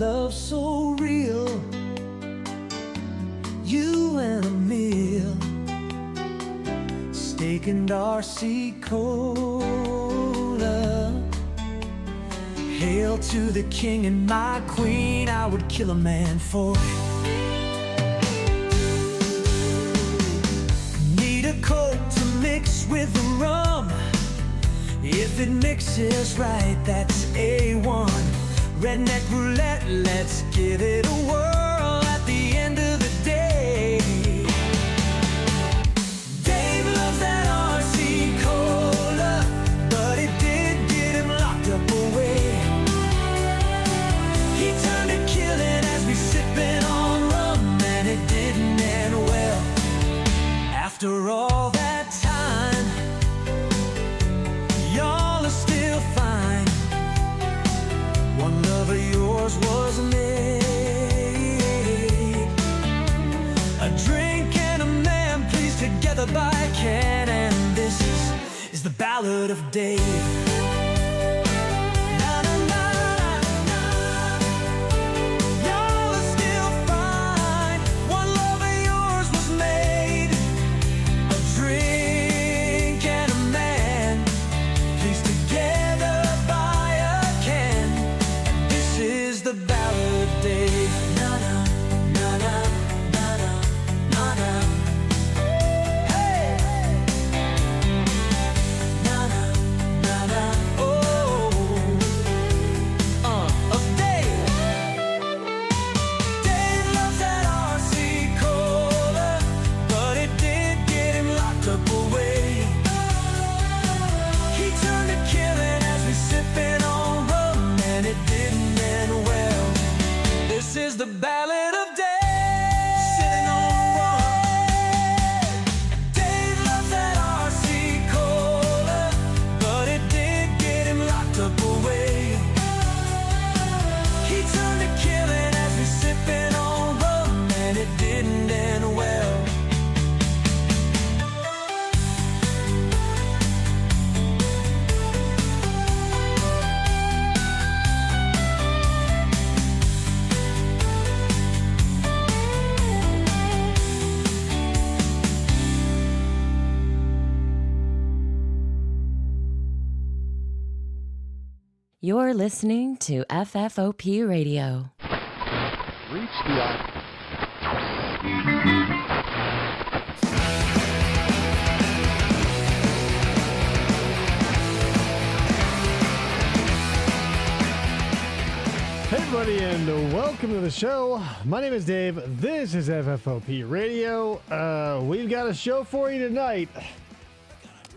love so real, you and a meal, steak and RC cola. Hail to the king and my queen, I would kill a man for it. Need a coke to mix with the rum. If it mixes right, that's A1. Redneck roulette, let's give it a whirl at the end of the day. Dave loves that RC cola, but it did get him locked up away. He turned to killing as we sipping on rum, and it didn't end well. After all that time, y'all are still fine. One love of yours was made. A drink and a man pleased together by a can, and this is the ballad of Dave. Na, na, na, na, na. Y'all are still fine. One love of yours was made. A drink and a man pleased together by a can. This is the ballad of Dave. Na na na na na na na. Hey. Na na na na. Oh. Of Dave. Dave loves that RC cola, but it did get him locked up away. He turned to killing as we sipping on rum, and it didn't end well. This is the ballad of Dave, sitting on rum. Dave loves that RC cola, but it did get him locked up away. He turned to killing as we sipping on rum, and it didn't end well. You're listening to FFOP Radio. Reach the Hey everybody, and welcome to the show. My name is Dave. This is FFOP Radio. We've got a show for you tonight.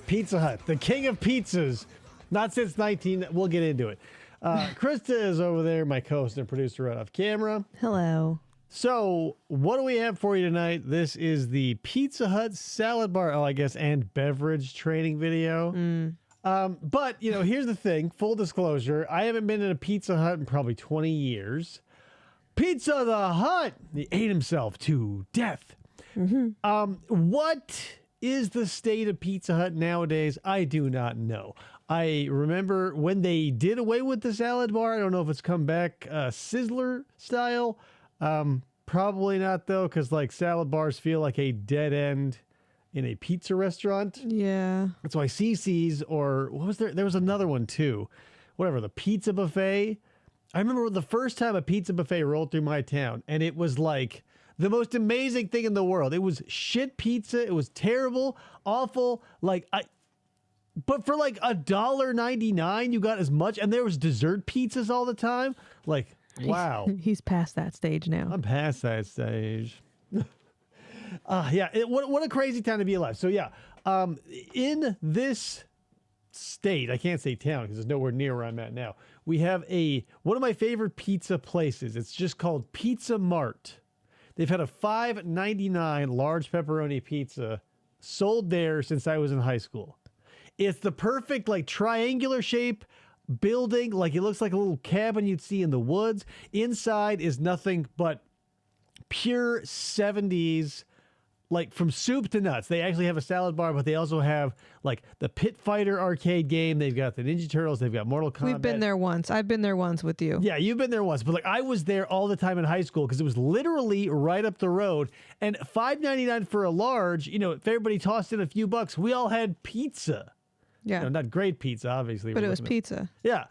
Pizza Hut, the king of pizzas. Not since 19. We'll get into it. Krista is over there, my co-host and producer right off camera. Hello. So, what do we have for you tonight? This is the Pizza Hut salad bar, and beverage training video. But, here's the thing. Full disclosure, I haven't been in a Pizza Hut in probably 20 years. Pizza the Hut! He ate himself to death. What is the state of Pizza Hut nowadays? I do not know. I remember when they did away with the salad bar. I don't know if it's come back Sizzler style. Probably not, though, because salad bars feel like a dead end in a pizza restaurant. Yeah. That's why CC's, or what was there? There was another one, too. Whatever, the pizza buffet. I remember the first time a pizza buffet rolled through my town, and it was like the most amazing thing in the world. It was shit pizza. It was terrible, awful. But for $1.99, you got as much, and there was dessert pizzas all the time. Wow. He's past that stage now. I'm past that stage. What a crazy time to be alive. So in this state, I can't say town because it's nowhere near where I'm at now. We have one of my favorite pizza places. It's just called Pizza Mart. They've had a $5.99 large pepperoni pizza sold there since I was in high school. It's the perfect triangular shape building. It looks like a little cabin you'd see in the woods. Inside is nothing but pure 70s like from soup to nuts. They actually have a salad bar, but they also have like the Pit Fighter arcade game. They've got the Ninja Turtles. They've got Mortal Kombat. We've been there once. I've been there once with you. Yeah, you've been there once, but like I was there all the time in high school because it was literally right up the road. And $5.99 for a large. You know, if everybody tossed in a few bucks, we all had pizza. Yeah. You know, not great pizza, obviously. But we're it was looking at- pizza. Yeah.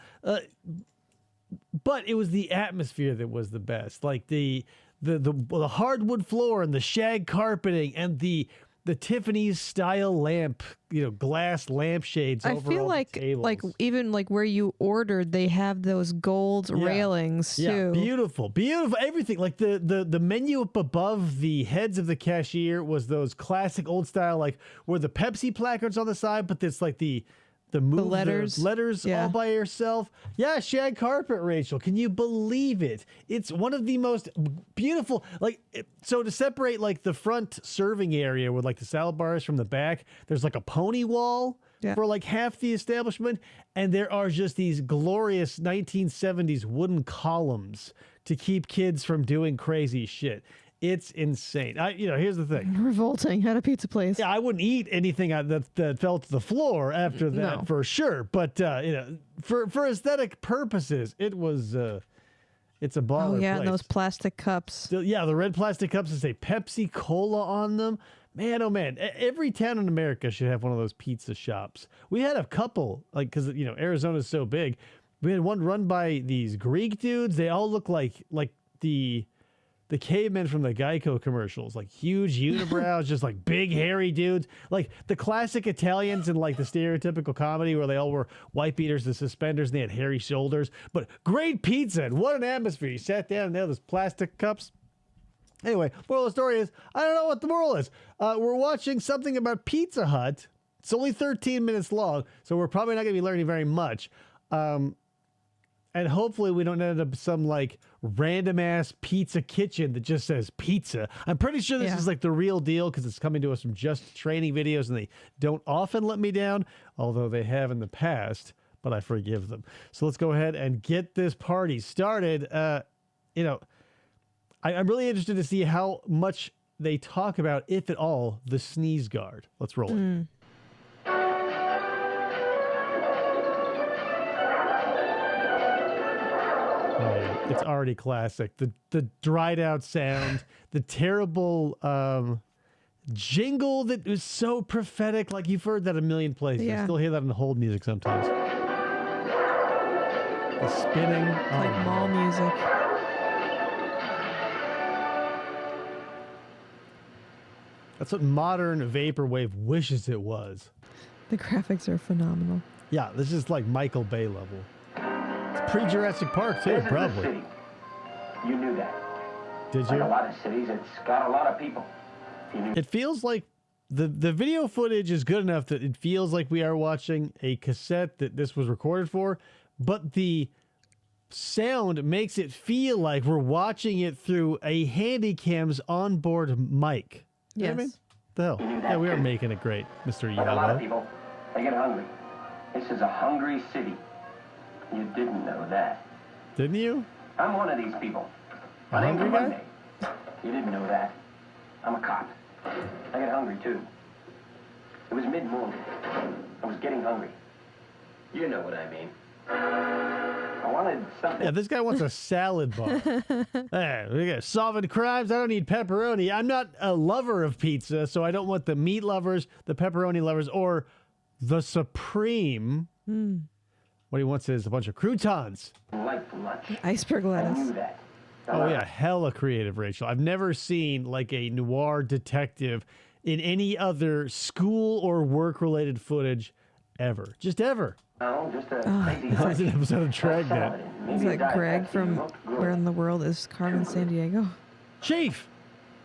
But it was the atmosphere that was the best. Like the hardwood floor and the shag carpeting and the Tiffany's style lamp, you know, glass lampshades I over feel all like the tables. even like where you ordered, they have those gold railings Yeah, too. beautiful, beautiful. Everything like the menu up above the heads of the cashier was those classic old style, like where the Pepsi placards on the side, but it's like the letters Yeah. all by yourself. Yeah, shag carpet, Rachel. Can you believe it? It's one of the most beautiful. So to separate like the front serving area with like the salad bars from the back, there's like a pony wall for like half the establishment, and there are just these glorious 1970s wooden columns to keep kids from doing crazy shit. It's insane. Here's the thing. Revolting at a pizza place. Yeah, I wouldn't eat anything that fell to the floor after that No. for sure. But for aesthetic purposes, it was it's a baller. Oh yeah, and place. those plastic cups. The red plastic cups that say Pepsi Cola on them. Man, oh man, every town in America should have one of those pizza shops. We had a couple, like because Arizona's so big. We had one run by these Greek dudes. They all look like the cavemen from the Geico commercials, like huge unibrows, just like big hairy dudes, like the classic Italians in like the stereotypical comedy where they all wore white beaters and suspenders and they had hairy shoulders. But great pizza, and what an atmosphere. You sat down and they had those plastic cups. Anyway, moral of the story is, I don't know what the moral is. We're watching something about Pizza Hut. It's only 13 minutes long, so we're probably not going to be learning very much. And hopefully we don't end up some like random ass pizza kitchen that just says pizza. I'm pretty sure this is like the real deal because it's coming to us from Just Training videos and they don't often let me down, although they have in the past, but I forgive them. So let's go ahead and get this party started. I'm really interested to see how much they talk about, if at all, the sneeze guard. Let's roll it. Oh, yeah. It's already classic. The dried out sound, the terrible jingle that is so prophetic. Like you've heard that a million places. I still hear that in hold music sometimes. The spinning. Like mall music. That's what modern vaporwave wishes it was. The graphics are phenomenal. Yeah, this is like Michael Bay level. It's pre-Jurassic Park too, This is the probably. city. You knew that. Did Like you? a lot of cities, it's got a lot of people. You knew It feels like the video footage is good enough that it feels like we are watching a cassette that this was recorded for, but the sound makes it feel like we're watching it through a Handycam's onboard mic. You know what I mean? Yes. The hell? You knew that Yeah, we are too. making it great, Mr. like a lot of Yabo. people, they get hungry. This is a hungry city. You didn't know that. Didn't you? I'm one of these people. A My name's hungry guy? Monday. You didn't know that. I'm a cop. I get hungry too. It was mid-morning. I was getting hungry. You know what I mean. I wanted something. Yeah, this guy wants a salad bar. Hey, we got solving crimes. I don't need pepperoni. I'm not a lover of pizza, so I don't want the meat lovers, the pepperoni lovers, or the supreme. What he wants is a bunch of croutons. Like lunch. Iceberg I lettuce. knew that. Oh yeah, hella creative, Rachel. I've never seen like a noir detective in any other school or work-related footage ever. Just ever. No, just a crazy That was an hunch. episode of Dragnet. Maybe Is a that diet Greg Pepsi from looked good. Where in the World is Carmen San Diego? Chief!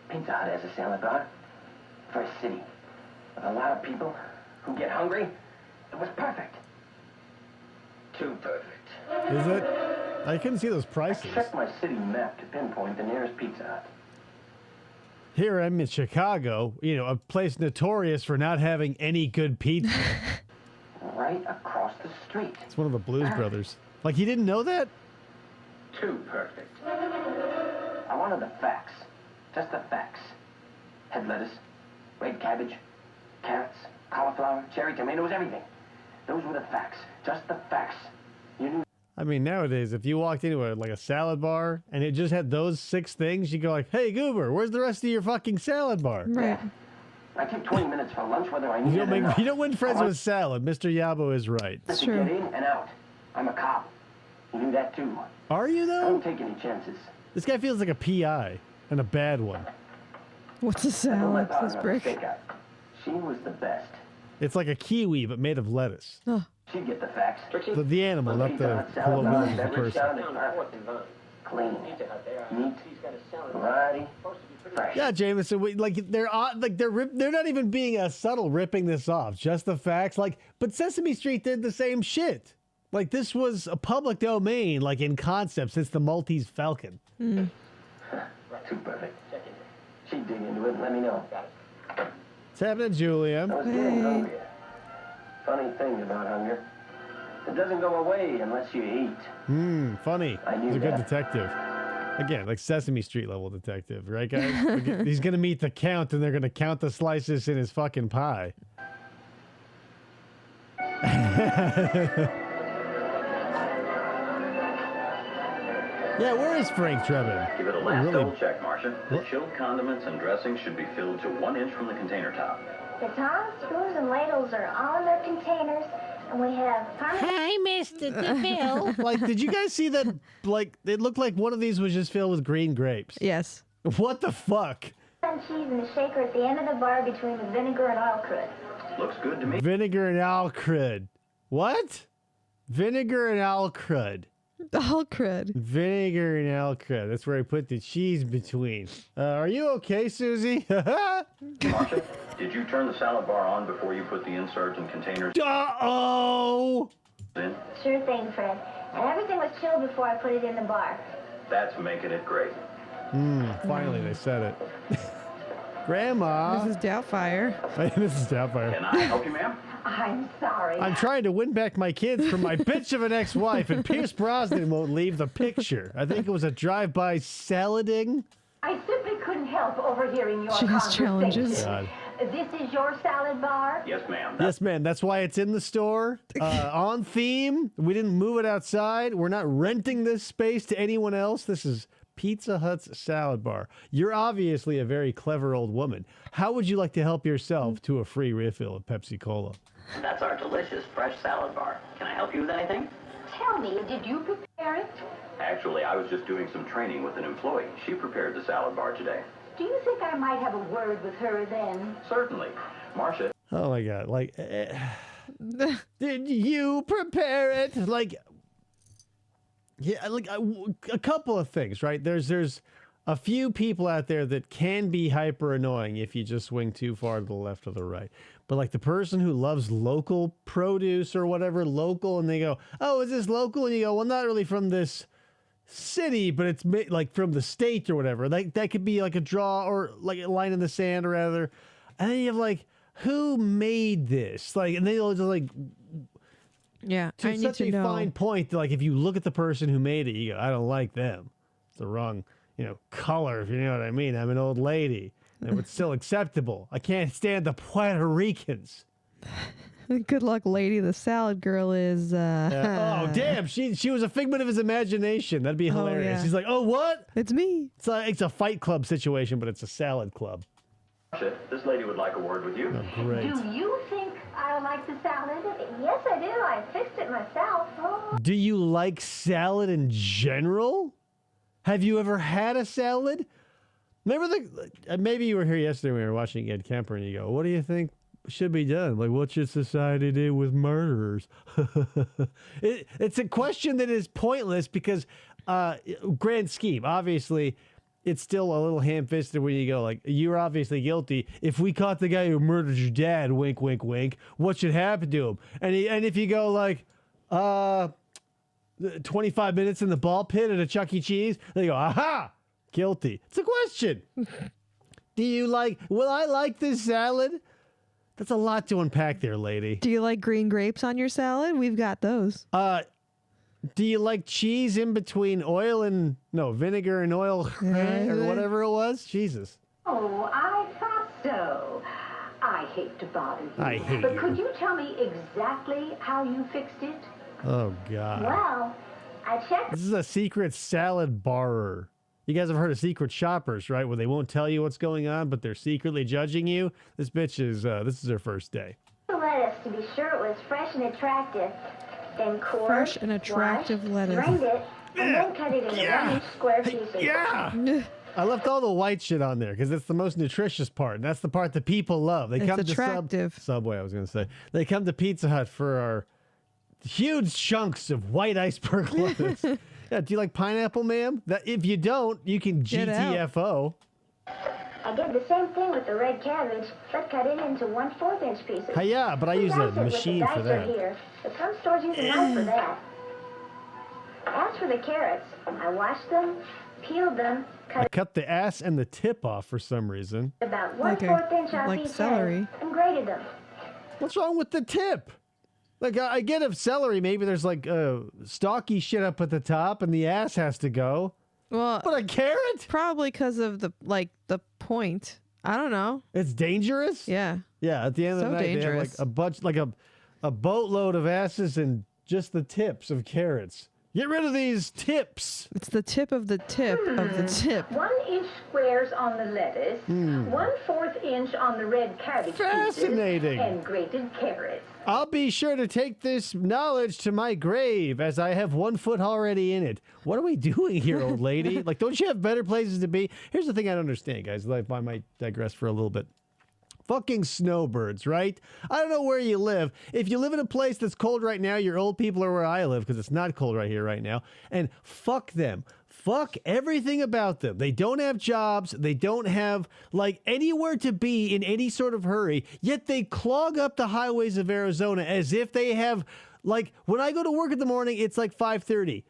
Pizza Hut has a salad bar for a city with a lot of people who get hungry. It was perfect. Too perfect. Is it? I couldn't see those prices. Check my city map to pinpoint the nearest Pizza Hut. Here I'm in Chicago, a place notorious for not having any good pizza. Right across the street. It's one of the Blues Brothers. Like, he didn't know that? Too perfect. I wanted the facts. Just the facts. Head lettuce, red cabbage, carrots, cauliflower, cherry tomatoes, everything. Those were the facts, just the facts. You knew. I mean, nowadays, if you walked into a salad bar and it just had those 6 things, you go like, "Hey, Goober, where's the rest of your fucking salad bar?" Right. I take 20 minutes for lunch, whether I need You it don't or not. you don't win friends with salad. Mr. Yabo is right. To True. get in and out. I'm a cop. You knew that too. Are you I though? don't take any chances. This guy feels like a PI and a bad one. What's a I told my salad? This partner brick. to stick out. She was the best. It's like a kiwi but made of lettuce. Oh, She'd get the facts. The animal, not the colloquial of the person. Clean, neat, variety, fresh. Yeah, Jameson, they're not even being subtle ripping this off. Just the facts. But Sesame Street did the same shit. Like, this was a public domain, like in concept, since the Maltese Falcon. Too perfect. She'd dig into it and let me know. What's happening, Julia? I was getting hungrier. Funny thing about hunger. It doesn't go away unless you eat. Funny. I knew He's a good that. detective. Again, like Sesame Street level detective, right, guys? Like, he's gonna meet the count, and they're gonna count the slices in his fucking pie. Yeah, where is Frank Drebin? Give it a Oh, last really? double check, Marcia. The What? chilled condiments and dressings should be filled to 1 inch from the container top. The tongs, spoons, and ladles are all in their containers, and we have parmesan Hi, Mr. DeVille. Like, did you guys see that? Like, it looked like one of these was just filled with green grapes. yes. What the fuck? cheese in the shaker at the end of the bar between the vinegar and oil crud. Looks good to me. Vinegar and owl crud. What? Vinegar and owl crud. All crud. Vinegar and owl crud. That's where I put the cheese between. Are you okay, Susie? Marcia, did you turn the salad bar on before you put the inserts and containers Uh-oh! in? Sure thing, Fred. And everything was chilled before I put it in the bar. That's making it great. Finally, they said it. Grandma. Mrs. Doubtfire. Hey, Mrs. Doubtfire. Can I help you, ma'am? I'm sorry. I'm trying to win back my kids from my bitch of an ex-wife, and Pierce Brosnan won't leave the picture. I think it was a drive-by salading. I simply couldn't help overhearing your She has challenges. God. This is your salad bar? Yes, ma'am. Yes, ma'am. That's why it's in the store. On theme. We didn't move it outside. We're not renting this space to anyone else. This is Pizza Hut's salad bar. You're obviously a very clever old woman. How would you like to help yourself to a free refill of Pepsi Cola? That's our delicious fresh salad bar. Can I help you with anything? Tell me, did you prepare it? Actually, I was just doing some training with an employee. She prepared the salad bar today. Do you think I might have a word with her then? Certainly. Marcia, Oh my God. Like, did you prepare it? Like, yeah, like a couple of things, right? There's a few people out there that can be hyper annoying if you just swing too far to the left or the right. But like the person who loves local produce or whatever, local, and they go, "Oh, is this local?" And you go, "Well, not really from this city, but it's like from the state or whatever." Like that could be like a draw or like a line in the sand or rather. And then you have like, who made this? Like, and they'll just like Yeah, to I need such to a know. fine point that, like, if you look at the person who made it, you go, I don't like them. It's the wrong, color, if you know what I mean. I'm an old lady. And it's still acceptable. I can't stand the Puerto Ricans. Good luck, lady. The salad girl is. Oh, damn. She was a figment of his imagination. That'd be hilarious. yeah. He's like, oh, what? It's me. It's a Fight Club situation, but it's a salad club. Marcia, this lady would like a word with you. Oh, great. Do you think I like the salad? Yes, I do. I fixed it myself. Oh. Do you like salad in general? Have you ever had a salad? Remember maybe you were here yesterday when we were watching Ed Kemper and you go, what do you think should be done? Like, what should society do with murderers? It's a question that is pointless because grand scheme, obviously, it's still a little ham-fisted when you go, like, you're obviously guilty. If we caught the guy who murdered your dad, wink, wink, wink, what should happen to him? And if you go, like, 25 minutes in the ball pit at a Chuck E. Cheese, they go, aha, guilty. It's a question. Will I like this salad? That's a lot to unpack there, lady. Do you like green grapes on your salad? We've got those. Do you like cheese in between vinegar and oil or whatever it was? Jesus. Oh, I thought so. I hate to bother you. I hate but you. could you tell me exactly how you fixed it? Oh, God. Well, I checked. This is a secret salad barer. You guys have heard of secret shoppers, right? Where they won't tell you what's going on, but they're secretly judging you. This bitch is, this is her first day. The lettuce to be sure it was fresh and attractive. Then cored, Fresh and attractive washed, lettuce. drained it, and then cut it into 1-inch square pieces. Yeah! I left all the white shit on there because it's the most nutritious part. And that's the part that people love. They It's come attractive. to Subway, I was going to say. They come to Pizza Hut for our huge chunks of white iceberg lettuce. Yeah, do you like pineapple, ma'am? That if you don't, you can Get out. GTFO. I did the same thing with the red cabbage, but cut it into 1/4-inch pieces. Yeah, but I use a Dice it with the machine for dicer that. Here, but some stores use a knife for that. As for the carrots, I washed them, peeled them, I cut cut the ass and the tip off for some reason. about Like 1/4 inch off like each celery. end, and grated them. What's wrong with the tip? Like, I get if celery, maybe there's like stalky shit up at the top and the ass has to go. Well, But a carrot? probably because of the point. I don't know. It's dangerous? Yeah. Yeah, at the end of So the night, they have dangerous. like a bunch, like a boatload of asses and just the tips of carrots. Get rid of these tips. It's the tip of the tip of the tip. 1-inch squares on the lettuce, Hmm. 1/4 inch on the red cabbage Fascinating. pieces, and grated carrots. I'll be sure to take this knowledge to my grave as I have 1 foot already in it. What are we doing here, old lady? Like, don't you have better places to be? Here's the thing I don't understand, guys. Like, I might digress for a little bit. Fucking snowbirds, right? I don't know where you live. If you live in a place that's cold right now, your old people are where I live because it's not cold right here right now. And fuck them. Fuck everything about them. They don't have jobs. They don't have like anywhere to be in any sort of hurry. Yet they clog up the highways of Arizona as if they have like when I go to work in the morning, it's like 5:30.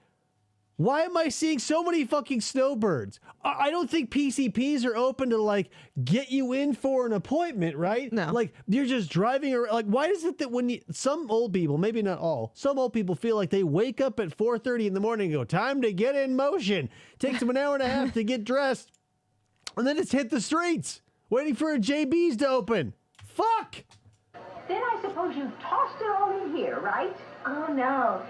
Why am I seeing so many fucking snowbirds? I don't think PCPs are open to like get you in for an appointment, right? No. Like you're just driving around. Like why is it that when some old people, maybe not all, some old people feel like they wake up at 4:30 in the morning and go, time to get in motion. Takes them an hour and a half to get dressed. And then it's hit the streets waiting for a JB's to open. Fuck. Then I suppose you tossed it all in here, right? Oh, no.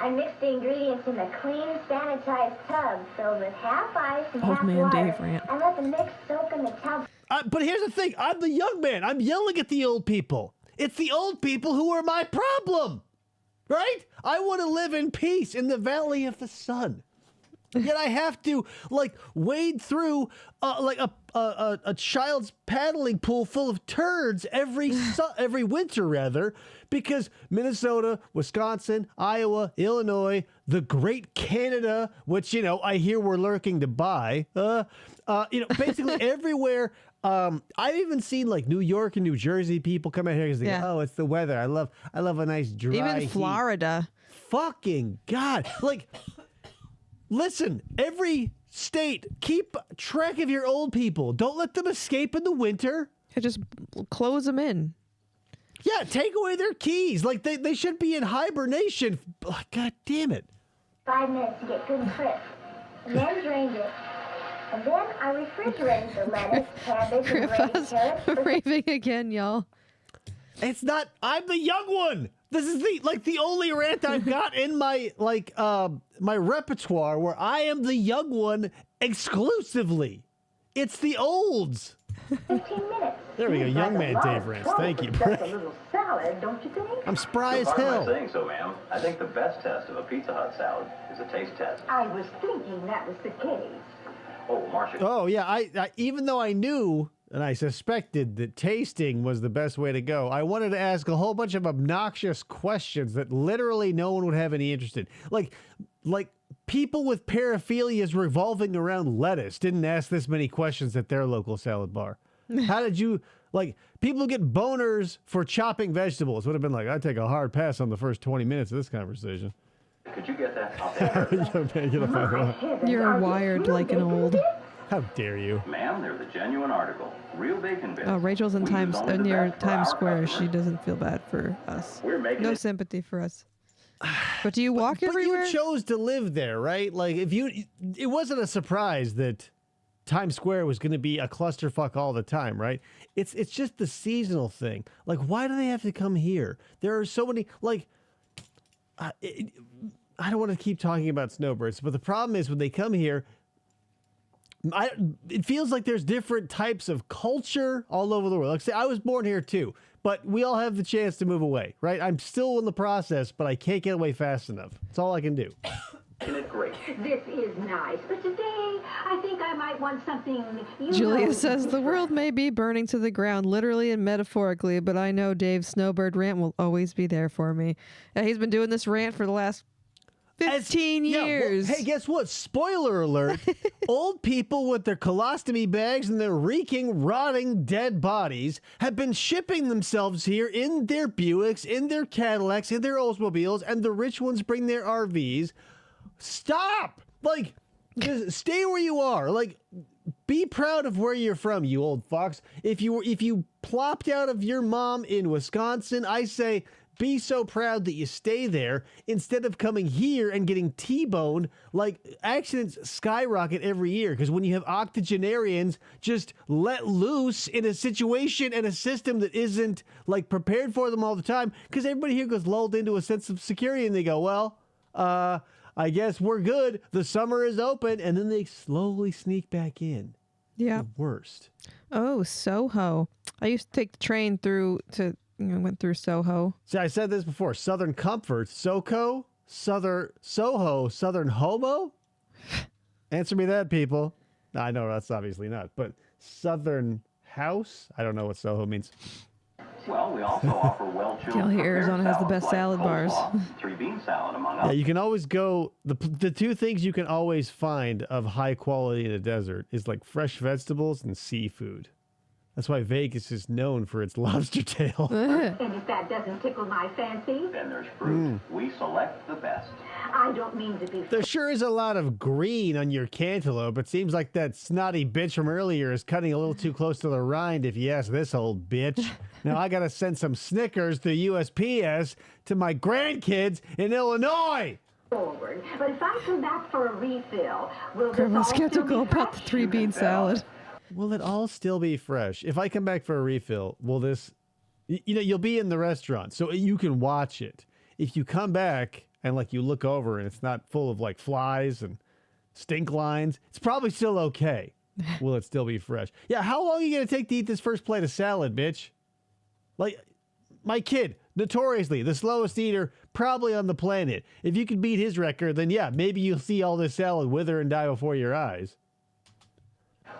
I mixed the ingredients in a clean, sanitized tub filled with half ice and Old half man water. Dave rant. And let the mix soak in the tub. But here's the thing. I'm the young man. I'm yelling at the old people. It's the old people who are my problem. Right? I want to live in peace in the valley of the sun. Yet I have to like wade through like a child's paddling pool full of turds every winter rather, because Minnesota, Wisconsin, Iowa, Illinois, the great Canada, which you know I hear we're lurking to buy, basically everywhere. I've even seen like New York and New Jersey people come out here because they Yeah. go, oh, it's the weather. I love a nice dry Even heat." Florida. Fucking God. Like, listen, every state, keep track of your old people. Don't let them escape in the winter. You just close them in. Yeah, take away their keys. Like, they should be in hibernation. God damn it. 5 minutes to get good and crisp. And then drained it. And then I refrigerated the lettuce, cabbage, and grated Grandpa's carrots. for raving again, y'all. It's not, I'm the young one. This is the only rant I've got in my, my repertoire where I am the young one exclusively. It's the olds. 15 minutes. There we go, Seems young like a man lot Dave of rants. trouble Thank you, for just Brett. a little salad, don't you think? I'm spry as Pardon my hell. saying so, ma'am. I think the best test of a Pizza Hut salad is a taste test. I was thinking that was the case. Oh, Marcia. Oh yeah, I even though I knew and I suspected that tasting was the best way to go, I wanted to ask a whole bunch of obnoxious questions that literally no one would have any interest in. Like people with paraphilias revolving around lettuce didn't ask this many questions at their local salad bar. How did you people who get boners for chopping vegetables would have been like, I'd take a hard pass on the first 20 minutes of this conversation. Could you get that? I'll take her. Young man, get up out of here. You're wired like an old. How dare you? Ma'am, they're the genuine article. Real bacon bits. Oh, Rachel's in We use only the near best for Times our Square. She customers. doesn't feel bad for us. We're making No it. sympathy for us. But do you walk But everywhere? you chose to live there, right? Like it wasn't a surprise that Times Square was going to be a clusterfuck all the time, right? It's just the seasonal thing. Like, why do they have to come here? There are so many, like, I don't want to keep talking about snowbirds, but the problem is when they come here, it feels like there's different types of culture all over the world. Like, say, I was born here too, but we all have the chance to move away, right? I'm still in the process, but I can't get away fast enough. That's all I can do. Isn't it great? This is nice, but today I think I might want something. Julia says the world may be burning to the ground, literally and metaphorically, but I know Dave's snowbird rant will always be there for me. He's been doing this rant for the last 15 years. Well, hey, guess what? Spoiler alert. Old people with their colostomy bags and their reeking, rotting, dead bodies have been shipping themselves here in their Buicks, in their Cadillacs, in their Oldsmobiles, and the rich ones bring their RVs. Stop! Like, just stay where you are. Like, be proud of where you're from, you old fox. If you plopped out of your mom in Wisconsin, I say be so proud that you stay there instead of coming here and getting T-boned. Like, accidents skyrocket every year because when you have octogenarians just let loose in a situation and a system that isn't, like, prepared for them all the time, because everybody here goes lulled into a sense of security and they go, well, I guess we're good. The summer is open. And then they slowly sneak back in. Yeah. The worst. Oh, Soho. I used to take the train went through Soho. See, I said this before. Southern Comfort, SoCo, Soho, Southern Homo? Answer me that, people. No, I know that's obviously not. But Southern House? I don't know what Soho means. Well, we also offer well-chilled Tell you, prepared Arizona has the salads best like salad bars. coleslaw, three-bean salad, among Yeah, others. you can always go. The two things you can always find of high quality in a desert is like fresh vegetables and seafood. That's why Vegas is known for its lobster tail. And if that doesn't tickle my fancy, Then there's fruit. We select the best. I don't mean to be. There sure is a lot of green on your cantaloupe. It seems like that snotty bitch from earlier is cutting a little too close to the rind, if you ask this old bitch. Now I gotta send some Snickers through USPS to my grandkids in Illinois. Forward. But if I come back for a refill, will this Grandma's all still skeptical be about the fresh? three-bean salad. Will it all still be fresh? If I come back for a refill, will this... you'll be in the restaurant, so you can watch it. If you come back and, like, you look over and it's not full of, like, flies and stink lines, it's probably still okay. Will it still be fresh? Yeah, how long are you going to take to eat this first plate of salad, bitch? Like, my kid, notoriously the slowest eater probably on the planet. If you can beat his record, then yeah, maybe you'll see all this salad wither and die before your eyes.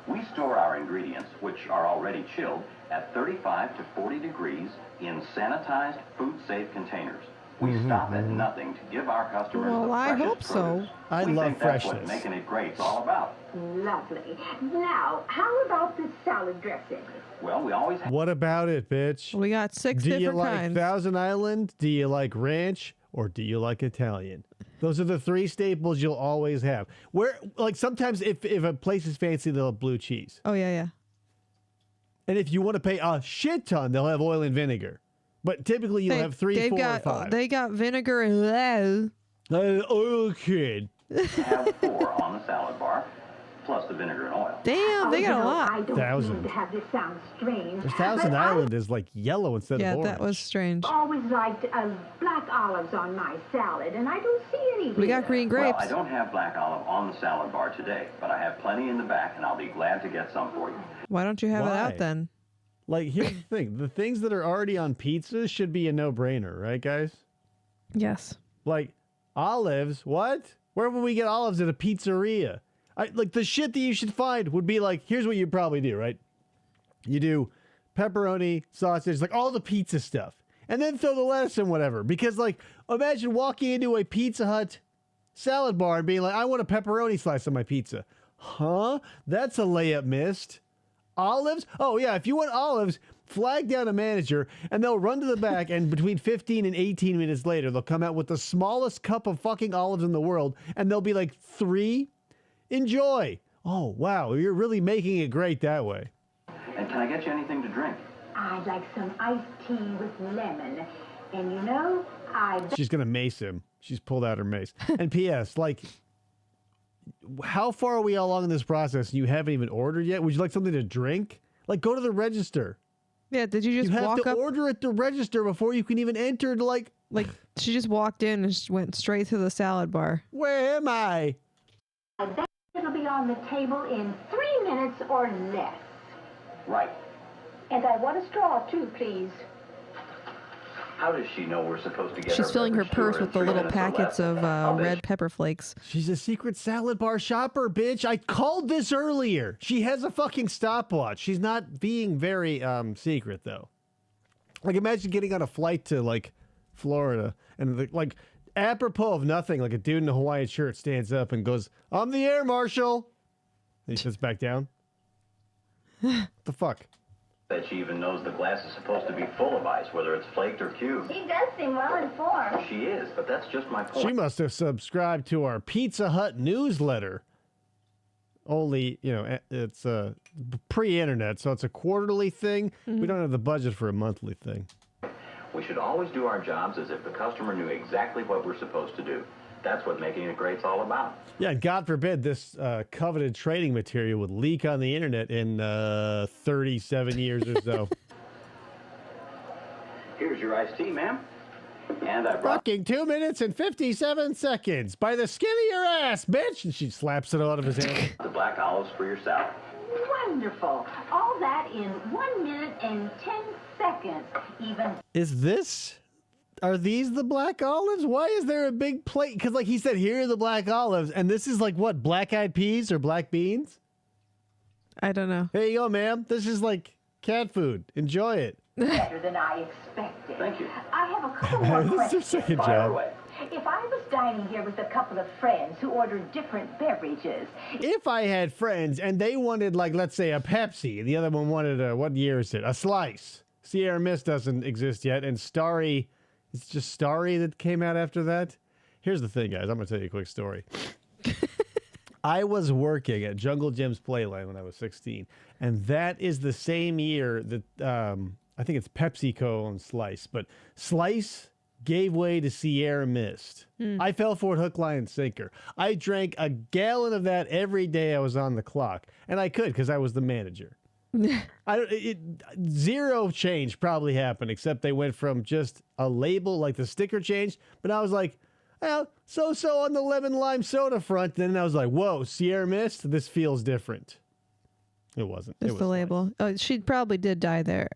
We store our ingredients, which are already chilled, at 35 to 40 degrees in sanitized, food-safe containers. We stop at nothing to give our customers Well, the I freshest hope so. produce. I We love think that's what freshness. making it great's all about. Lovely. Now, how about the salad dressing? Well, we always have What about it, bitch? We got 6 Do you different like kinds. Thousand Island? Do you like ranch? Or do you like Italian? Those are the three staples you'll always have. Where, like, sometimes if a place is fancy, they'll have blue cheese. Oh, yeah. And if you want to pay a shit ton, they'll have oil and vinegar. But typically you'll have three, they've 4, got, or 5. They got vinegar and Oil kid. have 4 on the salad bar, plus the vinegar and oil. damn, they got a I lot. don't 1,000. mean to have this sound strange. There's Thousand but Island is like yellow instead Yeah, of orange. that was strange. I always liked black olives on my salad, and I don't see any We got here. green Well, grapes. I don't have black olive on the salad bar today, but I have plenty in the back, and I'll be glad to get some for you. Why don't you have it Why? out then? Like, here's the thing. The things that are already on pizzas should be a no-brainer, right, guys? Yes. Like, olives, what? Where would we get olives at a pizzeria? Like, the shit that you should find would be like, here's what you probably do, right? You do pepperoni, sausage, like all the pizza stuff. And then throw the lettuce in whatever. Because, like, imagine walking into a Pizza Hut salad bar and being like, I want a pepperoni slice on my pizza. Huh? That's a layup missed. Olives? Oh, yeah, if you want olives, flag down a manager, and they'll run to the back, and between 15 and 18 minutes later, they'll come out with the smallest cup of fucking olives in the world, and they'll be like, 3? Enjoy. Oh, wow, you're really making it great that way. And can I get you anything to drink? I'd like some iced tea with lemon. And you know, I She's going to mace him. She's pulled out her mace. And P.S., like, how far are we along in this process? You haven't even ordered yet? Would you like something to drink? Like, go to the register. Yeah, did you You just have walk to up? order at the register before you can even enter. Like, She just walked in and just went straight to the salad bar. where am I? I bet it'll be on the table in 3 minutes or less. Right. And I want a straw, too, please. How does she know we're supposed to get She's filling her beverage to purse in with the 3 little minutes or packets less? of I'll bet red pepper flakes. She's a secret salad bar shopper, bitch. I called this earlier. She has a fucking stopwatch. She's not being very secret though. Like, imagine getting on a flight to like Florida and like apropos of nothing, like a dude in a Hawaiian shirt stands up and goes, "I'm the air marshal." And he sits back down. What the fuck? that she even knows the glass is supposed to be full of ice, whether it's flaked or cubed. She does seem well informed. She is, but that's just my point. She must have subscribed to our Pizza Hut newsletter. Only, you know, it's pre-internet, so it's a quarterly thing. We don't have the budget for a monthly thing. We should always do our jobs as if the customer knew exactly what we're supposed to do. That's what making it great's all about. Yeah, God forbid this coveted trading material would leak on the internet in 37 years or so. Here's your iced tea, ma'am. And I brought... Fucking 2 minutes and 57 seconds. By the skin of your ass, bitch! And she slaps it out of his hand. the black olives for your salad. Wonderful. All that in 1 minute and 10 seconds. Even Is this... Are these the black olives? Why is there a big plate? Because, like he said, here are the black olives. And this is like, what, black-eyed peas or black beans? I don't know. Here you go, ma'am. This is like cat food. Enjoy it. better than I expected. Thank you. I have a couple more This is their questions. second Fire job. away. If I was dining here with a couple of friends who ordered different beverages, If I had friends and they wanted, like, let's say a Pepsi, and the other one wanted a, what year is it? A Slice. Sierra Mist doesn't exist yet, and Starry, it's just Starry that came out after that. Here's the thing, guys. I'm going to tell you a quick story. I was working at Jungle Jim's Playland when I was 16, and that is the same year that I think it's PepsiCo and Slice, but Slice gave way to Sierra Mist. I fell for it hook, line, and sinker. I drank a gallon of that every day I was on the clock, and I could because I was the manager. Zero change probably happened, except they went from just a label, like the sticker changed, but I was like, well, so on the lemon lime soda front. Then I was like, whoa, Sierra Mist, this feels different. It wasn't. It Just was the Slice. label. Oh, she probably did die there,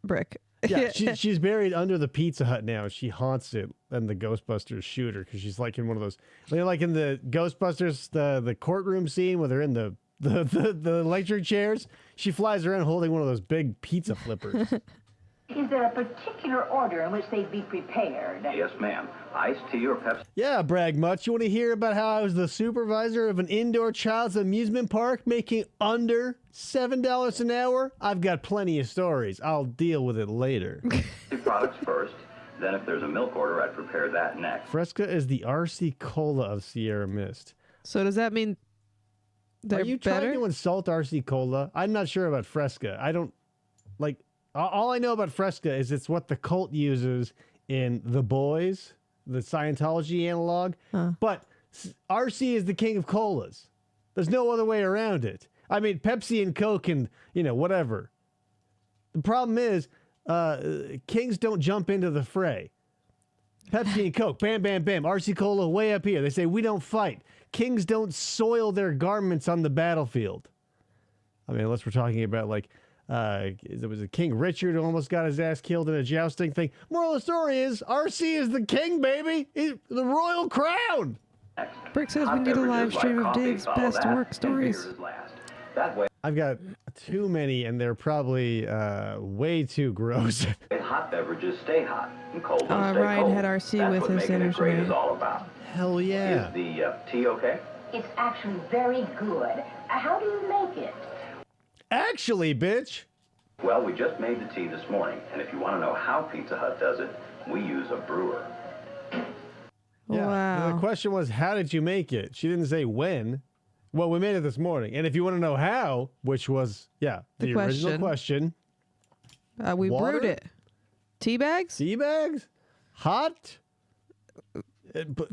Brick. Yeah, she's buried under the Pizza Hut now. She haunts it, and the Ghostbusters shoot her because she's like in one of those, like in the Ghostbusters, the courtroom scene where they're in the electric chairs. She flies around holding one of those big pizza flippers. is there a particular order in which they'd be prepared? Yes, ma'am. Iced tea or Pepsi? Yeah, brag much. You want to hear about how I was the supervisor of an indoor child's amusement park making under $7 an hour? I've got plenty of stories. I'll deal with it later. Products first. Then if there's a milk order, I'd prepare that next. Fresca is the RC Cola of Sierra Mist. So does that mean they're Are you better? trying to insult RC Cola? I'm not sure about Fresca. I don't like. All I know about Fresca is it's what the cult uses in The Boys, the Scientology analog. But RC is the king of colas. There's no other way around it. I mean, Pepsi and Coke and, you know, whatever. The problem is, kings don't jump into the fray. Pepsi and Coke, bam, bam, bam. RC Cola way up here. They say, we don't fight. Kings don't soil their garments on the battlefield. I mean, unless we're talking about, like, there was a King Richard who almost got his ass killed in a jousting thing. Moral of the story is, RC is the king, baby. He's the royal crown. Brick says we Hot need a live beverages stream like of coffee Dave's follow best that, work and stories. beer is last. That way, I've got too many, and they're probably way too gross. hot beverages stay hot and cold ones stay Ryan cold. had RC That's with what us making dinner it great tonight. is all about. Hell yeah. Is the tea okay? It's actually very good. How do you make it? Actually, bitch. Well, we just made the tea this morning, and if you want to know how Pizza Hut does it, we use a brewer. Yeah. Wow. The question was, how did you make it? She didn't say when. Well, we made it this morning. And if you want to know how, which was, the original question. We Water? brewed it. Tea bags? Tea bags? Hot?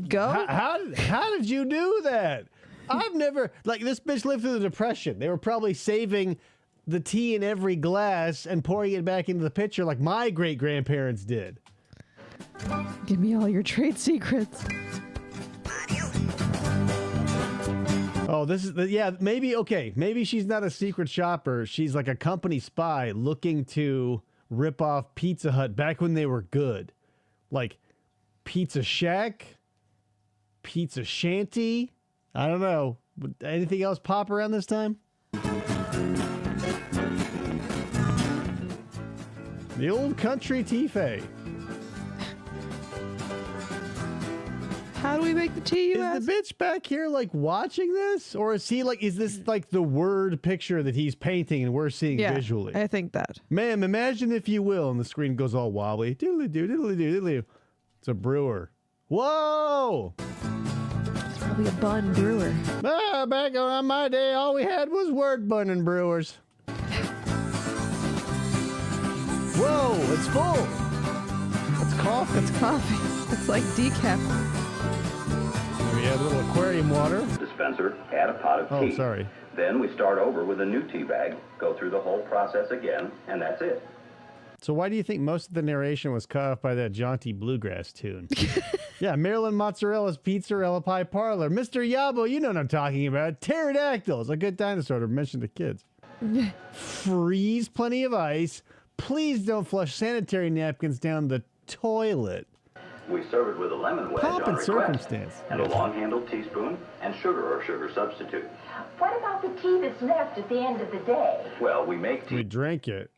Go? How did you do that? I've never, like, this bitch lived through the Depression. They were probably saving the tea in every glass and pouring it back into the pitcher like my great-grandparents did. Give me all your trade secrets. Oh, this is, yeah, maybe, okay, maybe she's not a secret shopper. She's like a company spy looking to rip off Pizza Hut back when they were good. Like Pizza Shack, Pizza Shanty. I don't know. Anything else pop around this time? The old country Tife. How do we make the tea, you Is ask? the bitch back here like watching this? Or is he like, is this like the word picture that he's painting and we're seeing Yeah, visually? I think that. Ma'am, imagine if you will, and the screen goes all wobbly. Diddly-doo, diddly-doo, diddly-doo. It's a brewer. Whoa! It's probably a bun brewer. Ah, back on my day, all we had was word bunning brewers. Whoa, it's full. It's coffee. It's coffee. It's like decaf. We have a little aquarium water. Dispenser, add a pot of tea. Oh, sorry. Then we start over with a new tea bag, go through the whole process again, and that's it. So why do you think most of the narration was cut off by that jaunty bluegrass tune? Yeah, Maryland Mozzarella's Pizzarella Pie Parlor. Mr. Yabo, you know what I'm talking about. Pterodactyls, a good dinosaur to mention to kids. Freeze plenty of ice. Please don't flush sanitary napkins down the toilet. We serve it with a lemon wedge Pomp on and request, circumstance. and a long-handled teaspoon, and sugar or sugar substitute. What about the tea that's left at the end of the day? Well, we make We tea drank it.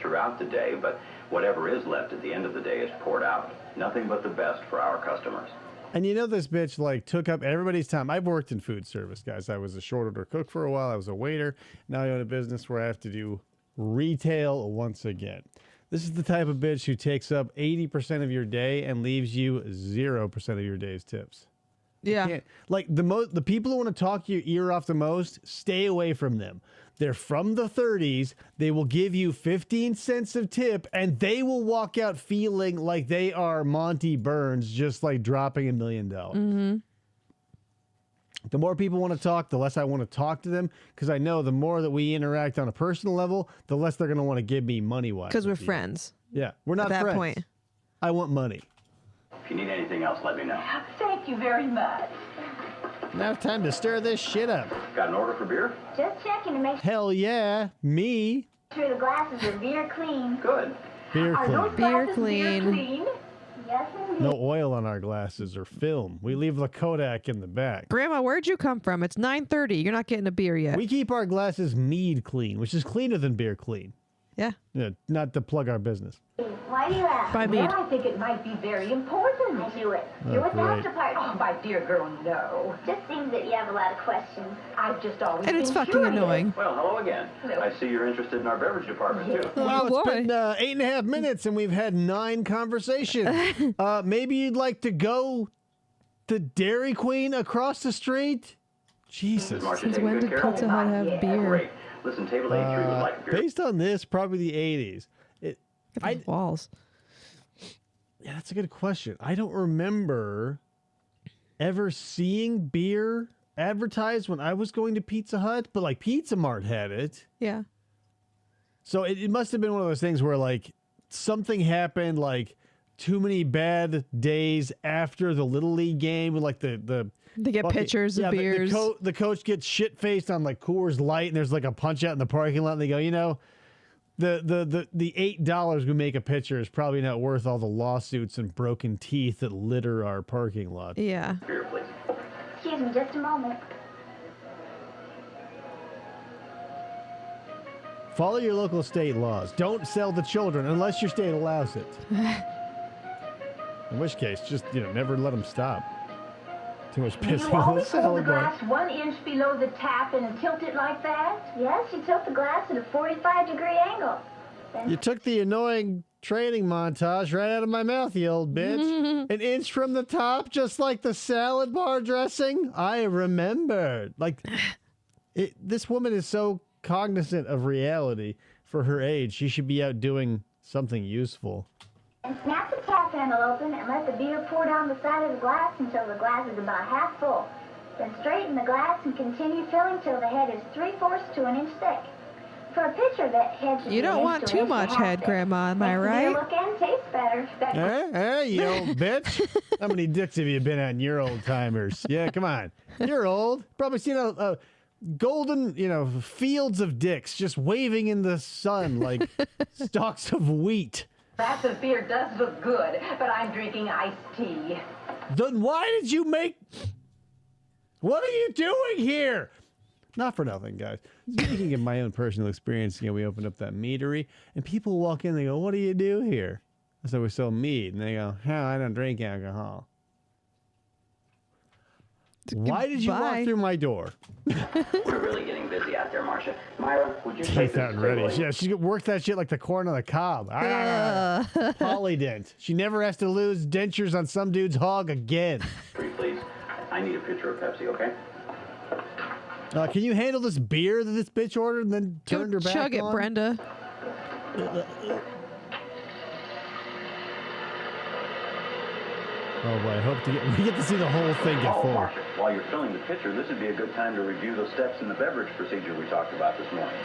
throughout the day, but whatever is left at the end of the day is poured out. Nothing but the best for our customers. And you know this bitch like took up everybody's time. I've worked in food service, guys. I was a short order cook for a while. I was a waiter. Now I own a business where I have to do retail once again. This is the type of bitch who takes up 80% of your day and leaves you 0% of your day's tips. Yeah. Can't, like the people who want to talk your ear off the most, stay away from them. They're from the 30s. They will give you 15 cents of tip and they will walk out feeling like they are Monty Burns, just like dropping $1 million. Mm-hmm. The more people want to talk, the less I want to talk to them, because I know the more that we interact on a personal level, the less they're going to want to give me money-wise. Because we're friends. Yeah, we're not At that friends. point. I want money. If you need anything else, let me know. Thank you very much. Now it's time to stir this shit up. Got an order for beer? Just checking to make Hell yeah, me. sure the glasses are beer clean. Good. Beer Are clean. those Beer glasses clean. beer clean? Yes, indeed. No oil on our glasses or film. We leave the Kodak in the back. Grandma, where'd you come from? It's 9:30. You're not getting a beer yet. We keep our glasses mead clean, which is cleaner than beer clean. Yeah. Yeah, not to plug our business. Why do you ask? By Well, mead. I think it might be very important. I knew it. Oh, You're with the great. after party. Oh, my dear girl, no. Just seems that you have a lot of questions. I've just always And it's been fucking curious. annoying. Well, hello again. Hello. I see you're interested in our beverage department, too. Well, boy. it's been 8.5 minutes and we've had 9 conversations. Maybe you'd like to go to Dairy Queen across the street? Jesus. Marcia, Since taking when good did care? Pizza Hut have beer? Great. Listen, table 83 would like a beer. Based on this, probably the 80s. I, walls. Yeah, that's a good question. I don't remember ever seeing beer advertised when I was going to Pizza Hut, but like Pizza Mart had it. Yeah. So it must have been one of those things where like something happened, like too many bad days after the Little League game, and like the They get fucking- pictures of beers. The coach gets shit faced on like Coors Light, and there's like a punch out in the parking lot, and they go, you know, the $8 we make a pitcher is probably not worth all the lawsuits and broken teeth that litter our parking lot. Yeah. Beer, please. Excuse me just a moment. Follow your local state laws. Don't sell to children unless your state allows it. In which case, just, you know, never let them stop. Too much Do you pissing on the always hold the salad bar. glass 1 inch below the tap and tilt it like that? Yes, you tilt the glass at a 45-degree angle. Then You took the annoying training montage right out of my mouth, you old bitch. An inch from the top, just like the salad bar dressing. I remembered. Like, this woman is so cognizant of reality for her age. She should be out doing something useful. and snap the tap handle open and let the beer pour down the side of the glass until the glass is about half full. Then straighten the glass and continue filling till the head is 3/4 to an inch thick. For a pitcher, that head should You be don't an want inch to too an inch and much a half head, thick. Grandma, am I Makes the beer right? look and taste better. Hey, you old bitch. How many dicks have you been on? You're old timers. Yeah, come on. You're old. Probably seen a golden, fields of dicks just waving in the sun like stalks of wheat. That of beer does look good, but I'm drinking iced tea. Then why did you make... What are you doing here? Not for nothing, guys. Speaking of my own personal experience, we opened up that meadery, and people walk in, they go, what do you do here? I said, we sell mead. And they go, I don't drink alcohol. Why did you walk through my door? We're really getting busy out there, Marcia. Myra, would you take Teeth this out and ready. takeaway? Yeah, she worked that shit like the corn on the cob. Polydent. She never has to lose dentures on some dude's hog again. Please. I need a pitcher of Pepsi, okay? Can you handle this beer that this bitch ordered and then turned her back Chug it, on? Brenda. Oh boy, I hope we get to see the whole thing get Oh, full. Marcia, while you're filling the pitcher, this would be a good time to review the steps in the beverage procedure we talked about this morning.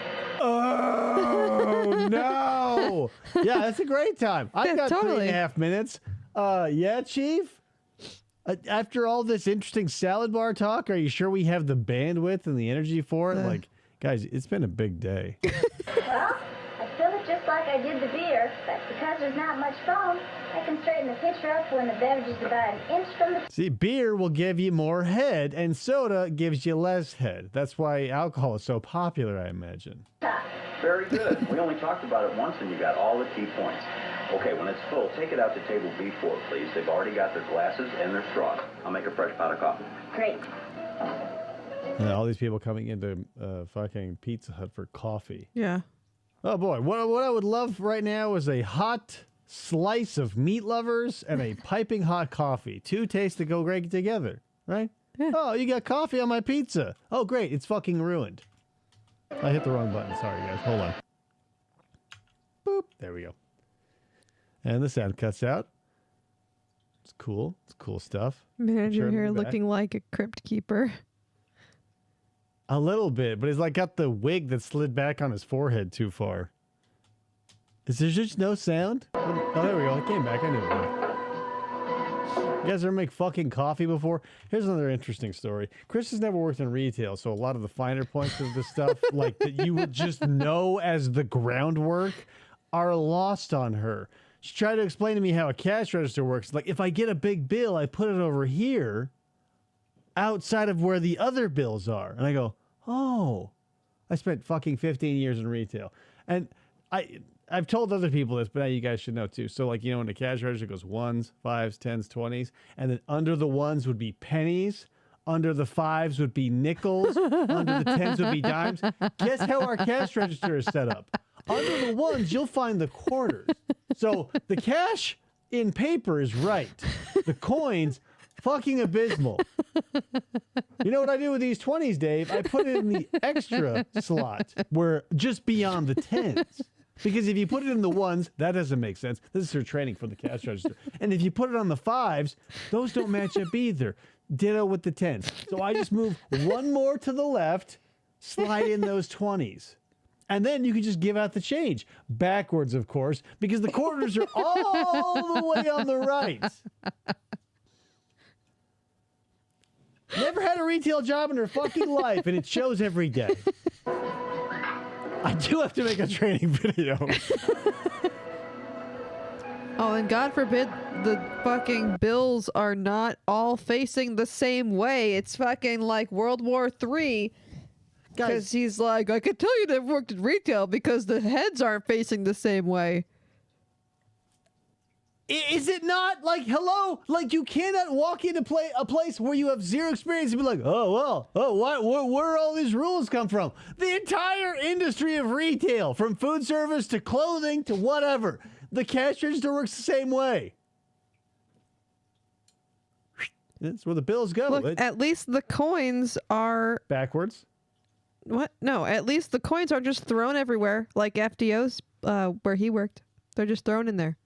Oh no! Yeah, that's a great time. I've got totally. 3.5 minutes. Yeah, Chief. After all this interesting salad bar talk, are you sure we have the bandwidth and the energy for it? Like, guys, it's been a big day. Well, I fill it just like I did the beer, but because there's not much foam, I can straighten the pitcher up when the beverage is about an inch from the See, beer will give you more head, and soda gives you less head. That's why alcohol is so popular, I imagine. top. Very good. We only talked about it once and you got all the key points. Okay, when it's full, take it out to table B4, please. They've already got their glasses and their straws. I'll make a fresh pot of coffee. Great. All these people coming into fucking Pizza Hut for coffee. Yeah. Oh boy, what I would love right now is a hot slice of meat lovers and a piping hot coffee. Two tastes that go great together, right? Yeah. Oh, you got coffee on my pizza. Oh, great, it's fucking ruined. I hit the wrong button. Sorry, guys. Hold on. Boop. There we go. And the sound cuts out. It's cool. It's cool stuff. Manager Turn here me back. looking like a crypt keeper. A little bit, but he's like got the wig that slid back on his forehead too far. Is there just no sound? Oh, there we go. It came back. I knew it would. You guys ever make fucking coffee before? Here's another interesting story. Chris has never worked in retail, so a lot of the finer points of the stuff, like that you would just know as the groundwork, are lost on her. She tried to explain to me how a cash register works. Like, if I get a big bill, I put it over here outside of where the other bills are. And I go, oh, I spent fucking 15 years in retail. And I've told other people this, but now you guys should know too. So like, when the cash register goes 1s, 5s, 10s, 20s, and then under the 1s would be pennies, under the 5s would be nickels, under the 10s would be dimes. Guess how our cash register is set up? Under the 1s, you'll find the quarters. So the cash in paper is right. The coins, fucking abysmal. You know what I do with these 20s, Dave? I put it in the extra slot, where just beyond the 10s. Because if you put it in the 1s, that doesn't make sense. This is her training for the cash register. And if you put it on the 5s, those don't match up either. Ditto with the 10s. So I just move one more to the left, slide in those 20s. And then you can just give out the change. Backwards, of course, because the quarters are all the way on the right. Never had a retail job in her fucking life, and it shows every day. I do have to make a training video. Oh, and God forbid the fucking bills are not all facing the same way. It's fucking like World War III. Because he's like, I could tell you never worked in retail because the heads aren't facing the same way. Is it not? Like, hello? Like, you cannot walk into a place where you have zero experience and be like, oh, well, where all these rules come from? The entire industry of retail, from food service to clothing to whatever, the cash register works the same way. That's where the bills go. Look, at least the coins are... Backwards. What? No, at least the coins aren't just thrown everywhere like FDO's where he worked. They're just thrown in there.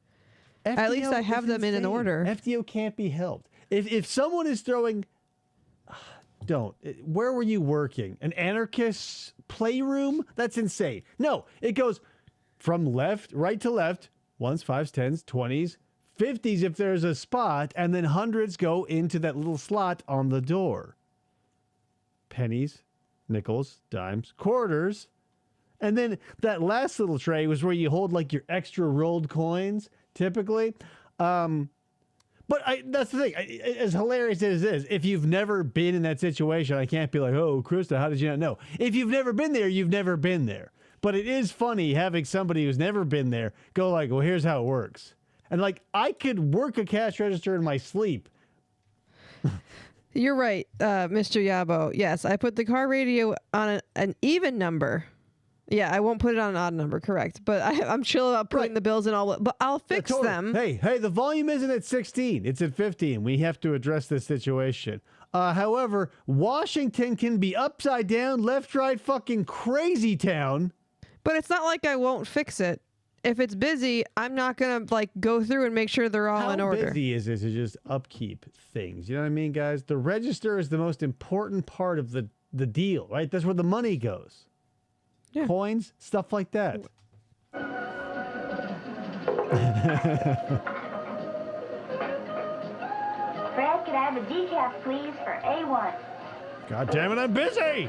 FDO At least I have is them in an insane. order. FDO can't be helped. If someone is throwing Don't. Where were you working? An anarchist playroom? That's insane. No, it goes from right to left, ones, fives, tens, 20s, 50s if there's a spot, and then hundreds go into that little slot on the door. Pennies, nickels, dimes, quarters. And then that last little tray was where you hold like your extra rolled coins, typically. But that's the thing. As hilarious as it is, if you've never been in that situation, I can't be like, oh, Krista, how did you not know? If you've never been there, you've never been there. But it is funny having somebody who's never been there go like, well, here's how it works. And like, I could work a cash register in my sleep. You're right, Mr. Yabo. Yes, I put the car radio on an even number. Yeah, I won't put it on an odd number, correct. But I'm chill about putting the bills in all, but I'll fix them. Hey, the volume isn't at 16. It's at 15. We have to address this situation. However, Washington can be upside down, left, right, fucking crazy town. But it's not like I won't fix it. If it's busy, I'm not going to like go through and make sure they're all in order. How busy is it to just upkeep things? You know what I mean, guys? The register is the most important part of the deal, right? That's where the money goes. Yeah. Coins, stuff like that. Fred, could I have a decaf, please, for A1? God damn it, I'm busy!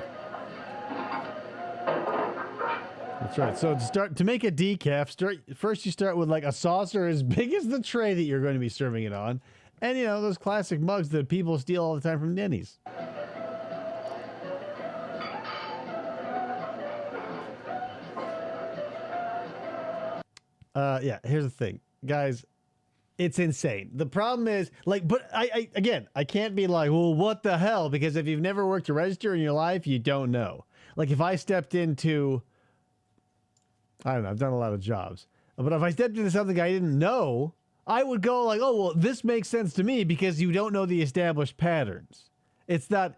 That's right. So to make a decaf, first you start with like a saucer as big as the tray that you're going to be serving it on. And, you know, those classic mugs that people steal all the time from Denny's. Yeah, here's the thing, guys. It's insane. The problem is, like, but I can't be like, well, what the hell? Because if you've never worked a register in your life, you don't know. Like, if I stepped into, I don't know, I've done a lot of jobs, but if I stepped into something I didn't know, I would go like, oh, well, this makes sense to me because you don't know the established patterns. It's not,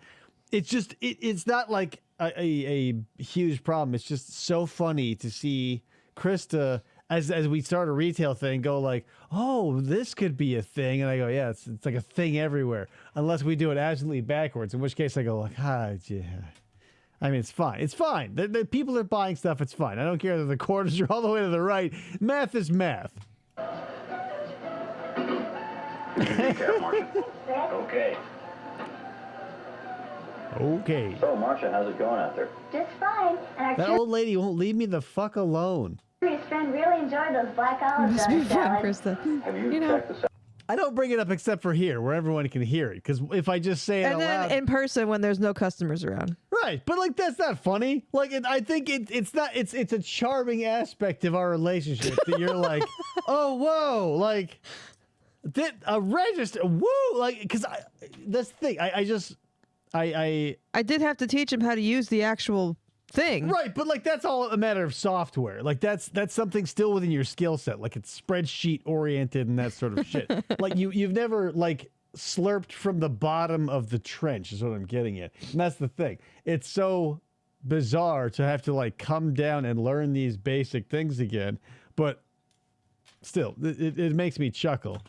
it's not like a huge problem. It's just so funny to see Krista, as we start a retail thing, go like, oh, this could be a thing. And I go, yeah, it's like a thing everywhere. Unless we do it absolutely backwards, in which case I go like, yeah. I mean, it's fine. It's fine. The people are buying stuff. It's fine. I don't care that the quarters are all the way to the right. Math is math. Okay. Okay. So, Marcia, how's it going out there? Just fine. And That our old lady won't leave me the fuck alone. curious friend really enjoyed those black olives Must on be his fun, salad. Krista. Have you, You know. checked the I don't bring it up except for here, where everyone can hear it. Because if I just say it And out then loud, in person when there's no customers around. right? But like, that's not funny. Like, I think it's not. It's a charming aspect of our relationship that you're like, oh, whoa, like that a register, woo, like, because that's the thing. I did have to teach him how to use the actual thing. Right, but like that's all a matter of software. Like that's something still within your skill set. Like it's spreadsheet oriented and that sort of shit. Like you've never like slurped from the bottom of the trench is what I'm getting at. And that's the thing. It's so bizarre to have to like come down and learn these basic things again. But still, it makes me chuckle.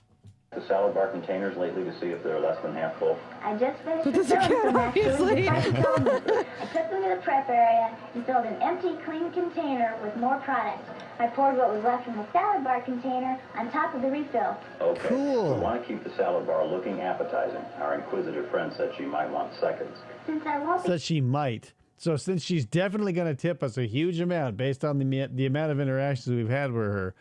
The salad bar containers lately to see if they're less than half full? I just finished But there's a filling cat, some obviously. actually, just like you told me. I took them to the prep area and filled an empty, clean container with more products. I poured what was left from the salad bar container on top of the refill. Okay. Cool. We want to keep the salad bar looking appetizing. Our inquisitive friend said she might want seconds. Since I won't be Says she might. So since she's definitely going to tip us a huge amount based on the amount of interactions we've had with her,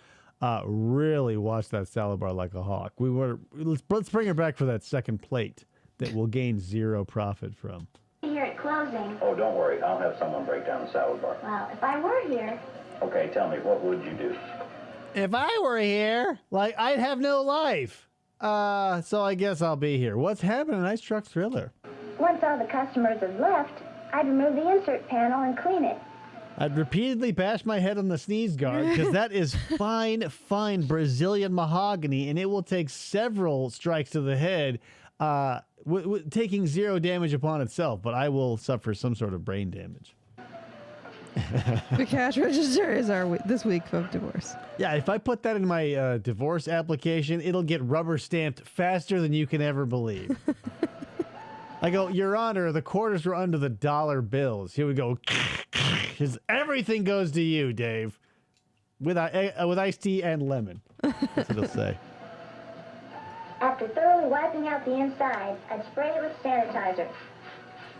really watch that salad bar like a hawk. Let's bring her back for that second plate that we'll gain zero profit from. here at closing. Oh, don't worry. I'll have someone break down the salad bar. Well, if I were here, Okay, tell me, what would you do? If I were here, like I'd have no life. So I guess I'll be here. What's happening? Ice Truck Thriller. once all the customers have left, I'd remove the insert panel and clean it. I'd repeatedly bash my head on the sneeze guard because that is fine Brazilian mahogany, and it will take several strikes to the head, taking zero damage upon itself. But I will suffer some sort of brain damage. The cash register is this week of divorce. Yeah, if I put that in my divorce application, it'll get rubber stamped faster than you can ever believe. I go, Your Honor, the quarters were under the dollar bills. Here we go. Everything goes to you, Dave. With iced tea and lemon. That's what it'll say. After thoroughly wiping out the inside, I'd spray it with sanitizer.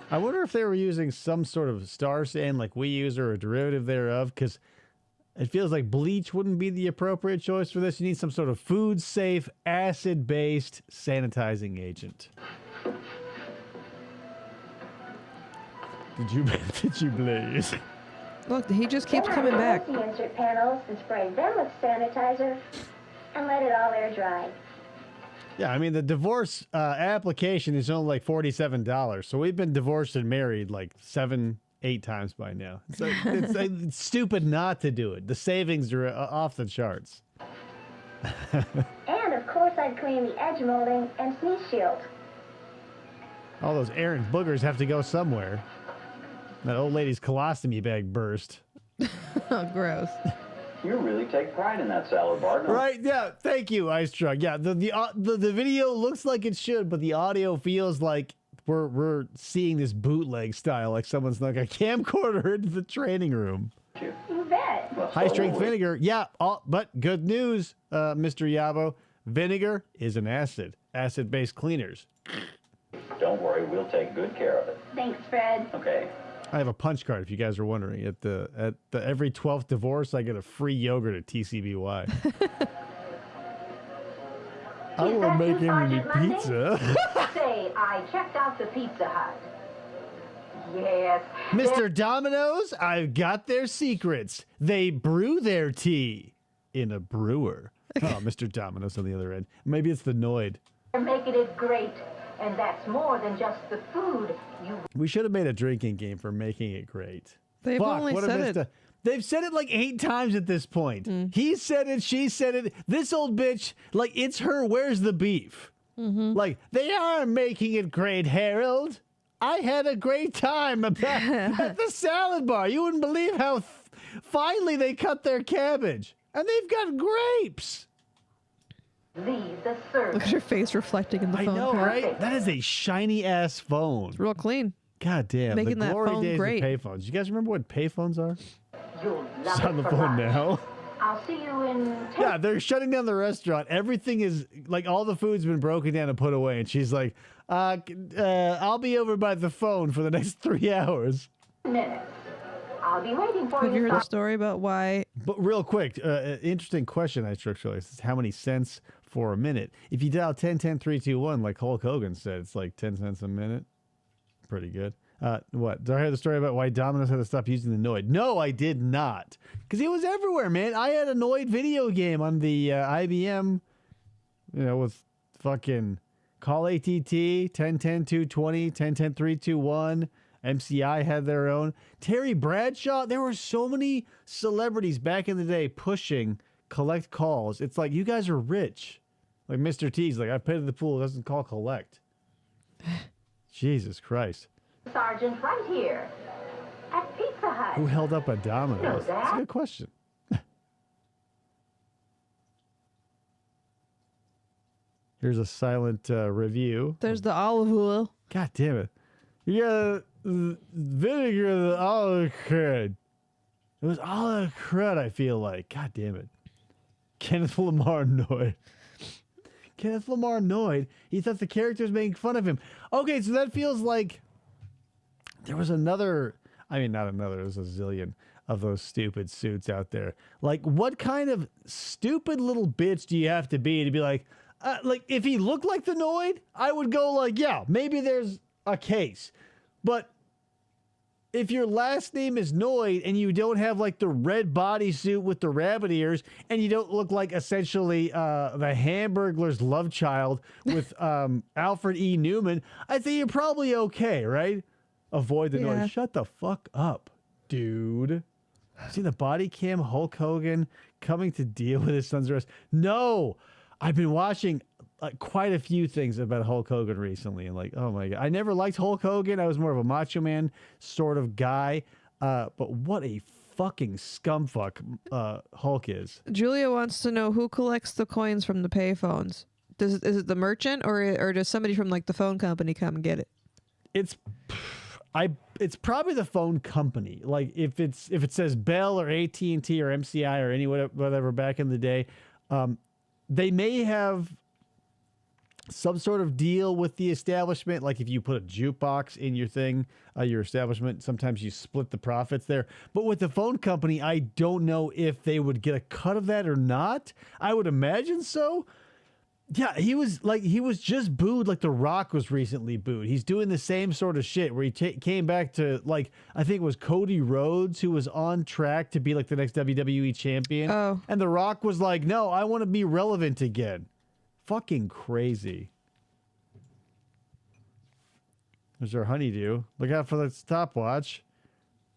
I wonder if they were using some sort of star sand like we use or a derivative thereof, because it feels like bleach wouldn't be the appropriate choice for this. You need some sort of food-safe, acid-based sanitizing agent. Did you please? Look, he just keeps Then coming I back. close the insert panels and spray them with sanitizer and let it all air dry. Yeah, I mean, the divorce application is only like $47. So we've been divorced and married like 7, 8 times by now. So it's stupid not to do it. The savings are off the charts. And of course I'd clean the edge molding and sneeze shield. All those errant boogers have to go somewhere. That old lady's colostomy bag burst. Oh, gross. You really take pride in that salad bar, don't you? Right? Yeah. Thank you, Ice Truck. Yeah. The video looks like it should, but the audio feels like we're seeing this bootleg style, like someone snuck a camcorder into the training room. You bet. Well, High so strength will we. vinegar. Yeah. But good news, Mr. Yabo. Vinegar is an acid. Acid-based cleaners. Don't worry, we'll take good care of it. Thanks, Fred. Okay. I have a punch card if you guys are wondering. At the every 12th divorce, I get a free yogurt at TCBY. I Is will that make you, him Sergeant Monday? pizza. Say, I checked out the Pizza Hut. Yes. Mr. Domino's, I've got their secrets. They brew their tea in a brewer. Oh, Mr. Domino's on the other end. Maybe it's the Noid. They're making it great. And that's more than just the food. We should have made a drinking game for making it great. They've Fuck, only what a said missed it. a- They've said it like 8 times at this point. He said it, she said it. This old bitch, like, it's her. Where's the beef? Like, they are making it great, Harold. I had a great time at the salad bar. You wouldn't believe how finely they cut their cabbage. And they've got grapes. Leave the Look at service. her face reflecting in the I phone. know, right? That is a shiny-ass phone. Real clean. God damn. Making the that glory phone days great. of payphones. You guys remember what payphones are? You'll It's love on it the for phone lunch. now. I'll see you in 10 Yeah, they're shutting down the restaurant. Everything is like all the food's been broken down and put away. And she's like, I'll be over by the phone for the next 3 hours. minutes. I'll be waiting for Have you you. heard the story about why? But real quick, interesting question I struck this is how many cents for a minute? If you dial 10, 10, 3, 2, 1, like Hulk Hogan said, it's like 10 cents a minute. Pretty good. What? Did I hear the story about why Domino's had to stop using the Noid? No, I did not. Because it was everywhere, man. I had a Noid video game on the IBM, with fucking Call ATT, 10, 10, 220, 10, 10, 3, 2, 1. MCI had their own. Terry Bradshaw. There were so many celebrities back in the day pushing collect calls. It's like, you guys are rich. Like Mr. T's like, I paid the pool, doesn't call collect. Jesus Christ. Sergeant right here at Pizza Hut. Who held up a Domino's? know That's a that. good question. Here's a silent review. There's the olive oil. God damn it. You got vinegar, the olive crud. It was olive crud, I feel like. God damn it. Kenneth Lamar Noyd. Kenneth Lamar Noyd. He thought the character was making fun of him. Okay, so that feels like there was another, I mean, not another, there's a zillion of those stupid suits out there. Like, what kind of stupid little bitch do you have to be like, if he looked like the Noid, I would go like, yeah, maybe there's a case. But if your last name is Noid and you don't have like the red bodysuit with the rabbit ears and you don't look like essentially the Hamburglar's love child with Alfred E. Newman, I'd say you're probably okay, right? Avoid the Yeah. noise. Shut the fuck up, dude. See the body cam Hulk Hogan coming to deal with his son's arrest? No, I've been watching quite a few things about Hulk Hogan recently, and like, oh my god, I never liked Hulk Hogan. I was more of a Macho Man sort of guy. But what a fucking scumfuck Hulk is. Julia wants to know who collects the coins from the payphones. Is it the merchant or does somebody from like the phone company come and get it? It's probably the phone company. Like if it says Bell or AT&T or MCI or any whatever back in the day, they may have some sort of deal with the establishment. Like if you put a jukebox in your thing, your establishment, sometimes you split the profits there. But with the phone company, I don't know if they would get a cut of that or not. I would imagine so. Yeah, he was just booed like The Rock was recently booed. He's doing the same sort of shit where he came back to, like, I think it was Cody Rhodes who was on track to be like the next WWE champion. Oh. And The Rock was like, no, I want to be relevant again. Fucking crazy. There's our honeydew. Look out for the stopwatch.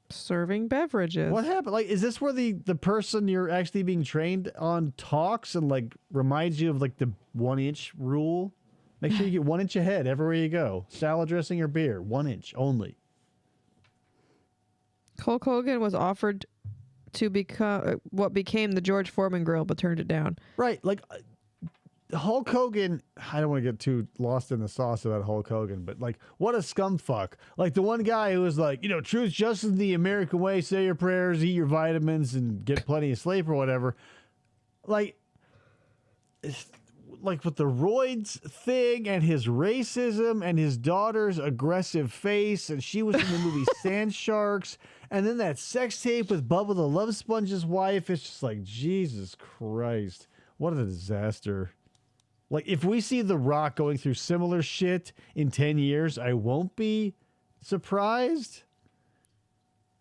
Serving beverages. What happened? Like, is this where the person you're actually being trained on talks and like reminds you of like the 1 inch rule? Make sure you get 1 inch ahead everywhere you go. Salad dressing or beer, 1 inch only. Hulk Hogan was offered to become what became the George Foreman grill, but turned it down. Right. Like Hulk Hogan, I don't want to get too lost in the sauce about Hulk Hogan, but like, what a scumfuck. Like the one guy who was like, truth, justice, the American way, say your prayers, eat your vitamins, and get plenty of sleep or whatever. Like with the roids thing and his racism and his daughter's aggressive face, and she was in the movie Sand Sharks, and then that sex tape with Bubba the Love Sponge's wife. It's just like, Jesus Christ, what a disaster. Like, if we see The Rock going through similar shit in 10 years, I won't be surprised.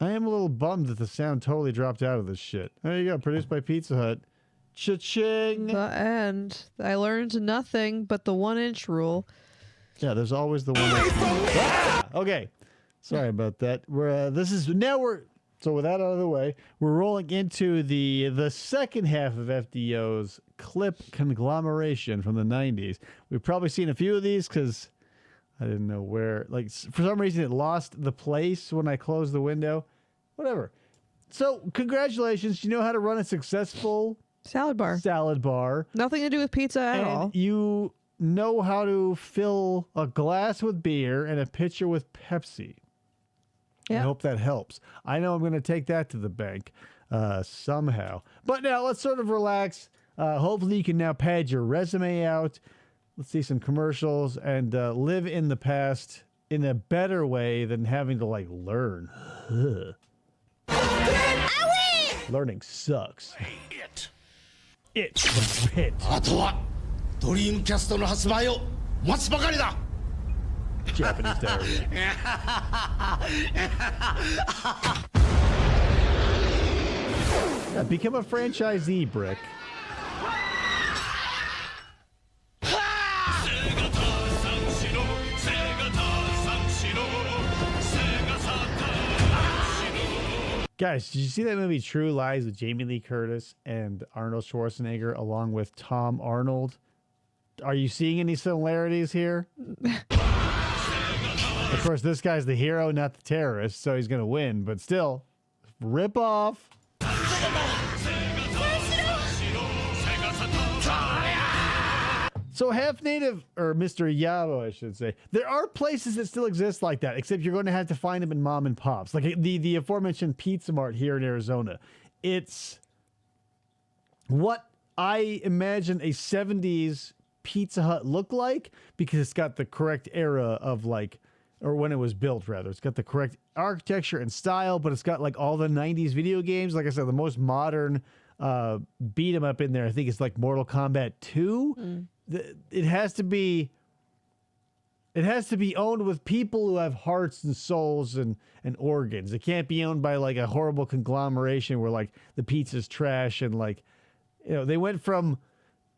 I am a little bummed that the sound totally dropped out of this shit. There you go, produced by Pizza Hut. Cha-ching! The end. I learned nothing but the 1 inch rule. Yeah, there's always the 1 inch rule. Ah! Okay, sorry about that. So with that out of the way, we're rolling into the second half of FDO's clip conglomeration from the 90s. We've probably seen a few of these because I didn't know where. Like, for some reason, it lost the place when I closed the window. Whatever. So, congratulations. You know how to run a successful Salad bar. Nothing to do with pizza at all. You know how to fill a glass with beer and a pitcher with Pepsi. Yep. I hope that helps. I know I'm going to take that to the bank somehow. But now let's sort of relax. Hopefully you can now pad your resume out. Let's see some commercials and live in the past in a better way than having to like learn. Learning sucks. It was hit. あとはドリームキャストの発売を待つばかりだ Japanese diarrhea. Become a franchisee, Brick. Guys, did you see that movie True Lies with Jamie Lee Curtis and Arnold Schwarzenegger along with Tom Arnold? Are you seeing any similarities here? Of course, this guy's the hero, not the terrorist, so he's going to win, but still, rip off. So half native, or Mr. Yabo, I should say, there are places that still exist like that, except you're going to have to find them in mom and pops. Like the aforementioned Pizza Mart here in Arizona. It's what I imagine a 70s Pizza Hut looked like, because it's got the correct era of like, or when it was built rather. It's got the correct architecture and style, but it's got like all the 90s video games. Like I said, the most modern beat 'em up in there, I think it's like Mortal Kombat 2. It has to be owned with people who have hearts and souls and organs. It can't be owned by like a horrible conglomeration where like the pizza's trash and like, they went from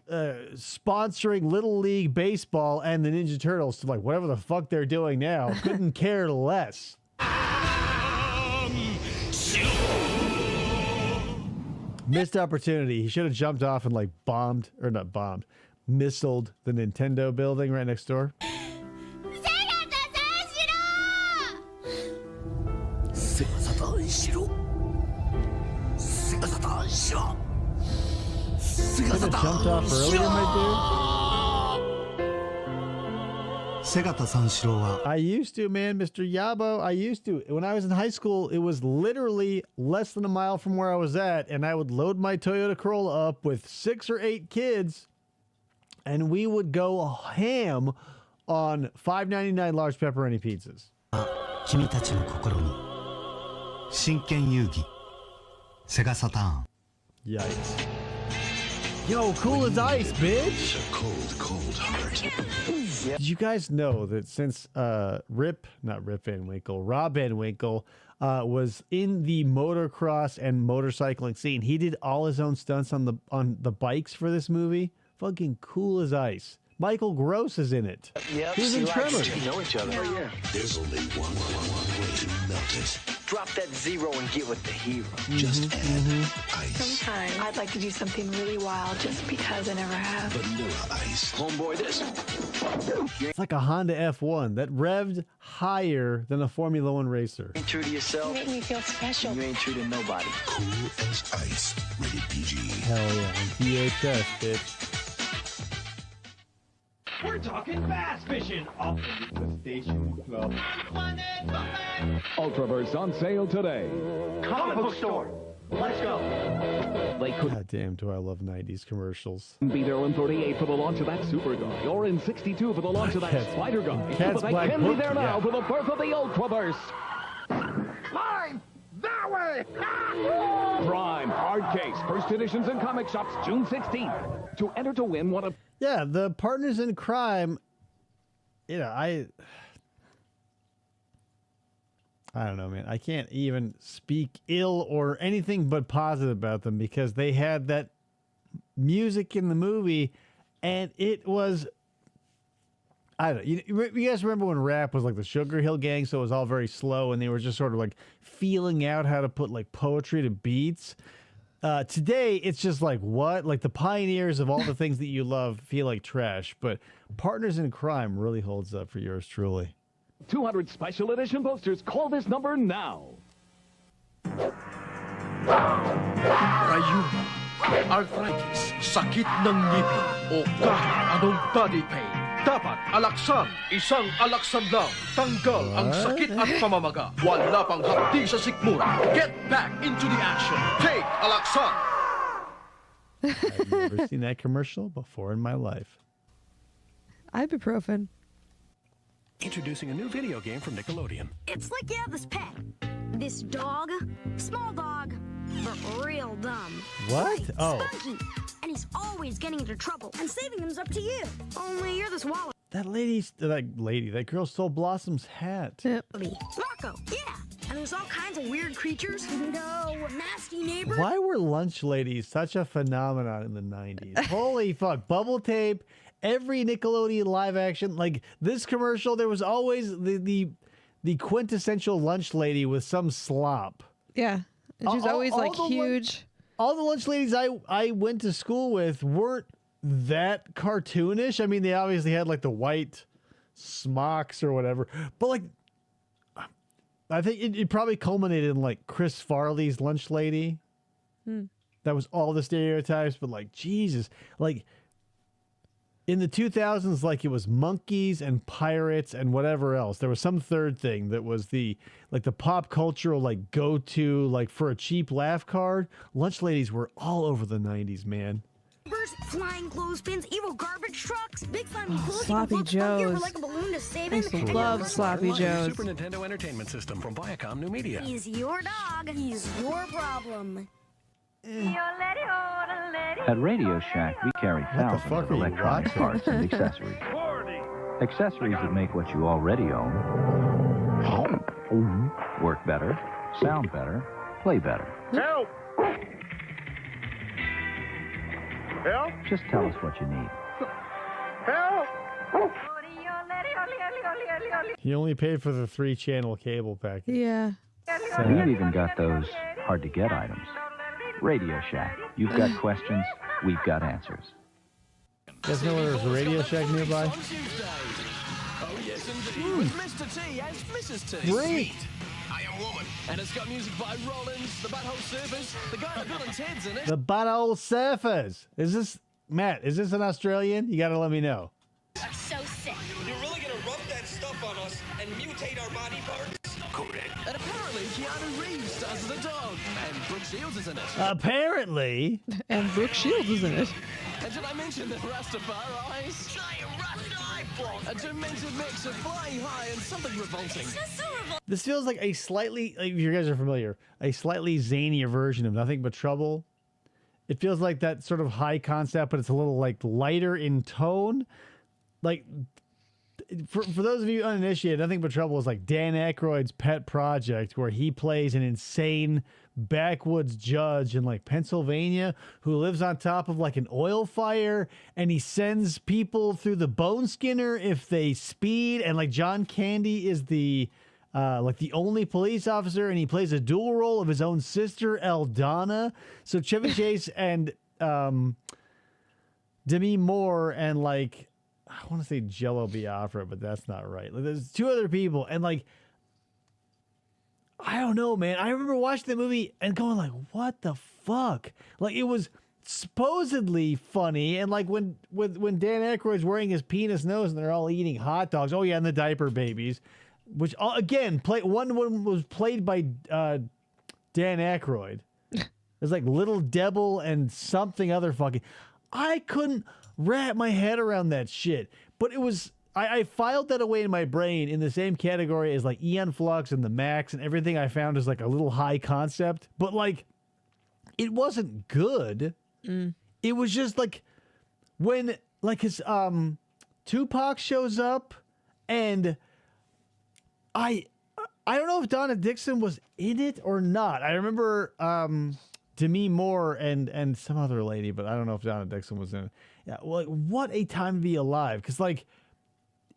sponsoring Little League Baseball and the Ninja Turtles to like whatever the fuck they're doing now. Couldn't care less. Missed opportunity. He should have jumped off and like missiled the Nintendo building right next door. Could have jumped off earlier, my dude. I used to, man, Mr. Yabo. I used to. When I was in high school, it was literally less than a mile from where I was at, and I would load my Toyota Corolla up with 6 or 8 kids, and we would go ham on $5.99 large pepperoni pizzas. 君たちの心に真剣遊戯セガサターン Yikes. Yo, cool as ice, bitch. Cold, cold heart. Did you guys know that since Rob Van Winkle was in the motocross and motorcycling scene, he did all his own stunts on the bikes for this movie? Fucking cool as ice. Michael Gross is in it. Yep, He was in Tremors. You know each other. Oh, yeah. There's only one way to melt it. Drop that zero and get with the hero. Just add ice. Sometimes I'd like to do something really wild just because I never have. Vanilla ice. Homeboy, this. It's like a Honda F1 that revved higher than a Formula One racer. You ain't true to yourself. You make me feel special. You ain't true to nobody. Cool as ice. Rated PG. Hell yeah, on VHS, bitch. We're talking bass fishing off the Station Club. Ultraverse on sale today. Comic book store. Let's go. They could God damn, do I love 90s commercials. be there in 38 for the launch of that Super Guy, or in 62 for the launch of that Cat's- Spider Guy. Cat's But they Black can Book, be there now yeah. for the birth of the Ultraverse. Line! That way! Prime hard case, first editions in comic shops June 16th. To enter to win one of Yeah, the Partners in Crime, you know, I don't know, man. I can't even speak ill or anything but positive about them because they had that music in the movie and it was, I don't know. You guys remember when rap was like the Sugar Hill Gang, so it was all very slow and they were just sort of like feeling out how to put like poetry to beats? Today, it's just like, what? Like the pioneers of all the things that you love feel like trash, but Partners in Crime really holds up for yours truly. 200 special edition posters. Call this number now. Rayuma, arthritis, sakit ng ngipin, o kahit anong body pain. Dapat alaksan, isang alaksan lang. Tanggal ang sakit at pamamaga. Wala pang hapdi sa sikmura. Get back into the action. Take alaksan. I've never seen that commercial before in my life. Ibuprofen. Introducing a new video game from Nickelodeon. It's like you have this pet. This dog. Small dog. But real dumb. What? Oh, Spunky. And he's always getting into trouble. And saving him's up to you. Only you're this wallet. that girl stole Blossom's hat. Yep. Rocco, yeah. And there's all kinds of weird creatures. No, nasty neighbor. Why were lunch ladies such a phenomenon in the 90s? Holy fuck. Bubble tape, every Nickelodeon live action. Like this commercial, there was always the quintessential lunch lady with some slop. Yeah. And she's always like the huge. All the lunch ladies I went to school with weren't that cartoonish. I mean, they obviously had like the white smocks or whatever, but like, I think it probably culminated in like Chris Farley's lunch lady. That was all the stereotypes, but like, Jesus, like in the 2000s, like it was monkeys and pirates and whatever else. There was some third thing that was the pop cultural like go-to like for a cheap laugh card. Lunch ladies were all over the 90s, man. Flying clothespins, evil garbage trucks, big slimy pools. Sloppy Joes. Like a balloon to save I him. used to and love then- Sloppy Joes. Super Nintendo Entertainment System from Viacom New Media. He's your dog. He's your problem. At Radio Shack, we carry the thousands fuck of are you electronic watching? parts and accessories. Accessories that make what you already own work better, sound better, play better. Help! Help! Just tell us what you need. Help! He only paid for the 3-channel cable package. Yeah. We've even got those hard-to-get items. Radio Shack. You've got questions, we've got answers. You guys know where there's a Radio Shack nearby? Oh, yes, indeed. With Mr. T and Mrs. T. Great! I am woman. And it's got music by Rollins, the Butthole Surfers, the guy that Bill and Ted's in it. The Butthole Surfers. Is this an Australian? You gotta let me know. I'm so sick. You're really gonna rub Keanu Reeves stars as a dog, and Brooke Shields is in it. Apparently. And Brooke Shields is in it. And did I mention that Rastafari's giant Rasta eyeballs? A demented mix of flying high and something revolting. This feels like a slightly, if you guys are familiar, a slightly zanier version of Nothing But Trouble. It feels like that sort of high concept, but it's a little like lighter in tone. Like, for those of you uninitiated, Nothing But Trouble is like Dan Aykroyd's pet project where he plays an insane backwoods judge in like Pennsylvania who lives on top of like an oil fire, and he sends people through the bone skinner if they speed, and like John Candy is the like the only police officer, and he plays a dual role of his own sister Eldana. So Chevy Chase and Demi Moore and like I want to say Jello Biafra, but that's not right. Like, there's two other people, and like I don't know, man. I remember watching the movie and going like, "What the fuck?" Like it was supposedly funny, and like when Dan Aykroyd's wearing his penis nose and they're all eating hot dogs. Oh yeah, and the diaper babies, which again one was played by Dan Aykroyd. It's like Little Devil and something other fucking. I couldn't wrap my head around that shit, but it was. I filed that away in my brain in the same category as like Eon Flux and the Max, and everything I found is like a little high concept, but like it wasn't good. It was just like when like his Tupac shows up, and I don't know if Donna Dixon was in it or not. I remember Demi Moore and some other lady, but I don't know if Donna Dixon was in it. Yeah, well, like, what a time to be alive, because like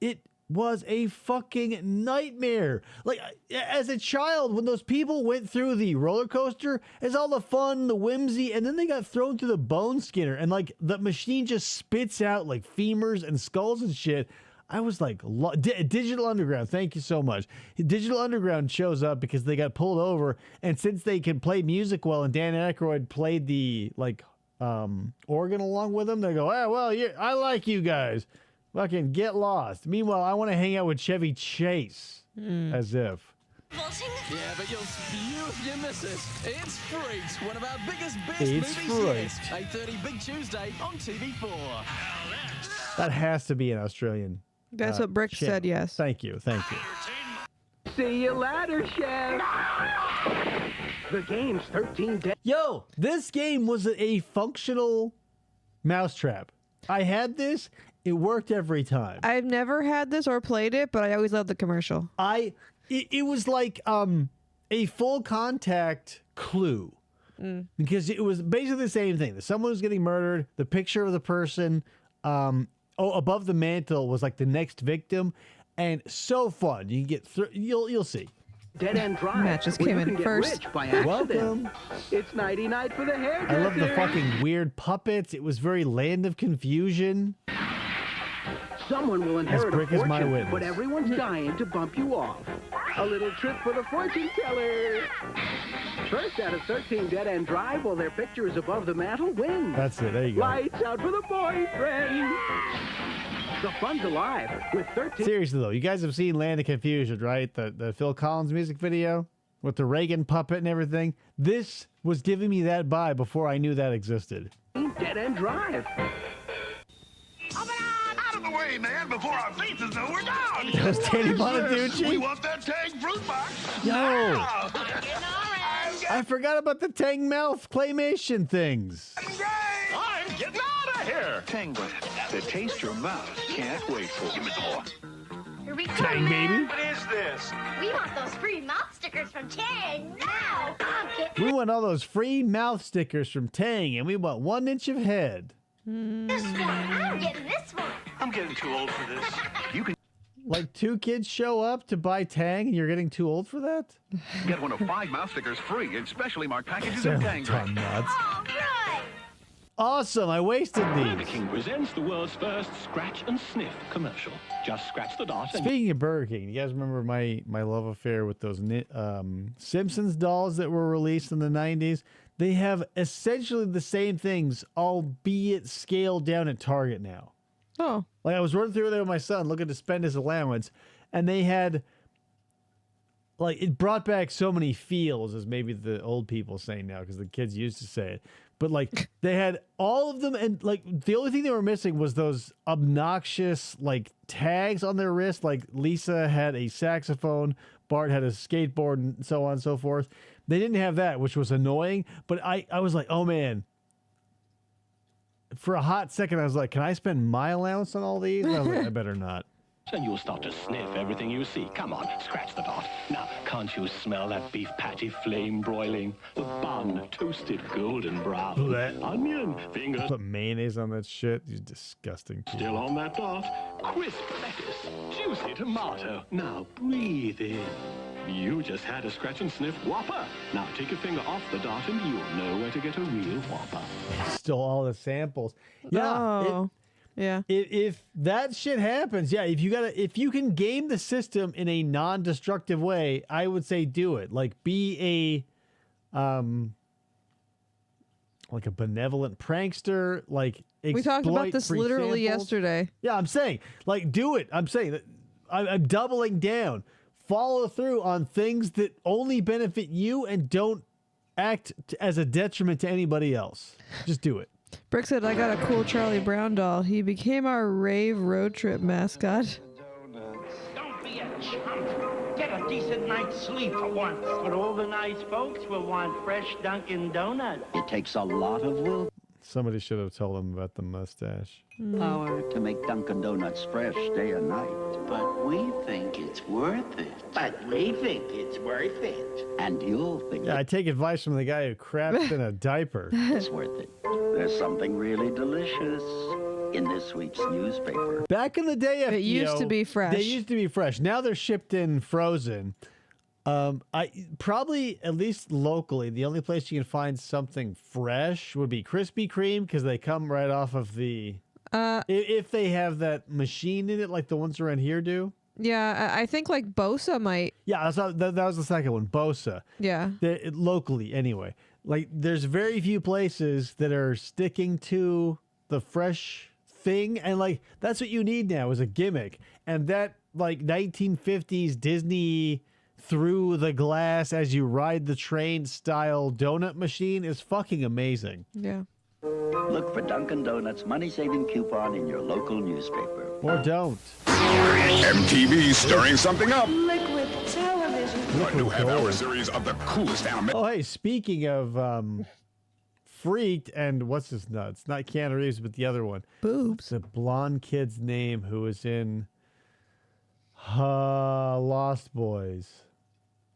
it was a fucking nightmare. Like as a child, when those people went through the roller coaster, it's all the fun, the whimsy, and then they got thrown through the bone skinner, and like the machine just spits out like femurs and skulls and shit. I was like, Digital Underground, thank you so much. Digital Underground shows up because they got pulled over, and since they can play music well, and Dan Aykroyd played the like organ along with them, they go, "Ah, well, I like you guys. Fucking get lost." Meanwhile, I want to hang out with Chevy Chase. As if. Yeah, but you'll spew if you miss it. It's Freaked, one of our biggest, best It's movies Freaked. yet. 8:30 Big Tuesday on TV4. That has to be an Australian. That's what Brick channel. said, yes. Thank you. Thank you. See you later, Chef. The game's 13 days. Yo, this game was a functional mousetrap. I had this. It worked every time. I've never had this or played it, but I always loved the commercial. It was like a full contact Clue. Because it was basically the same thing. Someone was getting murdered. The picture of the person above the mantle was like the next victim, and so fun. You can get through. You'll see. Dead End Drive. Matches where came you in can get first. rich by accident. Welcome. It's nighty night for the hairdresser. I love the fucking weird puppets. It was very Land of Confusion. Someone will inherit a Brick is my fortune, witness. but everyone's dying to bump you off. A little trick for the fortune teller. First out of 13 Dead End Drive, while their picture is above the mantle, wins. That's it. There you go. Lights out for the boyfriend. The fun's alive with 13. Seriously though, you guys have seen Land of Confusion, right? The Phil Collins music video with the Reagan puppet and everything. This was giving me that vibe before I knew that existed. Dead End Drive. Out of the way, man, before our faces know we're down. That was Danny Bonaducci? We want that Tang fruit box. Yo! Now. I forgot about the Tang Mouth claymation things. I'm getting out of here. Tang the taste your mouth can't wait for. Give me some more. Here we Tang baby. What is this? We want those free mouth stickers from Tang now. I'm getting We want all those free mouth stickers from Tang, and we want 1 inch of head. this one. I'm getting this one. I'm getting too old for this. You can Like 2 kids show up to buy Tang, and you're getting too old for that? get one of 5 mouth stickers free in specially marked packages of Sounds Tang. dumb nuts. All right. Awesome, I wasted Burger these. King presents the world's first scratch and sniff commercial. Just scratch the dot and Speaking of Burger King, you guys remember my love affair with those Simpsons dolls that were released in the 90s? They have essentially the same things, albeit scaled down at Target now. Oh. Like I was running through there with my son looking to spend his allowance, and they had like it brought back so many feels, as maybe the old people say now, because the kids used to say it. But like they had all of them, and like the only thing they were missing was those obnoxious like tags on their wrist. Like Lisa had a saxophone, Bart had a skateboard, and so on and so forth. They didn't have that, which was annoying. But I was like, oh man. For a hot second, I was like, can I spend my allowance on all these? And I was like, I better not. And you'll start to sniff everything you see. Come on, scratch the dot. Now, can't you smell that beef patty flame broiling? The bun, toasted golden brown. Blech. Onion, fingers Put mayonnaise on that shit. You disgusting people. still on that dot. Crisp lettuce, juicy tomato. Now, breathe in. You just had a scratch and sniff Whopper. Now, take your finger off the dot and you'll know where to get a real Whopper. Stole all the samples. Yeah. Oh. Yeah. If that shit happens, yeah, if you can game the system in a non-destructive way, I would say do it. Like be like a benevolent prankster, like We talked about exploit this free literally samples. yesterday. Yeah, I'm saying, like, do it. I'm saying that I'm doubling down. Follow through on things that only benefit you and don't act as a detriment to anybody else. Just do it. Brick said, I got a cool Charlie Brown doll. He became our rave road trip mascot. Don't be a chump. Get a decent night's sleep for once. But all the nice folks will want fresh Dunkin' Donuts. It takes a lot of will Somebody should have told him about the mustache. power to make Dunkin' Donuts fresh day and night. But we think it's worth it. But we think it's worth it. And you'll think Yeah, I take advice from the guy who crapped in a diaper. it's worth it. There's something really delicious in this week's newspaper. Back in the day, It used FPO, to be fresh. They used to be fresh. Now they're shipped in frozen. I probably, at least locally, the only place you can find something fresh would be Krispy Kreme, because they come right off of the. If they have that machine in it, like the ones around here do. Yeah, I think like Bosa might. Yeah, that was the second one, Bosa. Yeah. Locally, anyway. Like, there's very few places that are sticking to the fresh thing, and like that's what you need now is a gimmick. And that like 1950s Disney through the glass as you ride the train style donut machine is fucking amazing. Yeah. Look for Dunkin' Donuts money-saving coupon in your local newspaper. Or don't. MTV stirring something up. Liquid television. A new half-hour series of the coolest animation. Oh, hey, speaking of Freaked and what's his nuts? Not Keanu Reeves, but the other one. Boobs. The blonde kid's name who was in Lost Boys.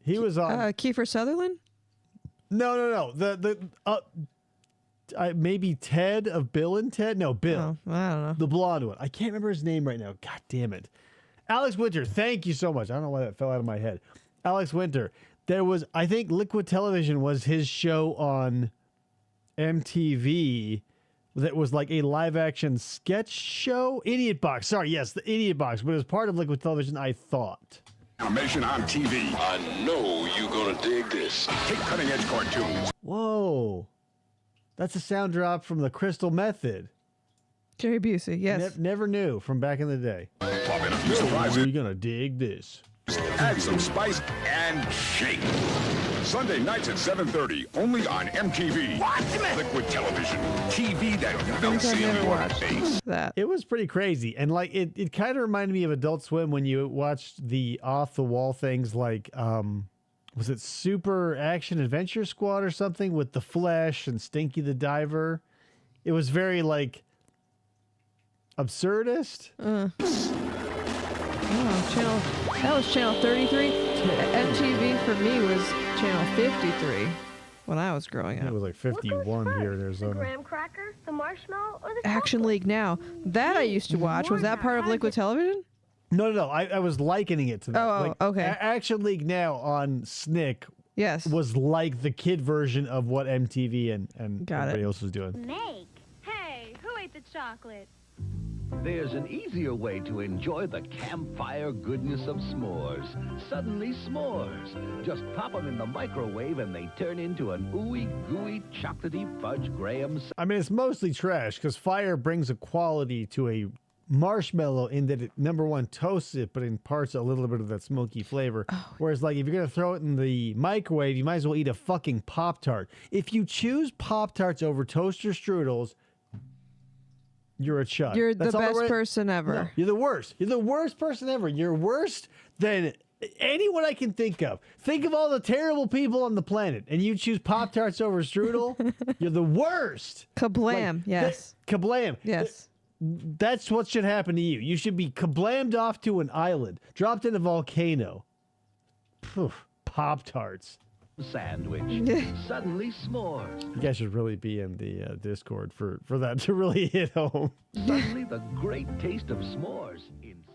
He was on Kiefer Sutherland? No. Maybe Ted of Bill and Ted? No, Bill. Oh, I don't know. The blonde one. I can't remember his name right now. God damn it. Alex Winter, thank you so much. I don't know why that fell out of my head. Alex Winter. There was, I think Liquid Television was his show on MTV that was like a live action sketch show. Idiot Box. Sorry, yes, the Idiot Box. But it was part of Liquid Television, I thought. Animation on TV. I know you're gonna dig this. Take cutting-edge cartoons. Whoa. That's a sound drop from the Crystal Method. Jerry Busey, yes. Never knew from back in the day. Pop in a few surprises. You're gonna dig this. Add some spice and shake. Sunday nights at 7:30, only on MTV. Liquid Television. TV that you don't see in your face. That. It was pretty crazy. And like it kind of reminded me of Adult Swim when you watched the off the wall things like was it Super Action Adventure Squad or something with the Flesh and Stinky the Diver? It was very like absurdist. That was channel 33. MTV for me was channel 53 when I was growing It up. was like 51 here in The Arizona. graham cracker, the marshmallow, or the Action League Now. That I used to watch. Was that part of Liquid Television? No. I was likening it to that. Oh, okay. Action League Now on SNCC Yes. was like the kid version of what MTV and everybody else was doing. Meg. Hey, who ate the chocolate? There's an easier way to enjoy the campfire goodness of s'mores. Suddenly s'mores. Just pop them in the microwave and they turn into an ooey gooey chocolatey fudge graham. I mean, it's mostly trash because fire brings a quality to a marshmallow in that it, number one, toasts it, but imparts a little bit of that smoky flavor. Whereas, like, if you're going to throw it in the microwave, you might as well eat a fucking Pop-Tart. If you choose Pop-Tarts over toaster strudels, you're a chud. You're That's the all best right. person ever. No, you're the worst. You're the worst person ever. You're worse than anyone I can think of. Think of all the terrible people on the planet, and you choose Pop-Tarts over strudel. You're the worst. Kablam, yes. Kablam. Yes. That's what should happen to you. You should be kablammed off to an island, dropped in a volcano. Poof, Pop-Tarts. Sandwich. Suddenly s'mores. You guys should really be in the Discord for that to really hit home. Suddenly the great taste of s'mores.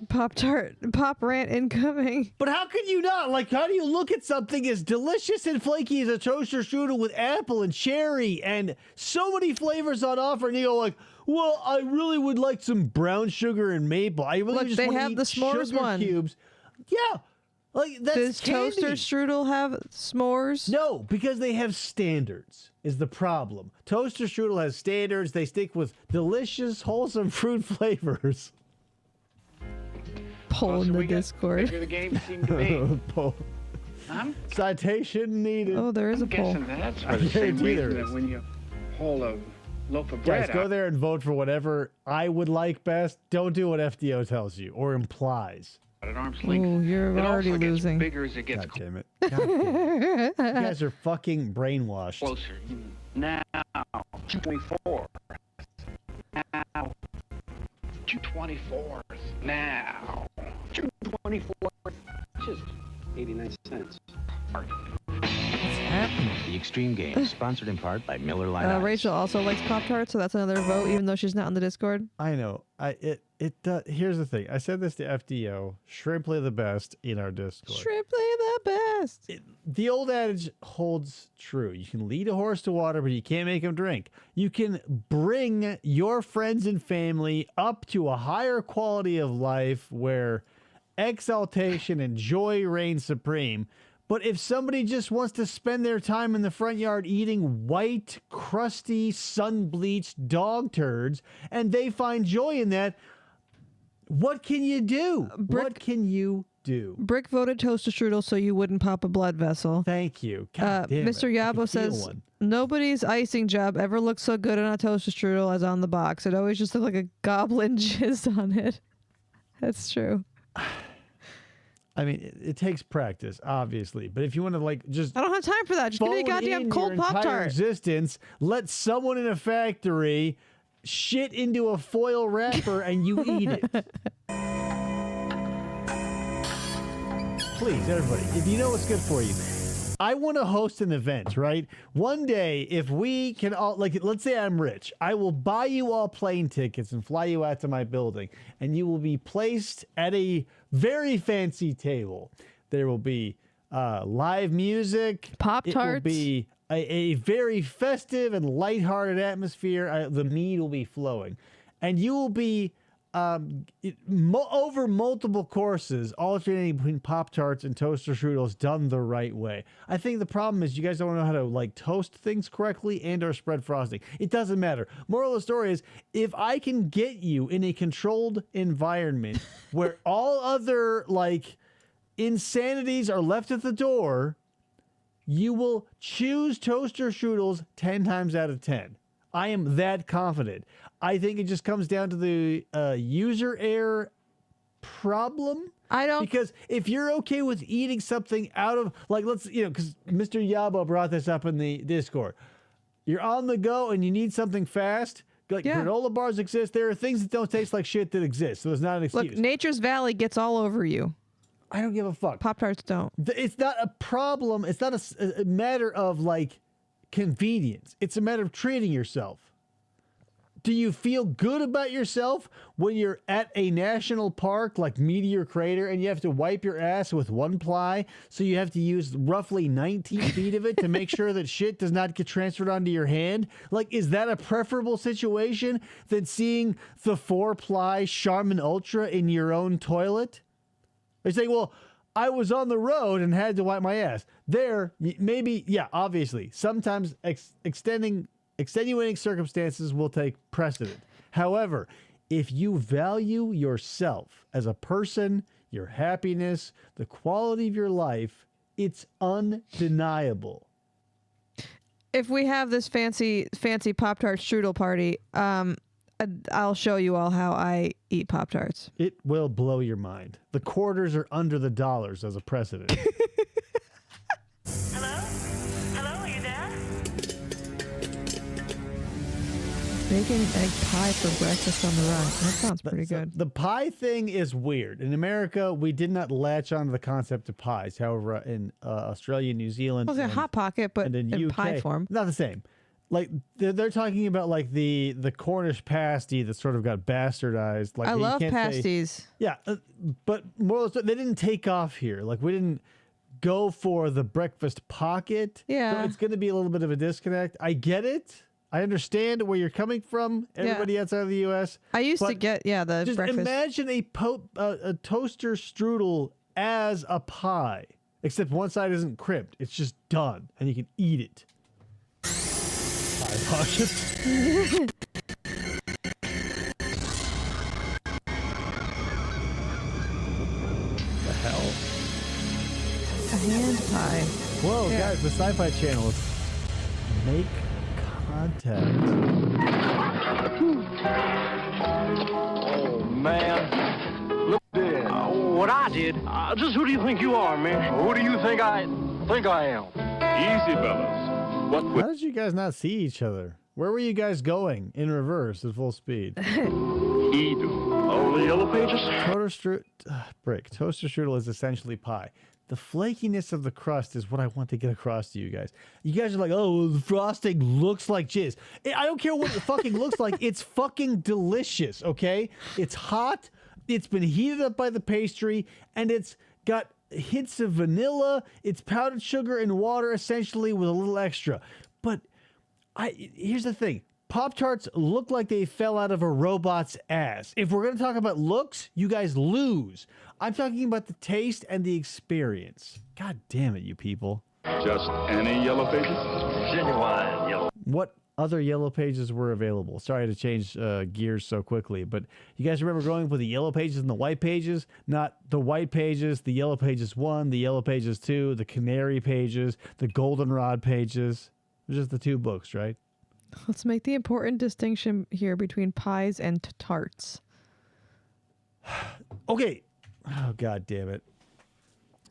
Pop-Tart, pop rant incoming. But how can you not? Like, how do you look at something as delicious and flaky as a toaster strudel with apple and cherry and so many flavors on offer, and you go like, well, I really would like some brown sugar and maple. I really Look, just they want to have eat the s'mores sugar one. cubes. Yeah. Like, that's Does candy. toaster strudel have s'mores? No, because they have standards is the problem. Toaster strudel has standards. They stick with delicious, wholesome fruit flavors. Poll in the Discord. Bigger the game seemed to be. Poll. Citation needed. Oh, there is a I'm poll. guessing that's I for the same guarantee there reason is. that when you hold a loaf of Guys, bread go out, there and vote for whatever I would like best. Don't do what FDO tells you or implies. at arm's length, Ooh, you're it already also gets losing. bigger as it gets God damn it. God damn it. You guys are fucking brainwashed. closer. Now, 224. Now, 224. Now, 224. Just 89 cents. The Extreme Game, sponsored in part by Miller Lite Ice. Rachel also likes Pop-Tarts, so that's another vote, even though she's not on the Discord. I know. Here's the thing. I said this to FDO. Shrimply the best in our Discord. Shrimply the best. The old adage holds true. You can lead a horse to water, but you can't make him drink. You can bring your friends and family up to a higher quality of life where exaltation and joy reign supreme. But if somebody just wants to spend their time in the front yard eating white, crusty, sun-bleached dog turds, and they find joy in that, what can you do? What can you do? Brick voted toaster strudel so you wouldn't pop a blood vessel. Thank you. God damn Mr. it. I can Yabo feel says, one. nobody's icing job ever looks so good on a toaster strudel as on the box. It always just looked like a goblin jizzed on it. That's true. I mean, it takes practice, obviously. But if you want to, like, just I don't have time for that. Just give me a phone goddamn in cold your entire Pop-Tart. existence, let someone in a factory shit into a foil wrapper and you eat it. Please, everybody, if you know what's good for you. I want to host an event, right? One day, if we can all, like, let's say I'm rich, I will buy you all plane tickets and fly you out to my building, and you will be placed at a very fancy table. There will be live music. Pop-Tarts. It will be a very festive and lighthearted atmosphere. The mead will be flowing. And you will be over multiple courses, alternating between Pop-Tarts and toaster strudels done the right way. I think the problem is you guys don't know how to, like, toast things correctly and or spread frosting. It doesn't matter. Moral of the story is, if I can get you in a controlled environment where all other, like, insanities are left at the door, you will choose toaster strudels 10 times out of 10. I am that confident. I think it just comes down to the user error problem. I don't. Because if you're okay with eating something out of, like, let's, because Mr. Yabo brought this up in the Discord. You're on the go and you need something fast. Like, granola bars exist. There are things that don't taste like shit that exist. So it's not an excuse. Look, Nature's Valley gets all over you. I don't give a fuck. Pop-Tarts don't. It's not a problem. It's not a matter of, like, convenience. It's a matter of treating yourself. Do you feel good about yourself when you're at a national park like Meteor Crater and you have to wipe your ass with one ply, so you have to use roughly 19 feet of it to make sure that shit does not get transferred onto your hand? Like, is that a preferable situation than seeing the 4-ply Charmin Ultra in your own toilet? They say, well, I was on the road and had to wipe my ass. There, maybe, yeah, obviously, sometimes extenuating circumstances will take precedent. However, if you value yourself as a person, your happiness, the quality of your life, it's undeniable. If we have this fancy Pop-Tart strudel party, I'll show you all how I eat Pop-Tarts. It will blow your mind. The quarters are under the dollars as a precedent. Hello, are you there? Bacon and egg pie for breakfast on the run. That sounds pretty good. The pie thing is weird. In America, we did not latch on to the concept of pies. However, in Australia, New Zealand, Well, it's a Hot Pocket, but and in UK, pie form. not the same. Like they're talking about like the Cornish pasty that sort of got bastardized. Like I you love can't say- pasties. yeah, but more or less, they didn't take off here. Like we didn't go for the breakfast pocket. Yeah. So it's going to be a little bit of a disconnect. I get it. I understand where you're coming from. Everybody outside of the U.S. I used to but get the just breakfast. imagine a toaster strudel as a pie, except one side isn't crimped. It's just done, and you can eat it. Pie pockets. The hell? A hand pie. Whoa, Yeah. guys, the Sci-Fi Channel is make contact. Oh, man. Look dead. What I did? Just who do you think you are, man? Who do you think I am? Easy, fellas. How did you guys not see each other? Where were you guys going in reverse at full speed? Oh, the yellow pages? Toaster strudel is essentially pie. The flakiness of the crust is what I want to get across to you guys. You guys are like, oh, the frosting looks like jizz. I don't care what it fucking looks like. It's fucking delicious, okay? It's hot. It's been heated up by the pastry, and it's got hints of vanilla. It's powdered sugar and water, essentially, with a little extra. But here's the thing. Pop-Tarts look like they fell out of a robot's ass. If we're going to talk about looks, you guys lose. I'm talking about the taste and the experience. God damn it, you people. Just any yellow pages? Genuine yellow. What other yellow pages were available? Sorry to change gears so quickly, but you guys remember growing up with the yellow pages and the white pages? Not the white pages, the yellow pages 1, the yellow pages 2, the canary pages, the goldenrod pages. Just the 2 books, right? Let's make the important distinction here between pies and tarts. Okay. Oh, God damn it.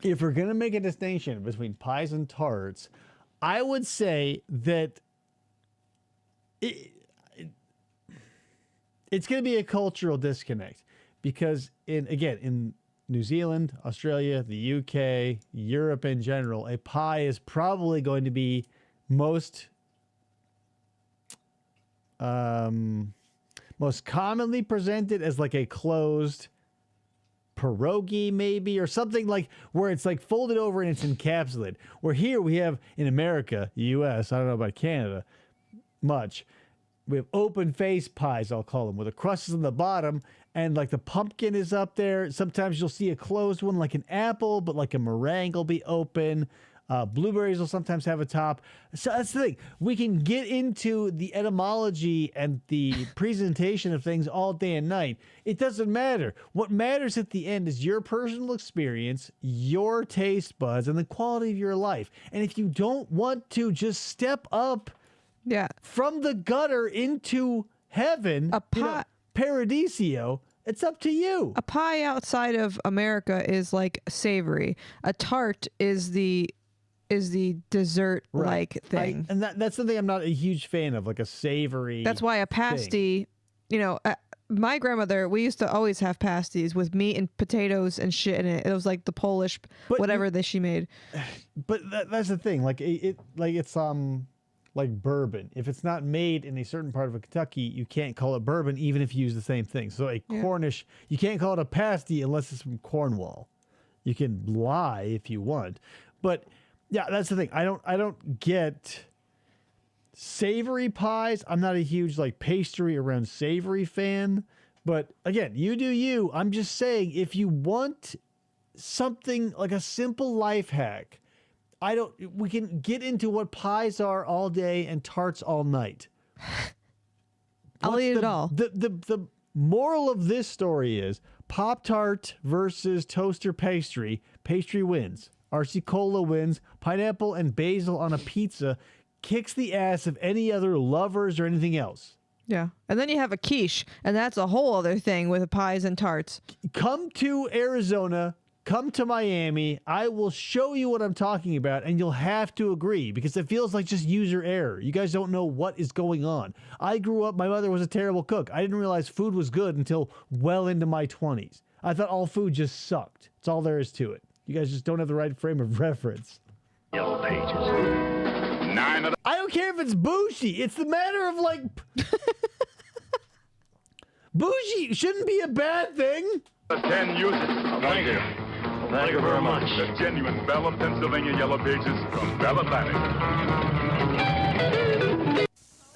If we're going to make a distinction between pies and tarts, I would say that it's going to be a cultural disconnect because in New Zealand, Australia, the UK, Europe in general, a pie is probably going to be most commonly presented as like a closed pierogi maybe, or something like where it's like folded over and it's encapsulated. Where here we have in America, US, I don't know about Canada much, we have open face pies, I'll call them, where the crust is on the bottom and like the pumpkin is up there. Sometimes you'll see a closed one like an apple, but like a meringue will be open. Blueberries will sometimes have a top. So that's the thing. We can get into the etymology and the presentation of things all day and night. It doesn't matter. What matters at the end is your personal experience, your taste buds, and the quality of your life. And if you don't want to just step up from the gutter into heaven, Paradiso, it's up to you. A pie outside of America is like savory. A tart is the dessert like thing. And that's something I'm not a huge fan of, like a savory. That's why a pasty, my grandmother, we used to always have pasties with meat and potatoes and shit in it. It was like the Polish whatever that she made. But that's the thing. Like it's like bourbon. If it's not made in a certain part of Kentucky, you can't call it bourbon, even if you use the same thing. So Cornish, you can't call it a pasty unless it's from Cornwall. You can lie if you want, but yeah, that's the thing. I don't get savory pies. I'm not a huge like pastry around savory fan, but again, you do you. I'm just saying, if you want something like a simple life hack, we can get into what pies are all day and tarts all night. I'll eat it all. Moral of this story is Pop-Tart versus toaster pastry. Pastry wins. RC Cola wins. Pineapple and basil on a pizza kicks the ass of any other lovers or anything else. Yeah. And then you have a quiche, and that's a whole other thing with pies and tarts. Come to Arizona. Come to Miami. I will show you what I'm talking about, and you'll have to agree because it feels like just user error. You guys don't know what is going on. I grew up, my mother was a terrible cook. I didn't realize food was good until well into my 20s. I thought all food just sucked. That's all there is to it. You guys just don't have the right frame of reference. Yellow pages. 9 of the... I don't care if it's bougie. It's the matter of like... Bougie shouldn't be a bad thing. 10 uses. Thank you. Thank you very much. The genuine Bella, Pennsylvania Yellow Pages from Bell Atlantic.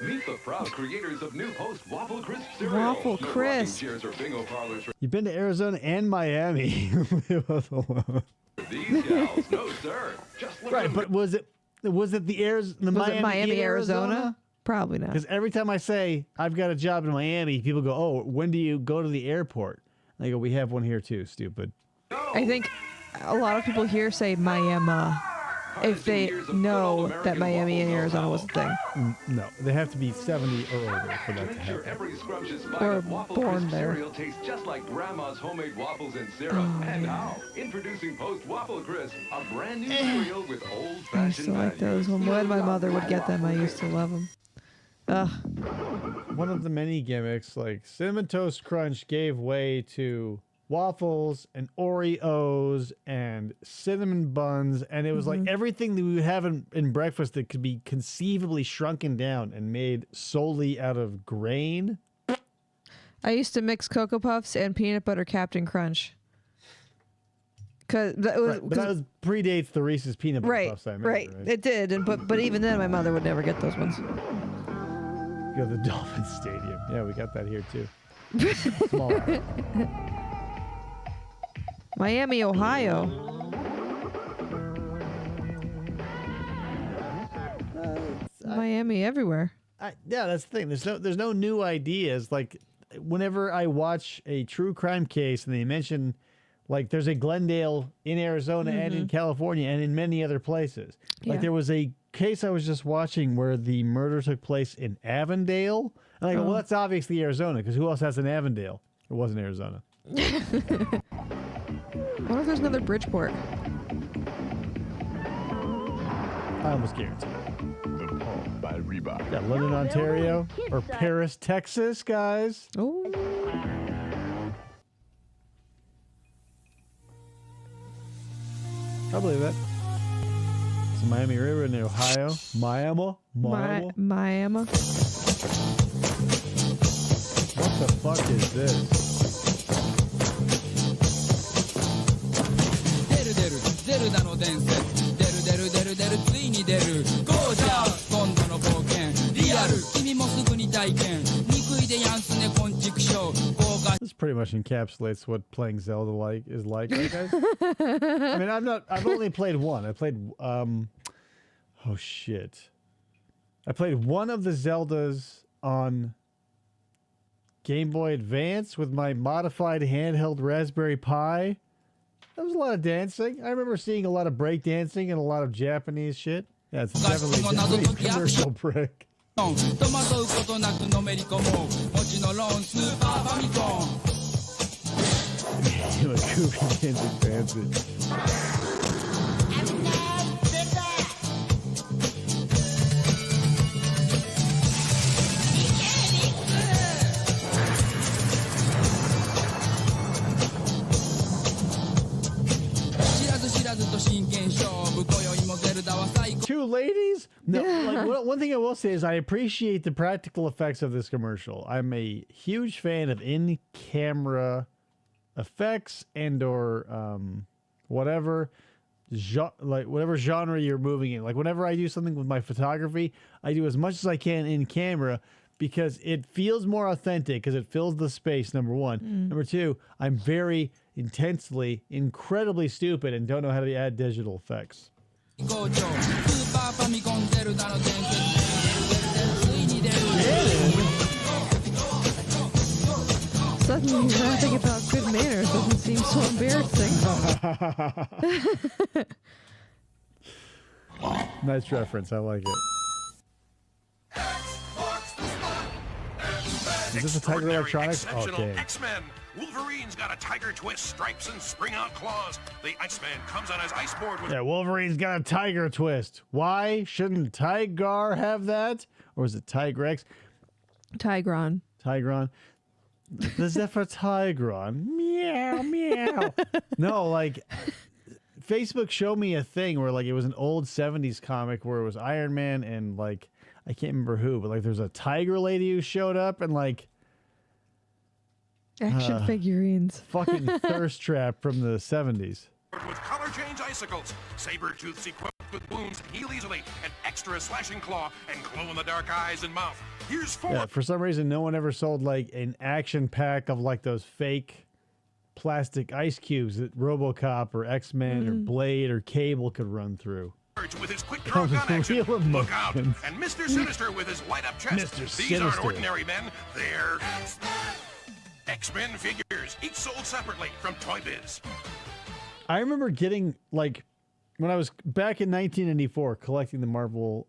Meet the proud creators of new Post Waffle Crisp cereal. Waffle No Crisp. rocking chairs or bingo parlors for You've been to Arizona and Miami. Leave us alone. these gals. No, sir. Just look Right, at but was it the Was it Miami, Arizona? Probably not. Because every time I say I've got a job in Miami, people go, "Oh, when do you go to the airport?" And I go, "We have one here too, stupid." I think a lot of people here say Miami if they know that Miami and Arizona was a thing. No, they have to be 70 or older for that to happen. every scrumptious bite Or of Waffle born Crisp there. cereal tastes just like Grandma's homemade waffles and syrup. Oh, and yeah. now, introducing Post Waffle Crisp, a brand new Eh. cereal with I used old-fashioned to like those. When my mother would get them, I used to love them. Ugh. One of the many gimmicks, like Cinnamon Toast Crunch, gave way to waffles and Oreos and cinnamon buns, and it was like everything that we would have in breakfast that could be conceivably shrunken down and made solely out of grain. I used to mix Cocoa Puffs and peanut butter Captain Crunch. Cause that was, Right, but that was predates the Reese's peanut butter right, puffs. I remember, right. It did, and but even then, my mother would never get those ones. Go to the Dolphin Stadium. Yeah, we got that here too. Small. Miami, Ohio. Miami everywhere. Yeah, that's the thing. There's no new ideas. Like whenever I watch a true crime case and they mention like there's a Glendale in Arizona and in California and in many other places. Like Yeah. there was a case I was just watching where the murder took place in Avondale. And I go, well, that's obviously Arizona because who else has an Avondale? It wasn't Arizona. I wonder if there's another Bridgeport. I almost guarantee. By Reebok. Yeah, London, Ontario, or Paris, Texas, guys. Oh. I believe that. It's Miami River in Ohio. Miami. Miami. What the fuck is this? ゼルダの伝説出る出る出る出るついに出るゴージャス今度の冒険リアル君もすぐに体験憎いでやんすねこんちくしょう豪華 This pretty much encapsulates what playing Zelda is like, right, guys? I mean, I've only played one. I played oh shit. I played one of the Zeldas on Game Boy Advance with my modified handheld Raspberry Pi. There was a lot of dancing. I remember seeing a lot of break dancing and a lot of Japanese shit. Yeah, it's definitely a commercial break. 戸惑うことなくのめり込もうもちのろんスーパーファミコン Doing goofy dancing fancy. Two ladies? No. Like, one thing I will say is I appreciate the practical effects of this commercial. I'm a huge fan of in-camera effects and/or whatever genre you're moving in. Like whenever I do something with my photography, I do as much as I can in camera because it feels more authentic because it fills the space. Number one. Number two, I'm very intensely, incredibly stupid and don't know how to add digital effects. スーパーファミコンゼルダの伝説ついに出る Suddenly, laughing about good manners doesn't seem so embarrassing. Nice reference. I like it. Is this a Tiger Electronics? Okay. X-Men. Wolverine's got a tiger twist, stripes, and spring-out claws. The Iceman comes on his ice board with... Yeah, Wolverine's got a tiger twist. Why shouldn't Tigar have that? Or is it Tigrex? Tigron. Tigron. The Zephyr Tigron. Meow, meow. No, like... Facebook showed me a thing where, like, it was an old 70s comic where it was Iron Man and, like, I can't remember who, but, like, there's a tiger lady who showed up and, like... Action figurines. Fucking thirst trap from the 70s. With color change icicles, saber-tooths equipped with wounds that heal easily, an extra slashing claw, and glow-in-the-dark eyes and mouth. Here's 4. Yeah, for some reason, no one ever sold, like, an action pack of, like, those fake plastic ice cubes that RoboCop or X-Men or Blade or Cable could run through. With his quick draw gun action, look out! And Mr. Sinister with his light-up chest. These aren't ordinary men, they're... X-Men figures, each sold separately from Toy Biz. I remember getting, like, when I was back in 1994 collecting the Marvel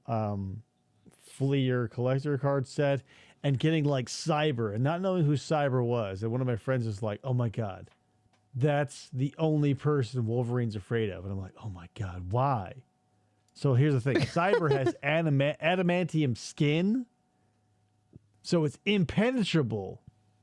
Fleer collector card set and getting, like, Cyber and not knowing who Cyber was. And one of my friends was like, oh, my God, that's the only person Wolverine's afraid of. And I'm like, oh, my God, why? So here's the thing. Cyber has adamantium skin, so it's impenetrable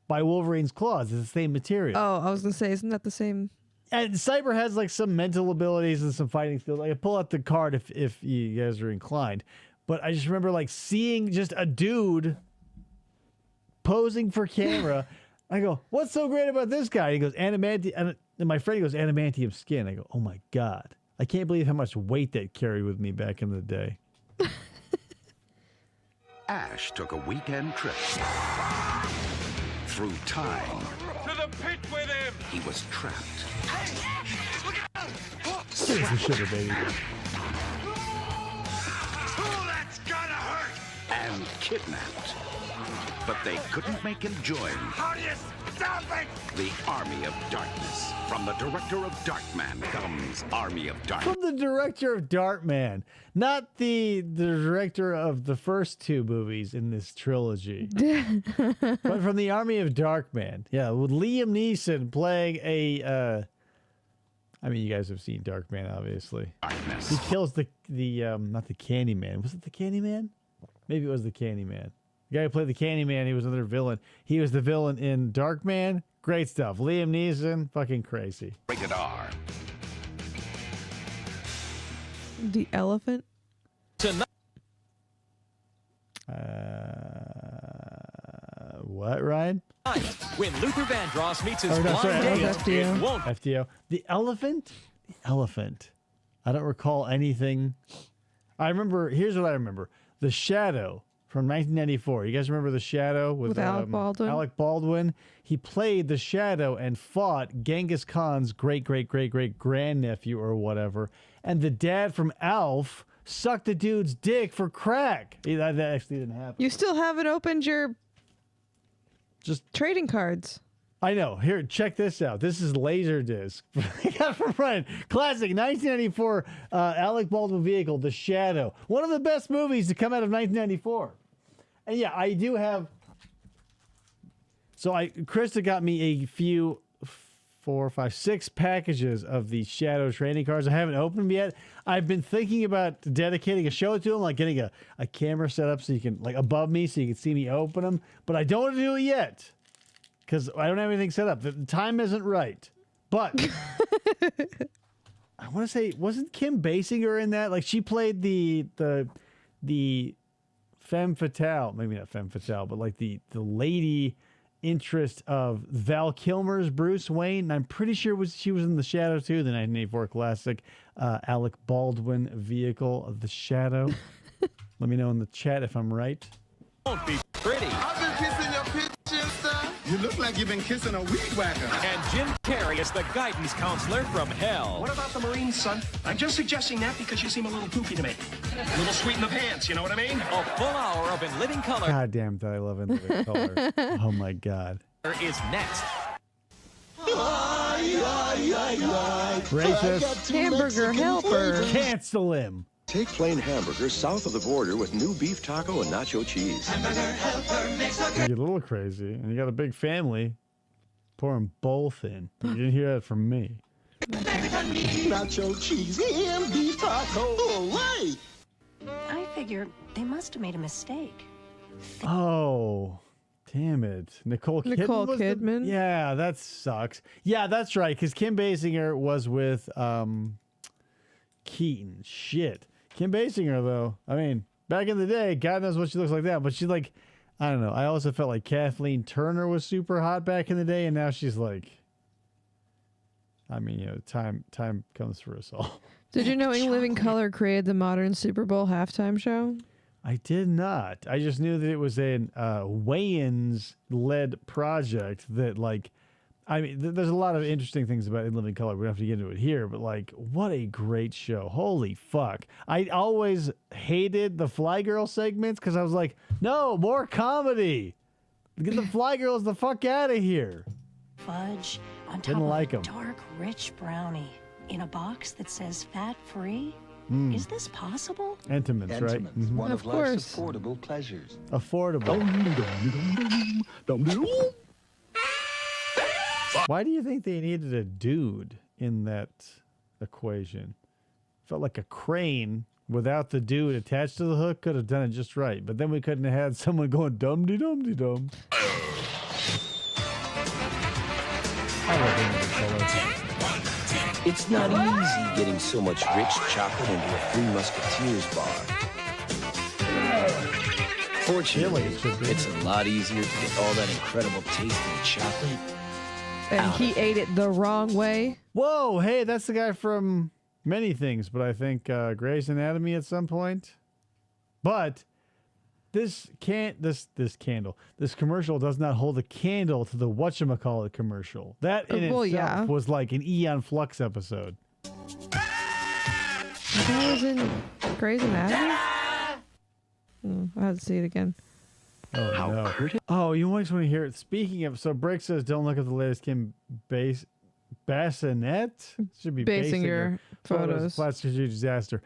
by Wolverine's claws. It's the same material. Oh, I was going to say, isn't that the same? And Cyber has, like, some mental abilities and some fighting skills. I can pull out the card if you guys are inclined. But I just remember, like, seeing just a dude posing for camera. I go, what's so great about this guy? He goes, adamantium. And my friend goes, adamantium skin. I go, oh, my God. I can't believe how much weight that carried with me back in the day. Ash took a weekend trip through time. To the pit with him! He was trapped. Seriously, sugar baby. Oh, that's gotta hurt! And kidnapped. But they couldn't make him join How do you stop it? the Army of Darkness. From the director of Darkman comes Army of Darkness. From the director of Darkman, not the director of the first 2 movies in this trilogy, but from the Army of Darkman. Yeah, with Liam Neeson playing a. I mean, you guys have seen Darkman, obviously. Darkness. He kills the not the Candyman. Was it the Candyman? Maybe it was the Candyman. The guy who played the Candyman, he was another villain. He was the villain in Darkman. Great stuff. Liam Neeson, fucking crazy. Rated R. The elephant? What, Ryan? When Luther Vandross meets his no, sorry, blind date, FTO. it won't. FTO. The elephant? The elephant. I don't recall anything. I remember, here's what I remember. The Shadow from 1994. You guys remember The Shadow with Alec Baldwin? Alec Baldwin. He played The Shadow and fought Genghis Khan's great-great-great-great-grandnephew or whatever. And the dad from Alf sucked the dude's dick for crack. That actually didn't happen. You still haven't opened your trading cards. I know. Here, check this out. This is Laserdisc. I got from Ryan. Classic 1994 Alec Baldwin vehicle, The Shadow. One of the best movies to come out of 1994. And yeah, I do have. So Krista got me a few, 4, 5, 6 packages of the Shadow trading cards. I haven't opened them yet. I've been thinking about dedicating a show to them, like getting a camera set up so you can, like, above me so you can see me open them. But I don't want to do it yet because I don't have anything set up. The time isn't right. But I want to say, wasn't Kim Basinger in that? Like, she played the femme fatale, maybe not femme fatale, but like the lady interest of Val Kilmer's Bruce Wayne. And I'm pretty sure she was in The Shadow too, the 1984 classic Alec Baldwin vehicle of The Shadow. Let me know in the chat if I'm right. Won't be pretty. I've been kissing your picture, sir. You look like you've been kissing a weed whacker. And Jim Carrey is the guidance counselor from hell. What about the Marines, son? I'm just suggesting that because you seem a little poopy to me. A little sweet in the pants, you know what I mean? A full hour of In Living Color. God damn, that I love In Living Color. Oh my God. is next. Racist. Hamburger helper. Cancel him. Take plain hamburger south of the border with new beef taco and nacho cheese. You get a little crazy, and you got a big family. Pour them both in. You didn't hear that from me. Nacho cheese and beef taco. Away. I figure they must have made a mistake. Oh, damn it. Nicole Kidman? Yeah, that sucks. Yeah, that's right, because Kim Basinger was with Keaton. Shit. Kim Basinger, though, I mean, back in the day, God knows what she looks like that, but she's like, I don't know. I also felt like Kathleen Turner was super hot back in the day, and now she's like, I mean, you know, time comes for us all. Did you know In Living Color created the modern Super Bowl halftime show? I did not. I just knew that it was a Wayans-led project that, like, I mean, there's a lot of interesting things about In Living Color. We don't have to get into it here, but, like, what a great show. Holy fuck. I always hated the Fly Girl segments because I was like, no, more comedy. Get the Fly Girls the fuck out of here. Fudge on top Didn't like of 'em. dark, rich brownie in a box that says fat-free. Is this possible? Entenmann's, right? Entenmann's, one Of of life's course. affordable pleasures. Affordable. Why do you think they needed a dude in that equation? Felt like a crane without the dude attached to the hook could have done it just right. But then we couldn't have had someone going dum-de-dum-de-dum. It's not easy getting so much rich chocolate into a Three Musketeers bar. Fortunately, it's a lot easier to get all that incredible tasting chocolate. And he ate it the wrong way. Whoa, hey, that's the guy from many things, but I think Grey's Anatomy at some point. But this commercial does not hold a candle to the whatchamacallit commercial. That in itself was like an Eon Flux episode. That was in Grey's Anatomy? I had to see it again. Oh, no. Oh, you always want to hear it. Speaking of, so Brick says, don't look at the latest Kim Bassinet. Should be Basinger photos. Plastic surgery disaster.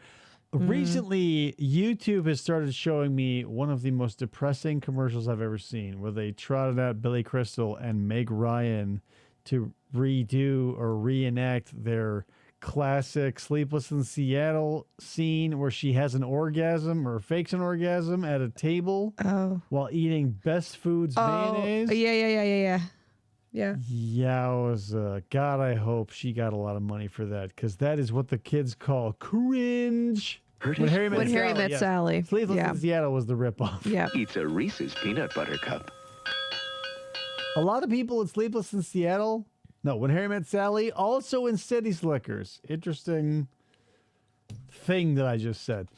Recently, YouTube has started showing me one of the most depressing commercials I've ever seen, where they trotted out Billy Crystal and Meg Ryan to redo or reenact their classic Sleepless in Seattle scene where she has an orgasm or fakes an orgasm at a table while eating Best Foods mayonnaise. Yeah. Yowza. God, I hope she got a lot of money for that, because that is what the kids call cringe. When Harry Met Sally. Sleepless in Seattle was the ripoff. Yeah. Eats a Reese's peanut butter cup. A lot of people in Sleepless in Seattle, no, When Harry Met Sally, also in City Slickers. Interesting thing that I just said.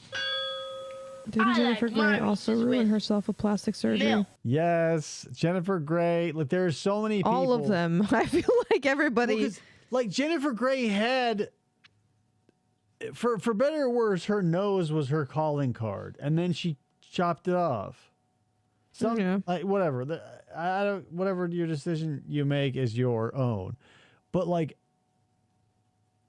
Didn't Jennifer Grey also ruin herself with plastic surgery? Yes, Jennifer Grey. Like, there are so many people. All of them. I feel like everybody. Well, like, Jennifer Grey had, for better or worse, her nose was her calling card, and then she chopped it off. Like, whatever. Whatever your decision you make is your own. But, like,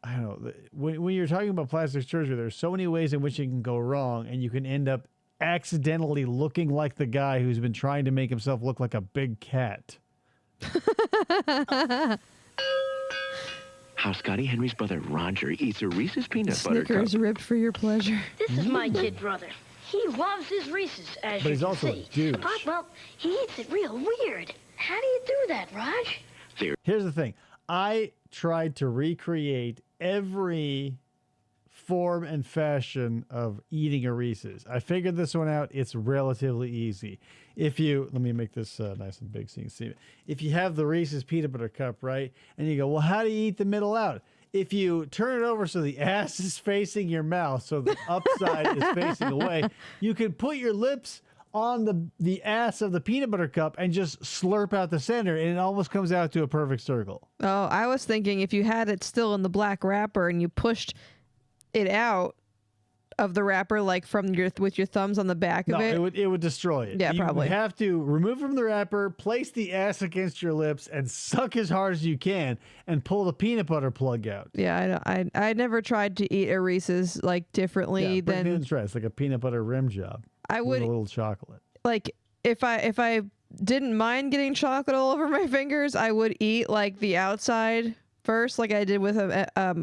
I don't know. When you're talking about plastic surgery, there's so many ways in which it can go wrong, and you can end up accidentally looking like the guy who's been trying to make himself look like a big cat. How Scotty Henry's brother Roger eats a Reese's peanut butter cup. Snickers ribbed for your pleasure. This is my kid brother. He loves his Reese's, as But you he's can also a see. douche. But, well, he eats it real weird. How do you do that, Raj? Here's the thing. I tried to recreate every form and fashion of eating a Reese's. I figured this one out. It's relatively easy. Let me make this nice and big so you can see it. If you have the Reese's peanut butter cup, right, and you go, well, how do you eat the middle out? If you turn it over so the ass is facing your mouth, so the upside is facing away, you can put your lips on the ass of the peanut butter cup and just slurp out the center, and it almost comes out to a perfect circle. Oh, I was thinking if you had it still in the black wrapper and you pushed it out of the wrapper, like with your thumbs on the back of it? It would destroy it. Yeah, you probably. You have to remove from the wrapper, place the ass against your lips, and suck as hard as you can, and pull the peanut butter plug out. Yeah, I never tried to eat a Reese's like differently than it's like a peanut butter rim job. I would with a little chocolate. Like if I didn't mind getting chocolate all over my fingers, I would eat like the outside first, like I did with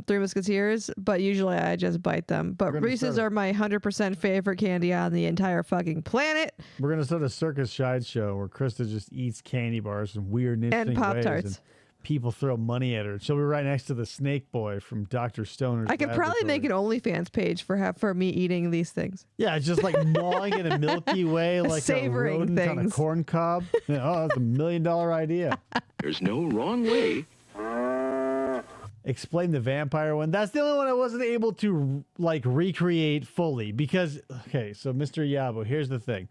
Three Musketeers, but usually I just bite them. But Reese's are my 100% favorite candy on the entire fucking planet. We're going to start a circus sideshow where Krista just eats candy bars in weird and interesting And ways. Pop-Tarts. And people throw money at her. She'll be right next to the Snake Boy from Dr. Stoner's I could probably make an OnlyFans page for me eating these things. Yeah, just like gnawing in a Milky Way, like Savoring a rodent on a things. corn cob. Yeah, oh, that's $1 million idea. There's no wrong way. Explain the vampire one. That's the only one I wasn't able to like recreate fully because okay, so Mr. Yabo, here's the thing.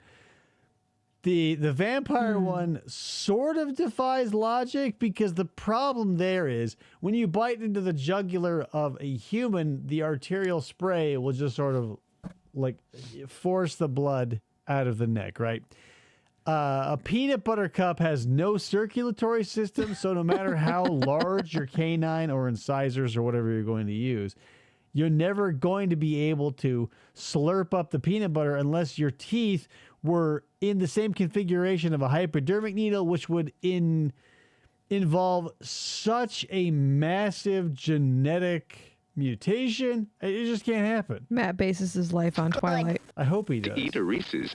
The vampire one sort of defies logic because the problem there is when you bite into the jugular of a human, the arterial spray will just sort of like force the blood out of the neck, right? A peanut butter cup has no circulatory system, so no matter how large your canine or incisors or whatever you're going to use, you're never going to be able to slurp up the peanut butter unless your teeth were in the same configuration of a hypodermic needle, which would involve such a massive genetic mutation. It just can't happen. Matt bases his life on Twilight. I hope he does. Eat a Reese's.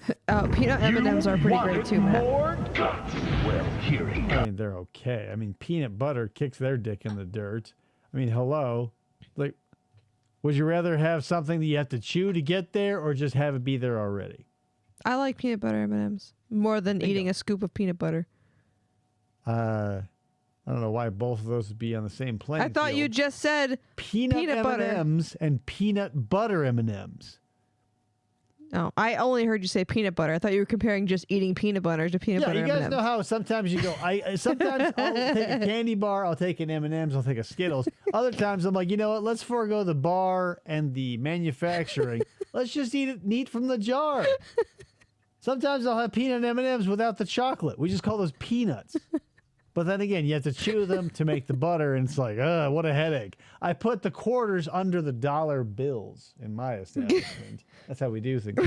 Peanut M&Ms are pretty great too, Matt. More guts. Well, here he I mean, they're okay. I mean, peanut butter kicks their dick in the dirt. I mean, hello. Like, would you rather have something that you have to chew to get there or just have it be there already? I like peanut butter M&Ms more than eating a scoop of peanut butter. I don't know why both of those would be on the same plane. I thought you just said peanut butter. M&Ms and peanut butter M&Ms. No, I only heard you say peanut butter. I thought you were comparing just eating peanut butter to peanut butter Yeah, you guys M&Ms. know how sometimes you go, sometimes I'll take a candy bar, I'll take an M&Ms, I'll take a Skittles. Other times I'm like, you know what, let's forego the bar and the manufacturing. Let's just eat it neat from the jar. Sometimes I'll have peanut M&Ms without the chocolate. We just call those peanuts. But then again, you have to chew them to make the butter, and it's like, what a headache. I put the quarters under the dollar bills in my establishment. That's how we do things.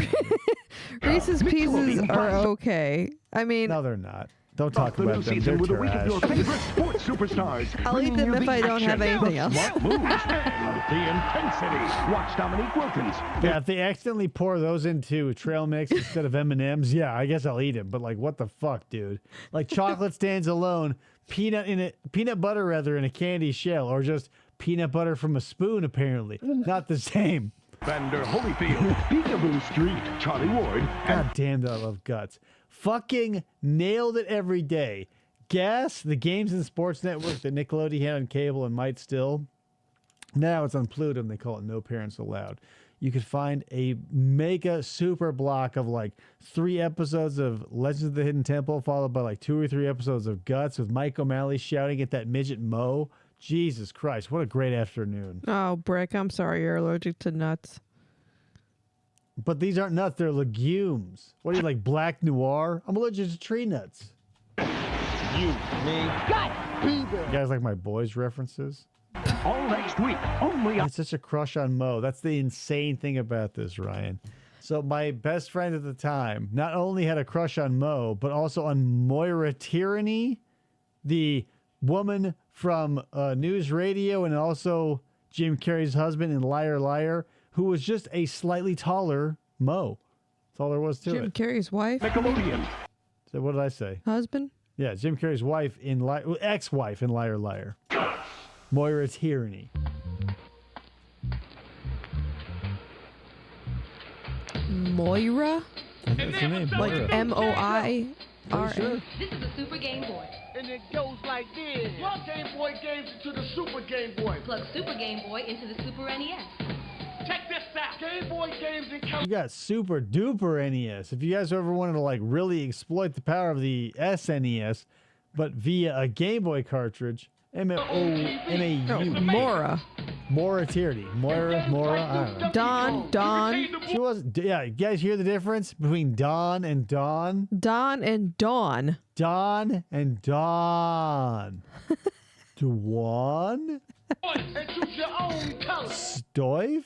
Reese's Pieces are okay. I mean, no, they're not. Don't talk The about new them. season They're with a week of your trash. favorite sports superstars. I'll eat them if I don't have anything else. Smart moves and the intensity. Watch Dominique Wilkins. Yeah, if they accidentally pour those into trail mix instead of M&Ms, yeah, I guess I'll eat them. But like, what the fuck, dude? Like chocolate stands alone, peanut butter rather in a candy shell, or just peanut butter from a spoon. Apparently, not the same. Vander Holyfield, Peekaboo Street, Charlie Ward. God damn, that I love guts. Fucking nailed it every day. Gas, the games and sports network that Nickelodeon had on cable and might still. Now it's on Pluto and they call it No Parents Allowed. You could find a mega super block of like 3 episodes of Legends of the Hidden Temple, followed by like 2 or 3 episodes of Guts with Mike O'Malley shouting at that midget Mo. Jesus Christ, what a great afternoon. Oh, Brick, I'm sorry you're allergic to nuts. But these aren't nuts, they're legumes. What are you, like Black Noir? I'm allergic to tree nuts. You, me, You guys like my boys references? all next week. Only I on had such a crush on Mo. That's the insane thing about this, Ryan. So my best friend at the time not only had a crush on Mo, but also on Moira Tyranny, the woman from News Radio and also Jim Carrey's husband in Liar Liar, who was just a slightly taller Mo. That's all there was to Jim it. Carrey's wife? Nickelodeon. So what did I say? Husband? Yeah, Jim Carrey's wife in ex-wife in Liar Liar. Moira Tyranny. Moira? That's her name. Like Moira. M-O-I-R-A? Sure. This is a Super Game Boy. And it goes like this. Plug Game Boy games into the Super Game Boy. Plug Super Game Boy into the Super NES. Check this out. Game Boy games in You got Super Duper NES. If you guys ever wanted to like really exploit the power of the SNES, but via a Game Boy cartridge, M-O-M-A-U. Mora. Moira Tierney. Mora, I don't know. Dawn. She was, yeah, you guys hear the difference between Dawn and Dawn? Dawn and Dawn. Dawn and Dawn. Dwan? And choose your own color. Stoive?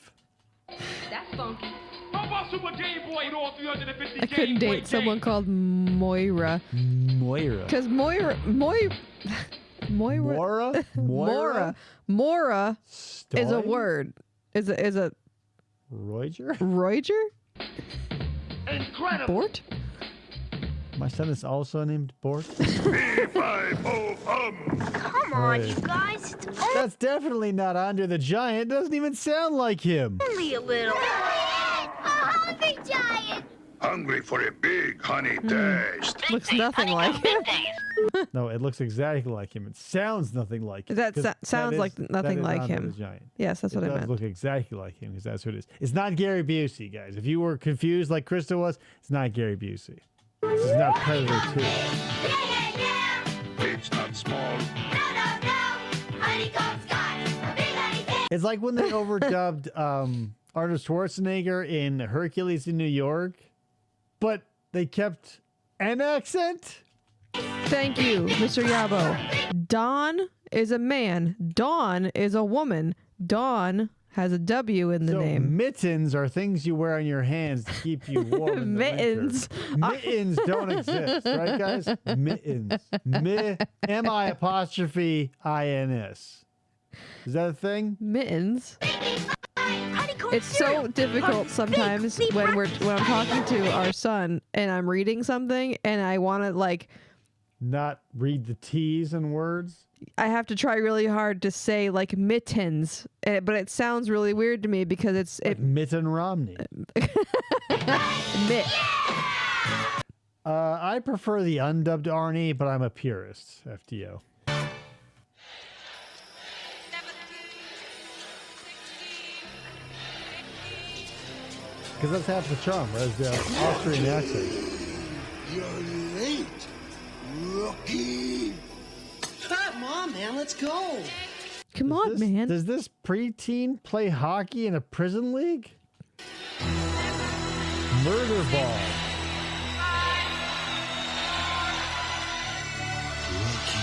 That's funky. How about Super Game Boy and all 350 I couldn't date someone called Moira. Moira. Because Moira. Mora is a word. Is a Roiger? Roiger? Incredible. Bort? My son is also named Bort. Come on, you guys. It's That's definitely not Andre the Giant. Doesn't even sound like him. only a little. A hungry giant. Hungry for a big honey taste. Looks nothing like him. No, it looks exactly like him. It sounds nothing like him. That 'cause sounds like nothing is like Andre him. the Giant. Yes, that's what I It does meant. look exactly like him because that's what it is. It's not Gary Busey, guys. If you were confused like Krista was, it's not Gary Busey. This is not Predator 2. It's not small. It's like when they overdubbed Arnold Schwarzenegger in Hercules in New York, but they kept an accent. Thank you, Mr. Yabo. Dawn is a man. Dawn is a woman. Dawn has a W in the So name. mittens are things you wear on your hands to keep you warm. In the Mittens. winter. Mittens don't exist, right, guys? Mittens. M-I-apostrophe-I-N-S. Is that a thing? Mittens. It's so difficult sometimes when I'm talking to our son and I'm reading something and I want to like Not read the T's and words. I have to try really hard to say like mittens, but it sounds really weird to me because it's Like Mitten Romney. Mitt. I prefer the undubbed Arnie, but I'm a purist. FTO. Because that's half the charm, whereas the Austrian accent. You're late, rookie. Come on, man, let's go. Come on, man. Does this preteen play hockey in a prison league? Murder ball.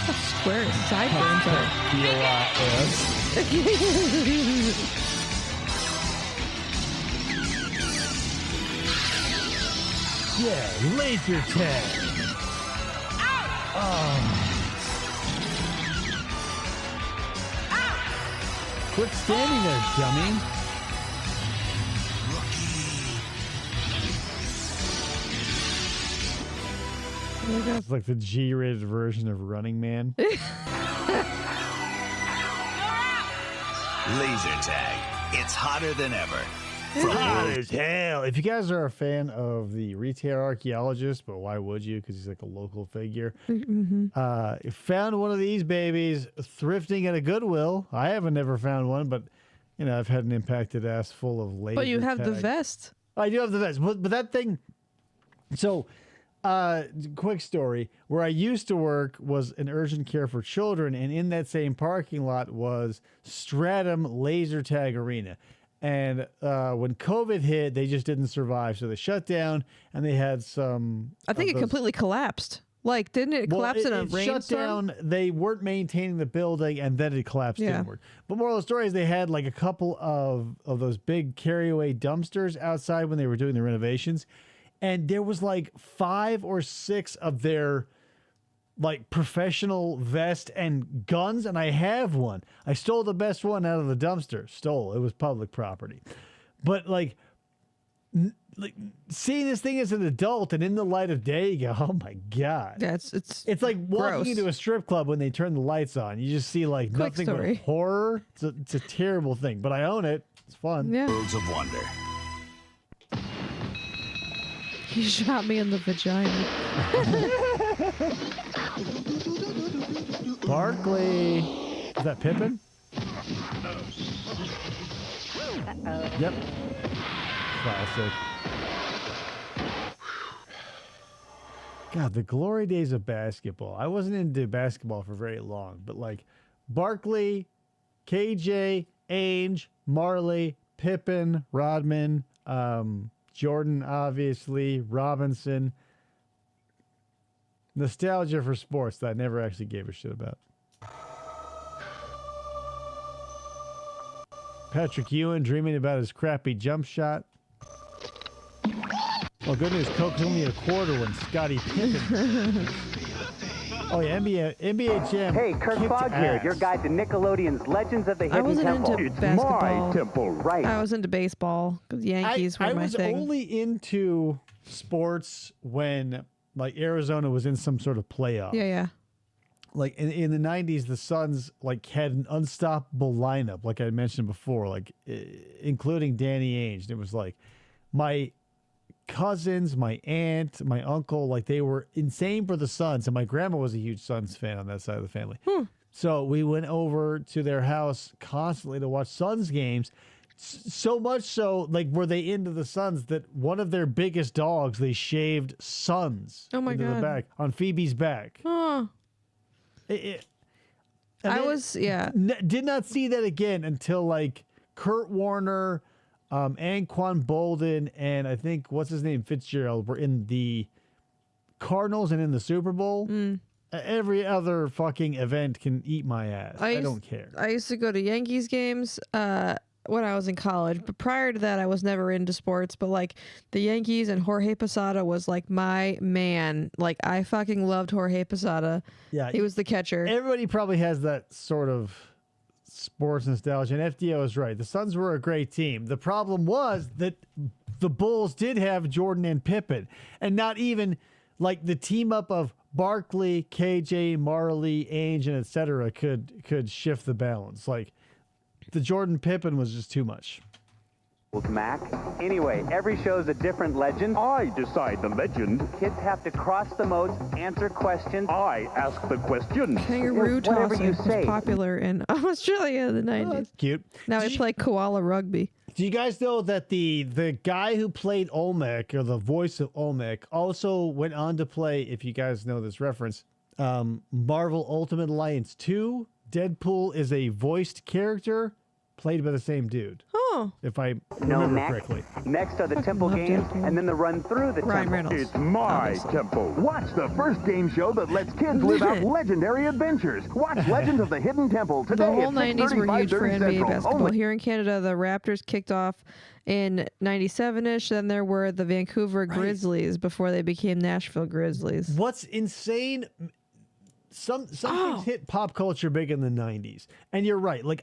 How square his sideburns are. Yeah, laser tag. Oh. Quit standing there, dummy. It's like the G-rated version of Running Man. Laser tag. It's hotter than ever. Hot as hell. If you guys are a fan of the retail archaeologist, but why would you? Because he's like a local figure. Found one of these babies thrifting at a Goodwill. I haven't never found one, but you know I've had an impacted ass full of laser. But you have the tag. vest. I do have the vest, but that thing. So, quick story. Where I used to work was an urgent care for children, and in that same parking lot was Stratum Laser Tag Arena. And when COVID hit, they just didn't survive, so they shut down, and they had some. I think it completely collapsed. Like, didn't it collapse in a It rainstorm? shut down. They weren't maintaining the building, and then it collapsed Yeah. inward. But moral of the story is they had like a couple of those big carry-away dumpsters outside when they were doing the renovations, and there was like 5 or 6 of their like professional vest and guns, and I have one. I stole the best one out of the dumpster. Stole. It was public property. But like seeing this thing as an adult and in the light of day, you go, oh my God. Yeah, it's like walking gross. into a strip club when they turn the lights on. You just see like Quick nothing story. but horror. It's a terrible thing, but I own it. It's fun. Yeah. Worlds of wonder. He shot me in the vagina. Barkley. Is that Pippin? Yep. Classic. God, the glory days of basketball. I wasn't into basketball for very long, but like Barkley, KJ, Ainge, Marley, Pippen, Rodman, Jordan, obviously, Robinson. Nostalgia for sports that I never actually gave a shit about. Patrick Ewing dreaming about his crappy jump shot. Well, good news, Coke's only a quarter when Scottie Pippen. Oh yeah, NBA Jam. Hey, Kirk Fogg here, your guide to Nickelodeon's Legends of the Hidden I wasn't Temple. into It's basketball. my temple, right? I was into baseball because Yankees were my thing. I was only into sports when like Arizona was in some sort of playoff. Yeah. Like in the 90s, the Suns like had an unstoppable lineup, like I mentioned before, like including Danny Ainge. And it was like my cousins, my aunt, my uncle, like they were insane for the Suns. And my grandma was a huge Suns fan on that side of the family. So we went over to their house constantly to watch Suns games. So much so, like, were they into the Suns that one of their biggest dogs, they shaved Suns into the back, on Phoebe's back. Oh. Did not see that again until, like, Kurt Warner, Anquan Bolden, and I think, what's his name, Fitzgerald, were in the Cardinals and in the Super Bowl. Every other fucking event can eat my ass. I don't care. I used to go to Yankees games when I was in college, but prior to that, I was never into sports. But like the Yankees and Jorge Posada was like my man. Like I fucking loved Jorge Posada. Yeah, he was the catcher. Everybody probably has that sort of sports nostalgia, and FDO is right. The Suns were a great team. The problem was that the Bulls did have Jordan and Pippen, and not even like the team up of Barkley, KJ, Marley, Ainge, and etc. could shift the balance. Like the Jordan Pippen was just too much. Mac. Anyway, every show's a different legend. I decide the legend. Kids have to cross the moats, answer questions. I ask the question. Kangaroo Whatever tossing you was say. popular in Australia in the 90s. Cute. Now we play koala rugby. Do you guys know that the guy who played Olmec, or the voice of Olmec, also went on to play, if you guys know this reference, Marvel Ultimate Alliance 2? Deadpool is a voiced character played by the same dude. Oh. If I No, remember next. correctly. Next are the temple games, and then the run through the Ryan temple. Reynolds. It's my temple. Watch the first game show that lets kids live out legendary adventures. Watch Legends of the Hidden Temple today The whole at 90s were 6:30, huge for 5:30 NBA Central. basketball. Only- Here in Canada, the Raptors kicked off in 97-ish. Then there were the Vancouver Grizzlies before they became Nashville Grizzlies. What's insane, some things hit pop culture big in the 90s. And you're right. Like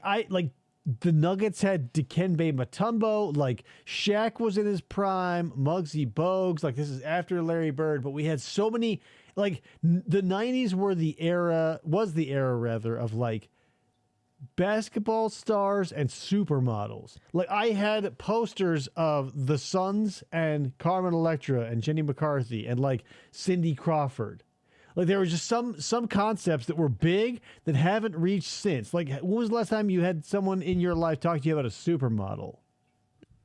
the Nuggets had Dikembe Mutombo, like Shaq was in his prime, Muggsy Bogues, like this is after Larry Bird, but we had so many, like the 90s was the era rather of like basketball stars and supermodels. Like I had posters of the Suns and Carmen Electra and Jenny McCarthy and like Cindy Crawford. Like there were just some concepts that were big that haven't reached since. Like when was the last time you had someone in your life talk to you about a supermodel?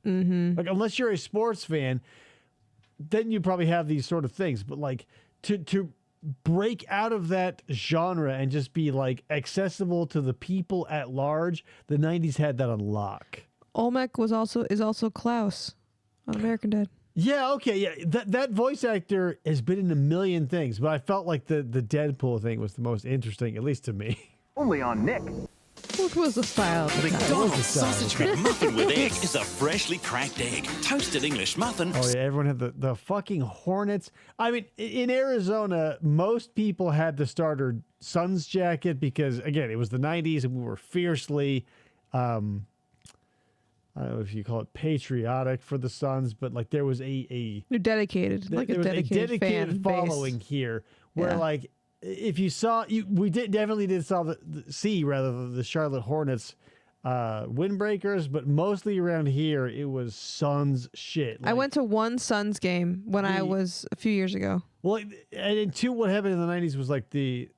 Mm-hmm. Like unless you're a sports fan, then you probably have these sort of things. But like to break out of that genre and just be like accessible to the people at large, the 90s had that on lock. Olmec is also Klaus on American Dad. Yeah, okay, yeah. That voice actor has been in a million things, but I felt like the Deadpool thing was the most interesting, at least to me. Only on Nick. What was the style? McDonald's sausage McMuffin with egg is a freshly cracked egg. Toasted English muffin. Oh yeah, everyone had the fucking Hornets. I mean, in Arizona, most people had the starter Suns jacket because, again, it was the 90s and we were fiercely, I don't know if you call it patriotic for the Suns, but like there was You're dedicated, like a dedicated fan following base. here, where like if you saw, we definitely did see the Charlotte Hornets windbreakers, but mostly around here it was Suns shit. I went to one Suns game when I was a few years ago. Well, and then two, what happened in the 90s was like the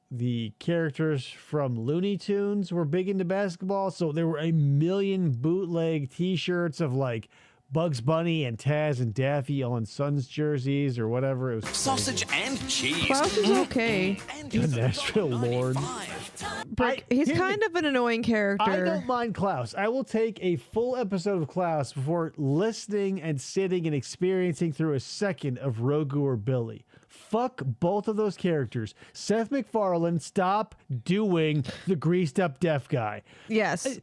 characters from Looney Tunes were big into basketball, so there were a million bootleg T-shirts of like Bugs Bunny and Taz and Daffy all in Suns jerseys or whatever. It was Sausage and cheese. Klaus is okay. the Nashville Lord. He's kind of an annoying character. I don't mind Klaus. I will take a full episode of Klaus before listening and sitting and experiencing through a second of Rogu or Billy. Fuck both of those characters. Seth MacFarlane, stop doing the greased up deaf guy. Yes.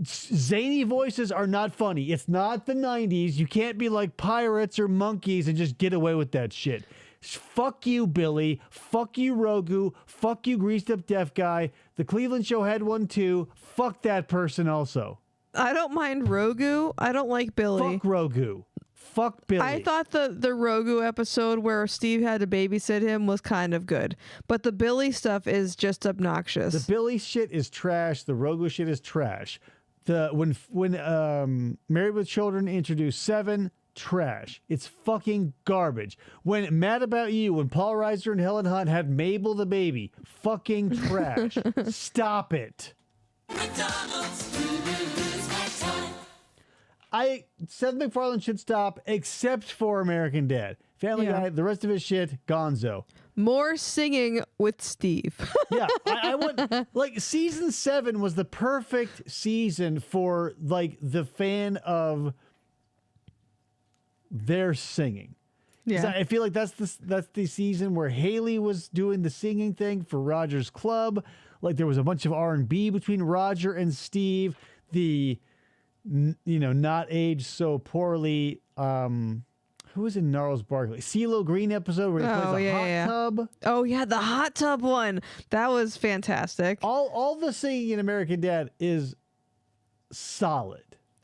Zany voices are not funny. It's not the 90s. You can't be like pirates or monkeys and just get away with that shit. Fuck you, Billy. Fuck you, Rogu. Fuck you, greased up deaf guy. The Cleveland Show had one too. Fuck that person also. I don't mind Rogu. I don't like Billy. Fuck Rogu. Fuck Billy. I thought the Rogu episode where Steve had to babysit him was kind of good, but the Billy stuff is just obnoxious. The Billy shit is trash. The Rogu shit is trash. When Married with Children introduced Seven, trash. It's fucking garbage. When Mad About You, when Paul Reiser and Helen Hunt had Mabel the baby, fucking trash. Stop it. Seth MacFarlane should stop, except for American Dad. Family Guy, the rest of his shit, gonzo. More singing with Steve. Yeah, I would like season 7 was the perfect season for like the fan of their singing. Yeah, I feel like that's the season where Haley was doing the singing thing for Roger's Club. Like there was a bunch of R&B between Roger and Steve. The not aged so poorly. Who was in Gnarls Barkley? CeeLo Green episode where he plays a hot tub. Oh yeah, the hot tub one. That was fantastic. All the singing in American Dad is solid.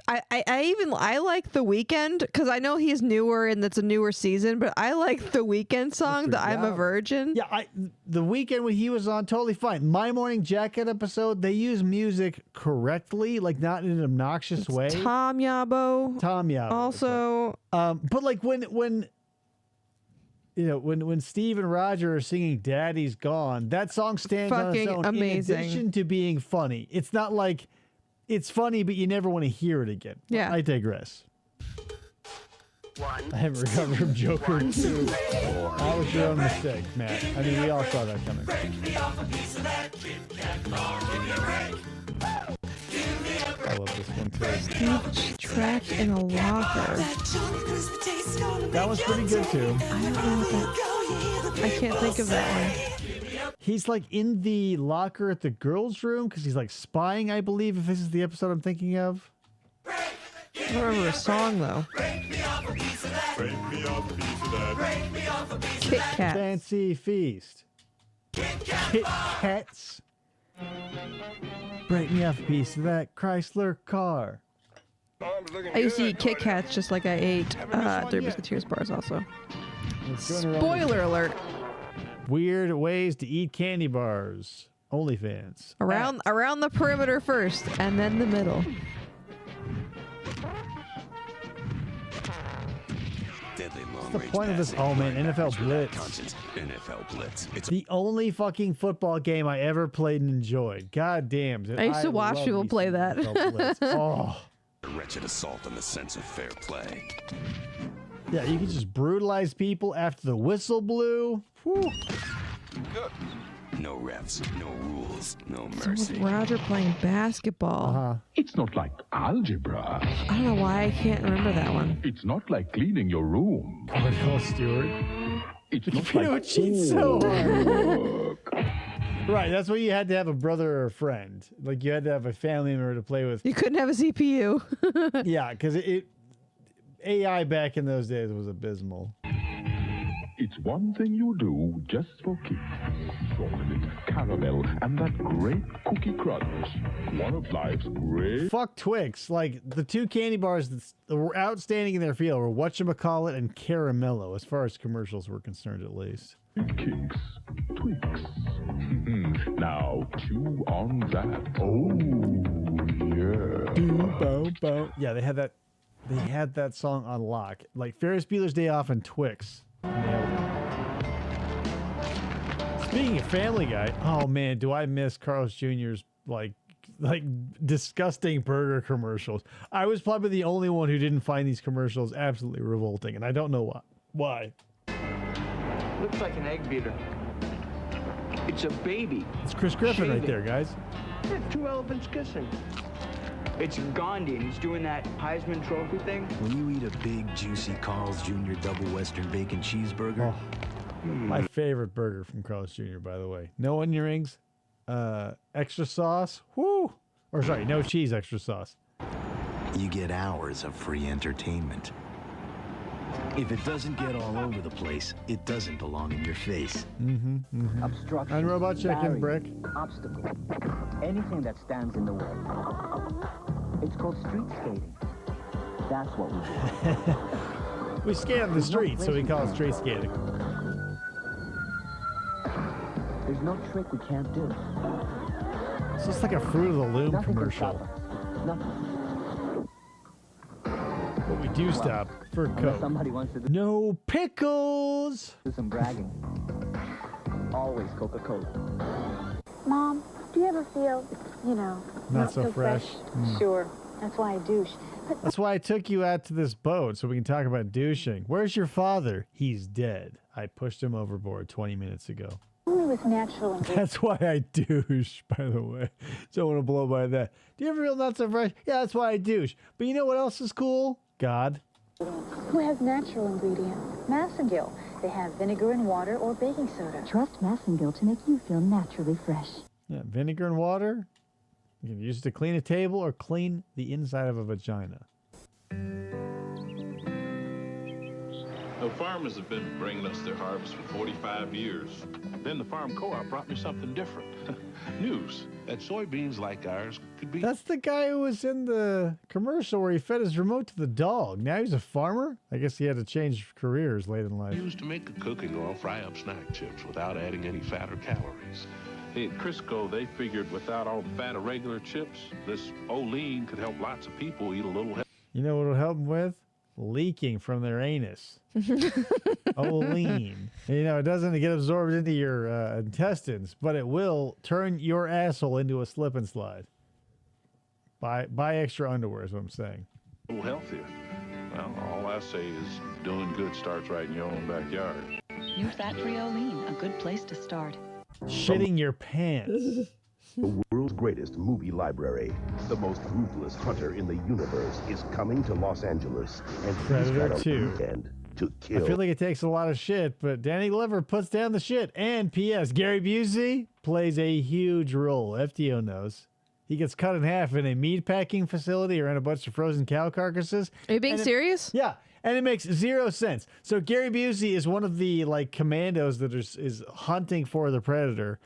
I like The Weeknd because I know he's newer and it's a newer season, but I like The Weeknd song, the I'm a Virgin. Yeah, The Weeknd when he was on, totally fine. My Morning Jacket episode, they use music correctly, like not in an obnoxious way. Tom Yabo. Also, but like when Steve and Roger are singing "Daddy's Gone," that song stands on its own. Amazing. In addition to being funny, it's not like. It's funny, but you never want to hear it again. Yeah. I digress. I haven't recovered from Joker 2. That was your own mistake, Matt. I mean, we all saw that coming. I love this one too. Steve trapped in a locker. That was pretty good too. I don't know what that. I can't think of that one. He's like in the locker at the girls' room because he's like spying, I believe, if this is the episode I'm thinking of. I don't remember a song though. Kit Kat. Fancy Feast. Kit Kats. Break me off a piece of that Chrysler car. I used to eat Kit Kats just like I ate Three Musketeers bars also. Spoiler alert. Weird ways to eat candy bars. OnlyFans. Around the perimeter first, and then the middle. What's the point of this? Oh man, NFL Blitz. NFL Blitz. It's the only fucking football game I ever played and enjoyed. God damn. I used to watch people play that. Oh. a wretched assault on the sense of fair play. Yeah, you can just brutalize people after the whistle blew. Whew. Good. No refs, no rules, no So mercy. with Roger playing basketball. It's not like algebra. I don't know why I can't remember that one. It's not like cleaning your room. Cardinal Stewart. It's not You like cheat so hard. homework. Right, that's why you had to have a brother or a friend. Like you had to have a family member to play with. You couldn't have a CPU. Yeah, because AI back in those days was abysmal. It's one thing you do just for kids. Chocolate, caramel, and that great cookie crunch. One of life's great... Fuck Twix. Like, the two candy bars that were outstanding in their field were Whatchamacallit and Caramello, as far as commercials were concerned, at least. Kicks, Twix. Now, chew on that. Oh, yeah. Yeah, they had that song on lock. Like Ferris Bueller's Day Off and Twix. Nailed it. Speaking of Family Guy, oh man, do I miss Carl's Jr.'s like like disgusting burger commercials. I was probably the only one who didn't find these commercials absolutely revolting, and I don't know why. Looks like an egg beater. It's a baby. It's Chris Griffin right Shaving. there, guys. Yeah, 2 elephants kissing. It's Gandhi, and he's doing that Heisman Trophy thing. When you eat a big, juicy Carl's Jr. double Western bacon cheeseburger. My favorite burger from Carl's Jr., by the way. No onion rings, extra sauce. Woo! Or sorry, no cheese, extra sauce. You get hours of free entertainment. If it doesn't get all over the place, it doesn't belong in your face. Obstruction. And robot chicken, barrier, brick. Obstacle. Anything that stands in the way. It's called street skating. That's what we do. We scanned the street, so we call it street skating. There's no trick we can't do. It's just like a Fruit of the Loom Nothing can commercial. stop us. Nothing. But we do stop for Unless Coke. somebody wants to No pickles! do some bragging. Always Coca-Cola. Mom, do you ever feel, Not so fresh. Sure. That's why I douche. But That's why I took you out to this boat, so we can talk about douching. Where's your father? He's dead. I pushed him overboard 20 minutes ago. only with natural ingredients. That's why I douche, by the way. Don't want to blow by that. Do you ever feel not so fresh? Yeah, that's why I douche. But you know what else is cool? God. Who has natural ingredients? Massengill. They have vinegar and water or baking soda. Trust Massengill to make you feel naturally fresh. Yeah, vinegar and water. You can use it to clean a table or clean the inside of a vagina. The farmers have been bringing us their harvest for 45 years. Then the farm co-op brought me something different. News that soybeans like ours could be... That's the guy who was in the commercial where he fed his remote to the dog. Now he's a farmer? I guess he had to change careers late in life. used to make a cooking oil fry up snack chips without adding any fat or calories. Hey, at Crisco, they figured without all the fat of regular chips, this Olean could help lots of people eat a little healthier. You know what it'll help them with? Leaking from their anus. Olean. You know, it doesn't get absorbed into your intestines, but it will turn your asshole into a slip and slide. Buy extra underwear is what I'm saying. A little healthier. Well, all I say is doing good starts right in your own backyard. New fat-free Olean, a good place to start. Shitting your pants. The world's greatest movie library, the most ruthless hunter in the universe, is coming to Los Angeles, and Predator he's got a 2. weekend to I kill. feel like it takes a lot of shit, but Danny Glover puts down the shit. And P.S. Gary Busey plays a huge role. FTO knows. He gets cut in half in a meat packing facility around a bunch of frozen cow carcasses. Are you being serious? Yeah, and it makes zero sense. So Gary Busey is one of the like commandos that is hunting for the predator,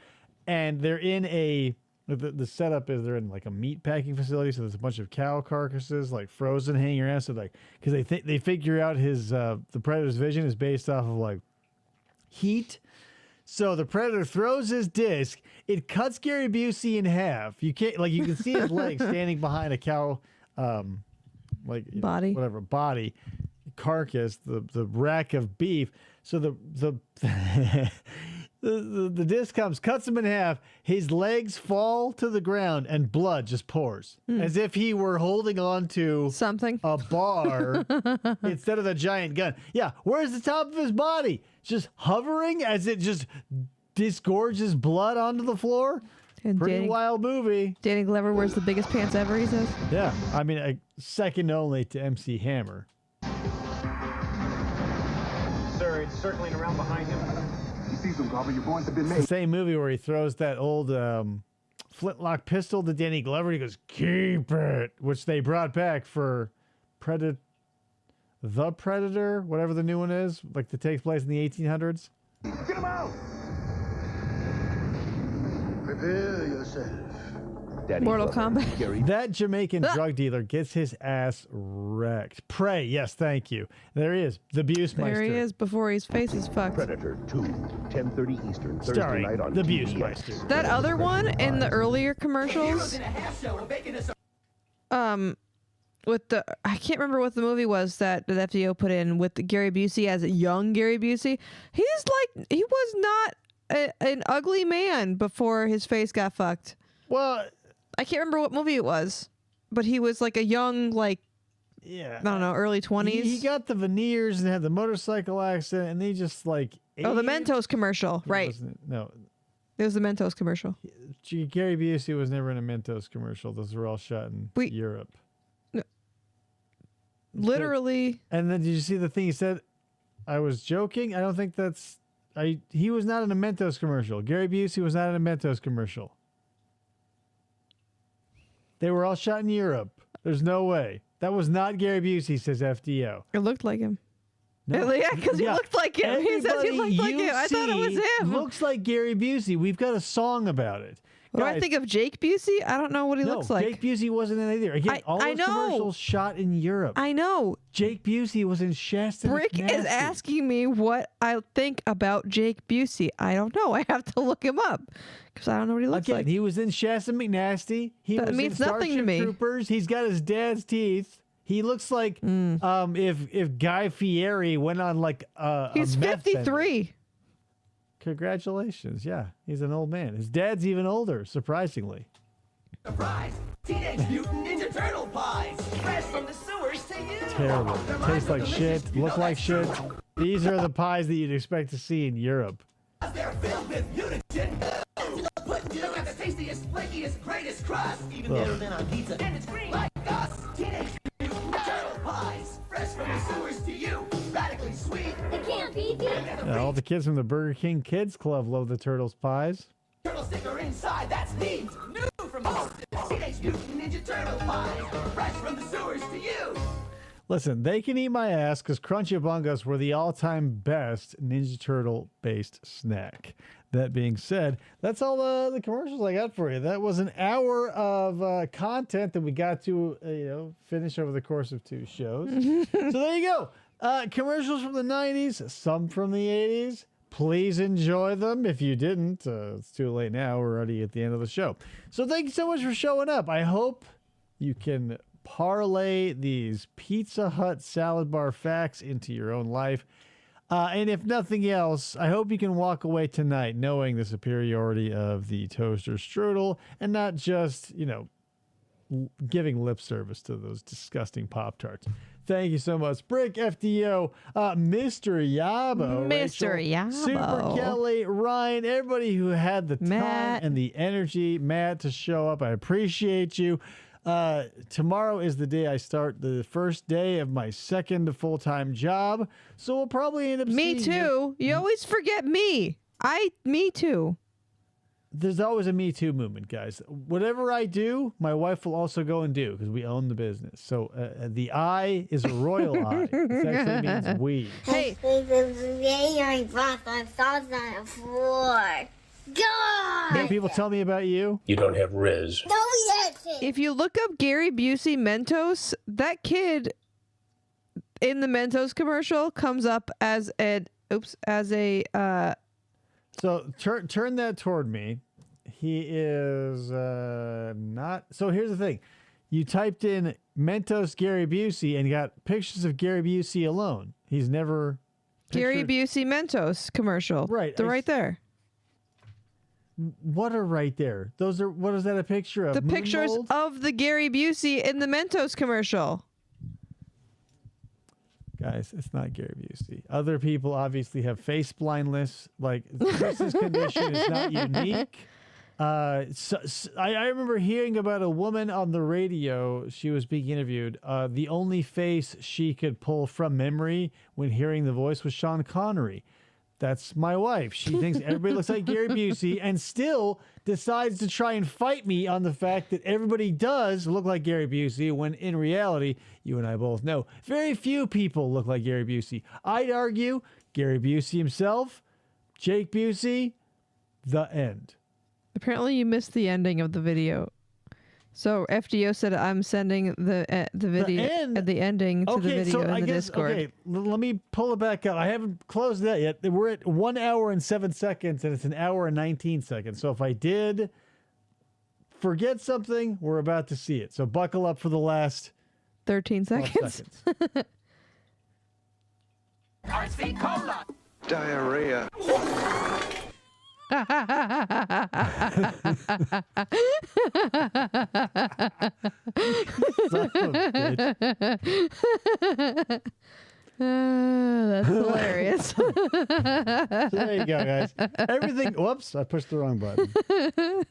and they're in a the setup is they're in like a meat packing facility. So there's a bunch of cow carcasses like frozen hanging around. So like because they figure out his the predator's vision is based off of like heat. So the predator throws his disc. It cuts Gary Busey in half. You can't you can see his leg standing behind a cow, body, whatever body, carcass, the rack of beef. So the disc comes, cuts him in half. His legs fall to the ground, and blood just pours as if he were holding on to something, a bar instead of the giant gun. Yeah, where's the top of his body? Just hovering as it just disgorges blood onto the floor. And Pretty wild movie. Danny Glover wears the biggest pants ever, he says. Yeah, I mean, second only to MC Hammer. Sir, it's circling around behind him. You see some Glover, your boys have been It's the same movie where he throws that old flintlock pistol to Danny Glover. He goes, "Keep it," which they brought back for The Predator, whatever the new one is, like that takes place in the 1800s. Get him out! Prepare yourself. Mortal Kombat. That Jamaican drug dealer gets his ass wrecked. Prey, yes, thank you. There he is, the Busemeister. There he is before his face is fucked. Predator 2, 10:30 Eastern, Thursday Starring night on the TBS. Busemeister. That other one in the earlier commercials, with the I can't remember what the movie was that FDO put in with the Gary Busey as a young Gary Busey. He was not an ugly man before his face got fucked. Well, I can't remember what movie it was, but he was like a young, like, yeah, I don't know, early 20s. He got the veneers and had the motorcycle accident, and he just like. Oh, the Mentos commercial, right? No, it was the Mentos commercial. Gary Busey was never in a Mentos commercial. Those were all shot in Europe. No, literally. And then did you see the thing he said? I was joking. I don't think that's. He was not in a Mentos commercial. Gary Busey was not in a Mentos commercial. They were all shot in Europe. There's no way. That was not Gary Busey, says FDO. It looked like him. No. Yeah, because he looked like him. He says he looked like him. I thought it was him. Looks like Gary Busey. We've got a song about it. What do I think of Jake Busey? I don't know what he looks like. Jake Busey wasn't in it either. Again, all those commercials shot in Europe. I know. Jake Busey was in Shasta. Brick is asking me what I think about Jake Busey. I don't know. I have to look him up because I don't know what he looks like. He was in Shasta McNasty. He That was means in nothing to Starship me. Troopers. He's got his dad's teeth. He looks like if Guy Fieri went on like He's a meth 53. bender. Congratulations. Yeah, he's an old man. His dad's even older, surprisingly. Surprise! Teenage Mutant Ninja Turtle pies! Fresh from the sewers to you! Terrible. Taste like shit. Look like shit. These are the pies that you'd expect to see in Europe. They're filled with mutagen. But you got the tastiest, flakiest, greatest crust. Even better than on pizza. And it's green like us. Teenage Mutant Turtle pies! Fresh from the sewers to you! Radically sweet! They can't be beat! All the kids from the Burger King Kids Club love the Turtles pies. Turtle sticker inside, that's neat! New from Boston! Teenage Mutant Ninja Turtle pies! Fresh from the sewers to you! Listen, they can eat my ass because Crunchy Bungas were the all-time best Ninja Turtle-based snack. That being said, that's all the commercials I got for you. That was an hour of content that we got to finish over the course of 2 shows. So there you go. Commercials from the 90s, some from the 80s. Please enjoy them. If you didn't, it's too late now. We're already at the end of the show. So thank you so much for showing up. I hope you can parlay these Pizza Hut salad bar facts into your own life. And if nothing else, I hope you can walk away tonight knowing the superiority of the toaster strudel and not just, giving lip service to those disgusting Pop-Tarts. Thank you so much. Brick, FDO, Mr. Yabo, Mr. Rachel, Yabo. Super Kelly, Ryan, everybody who had the time and the energy, Matt, to show up. I appreciate you. Tomorrow is the day I start the first day of my second full-time job, so we'll probably end up Me seeing too. You always forget me. Me too. There's always a Me Too movement, guys. Whatever I do, my wife will also go and do because we own the business. So the I is a royal I. It actually means we. Hey. You know what people tell me about you? You don't have Riz. If you look up Gary Busey Mentos, that kid in the Mentos commercial comes up as a So turn that toward me. He is not. So here's the thing. You typed in Mentos Gary Busey and got pictures of Gary Busey alone. He's never Gary Busey Mentos commercial. Right. They're right there. What are right there? Those are, what is that a picture of? The Moon pictures mold? of the Gary Busey in the Mentos commercial. Guys, it's not Gary Busey. Other people obviously have face blindness. Like, Chris's condition is not unique. I remember hearing about a woman on the radio. She was being interviewed. The only face she could pull from memory when hearing the voice was Sean Connery. That's my wife. She thinks everybody looks like Gary Busey and still decides to try and fight me on the fact that everybody does look like Gary Busey when in reality, you and I both know, very few people look like Gary Busey. I'd argue Gary Busey himself, Jake Busey, the end. Apparently you missed the ending of the video. So FDO said I'm sending the video the ending to the video in the Discord. Okay, let me pull it back up. I haven't closed that yet. We're at 1 hour and 7 seconds, and it's an hour and 19 seconds. So if I did forget something, we're about to see it. So buckle up for the last 13 seconds. RC Cola. Diarrhea. That's hilarious. There you go, guys. Everything. Whoops, I pushed the wrong button.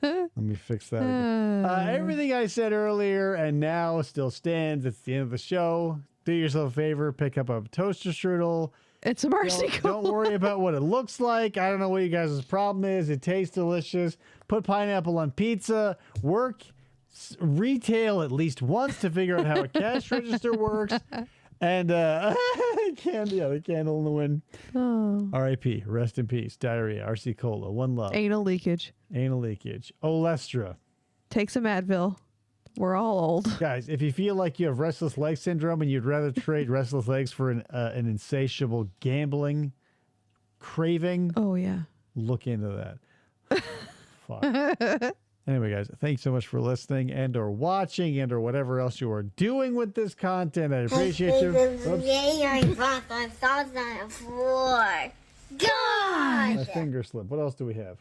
Let me fix that again. Everything I said earlier and now still stands. It's the end of the show. Do yourself a favor, pick up a toaster strudel. It's a mercy Don't worry about what it looks like. I don't know what you guys' problem is. It tastes delicious. Put pineapple on pizza. Work retail at least once to figure out how a cash register works. And the candle in the wind. Oh. R.I.P. Rest in peace. Diarrhea. RC Cola. One love. Anal leakage. Olestra. Take some Advil. We're all old. Guys, if you feel like you have restless leg syndrome and you'd rather trade restless legs for an insatiable gambling craving, oh yeah, look into that. Fuck. Anyway, guys, thanks so much for listening and or watching and or whatever else you are doing with this content. I appreciate you. God! My finger slip. What else do we have?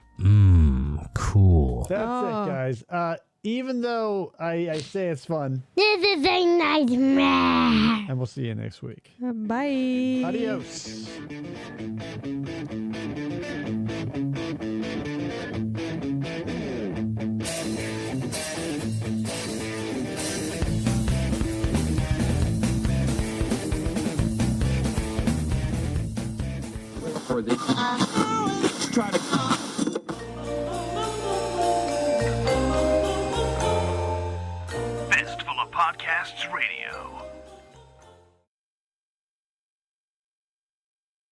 Cool. That's it, guys. Even though I say it's fun. This is a nightmare. And we'll see you next week. Bye. Adios. For the try to Fistful of Podcasts Radio.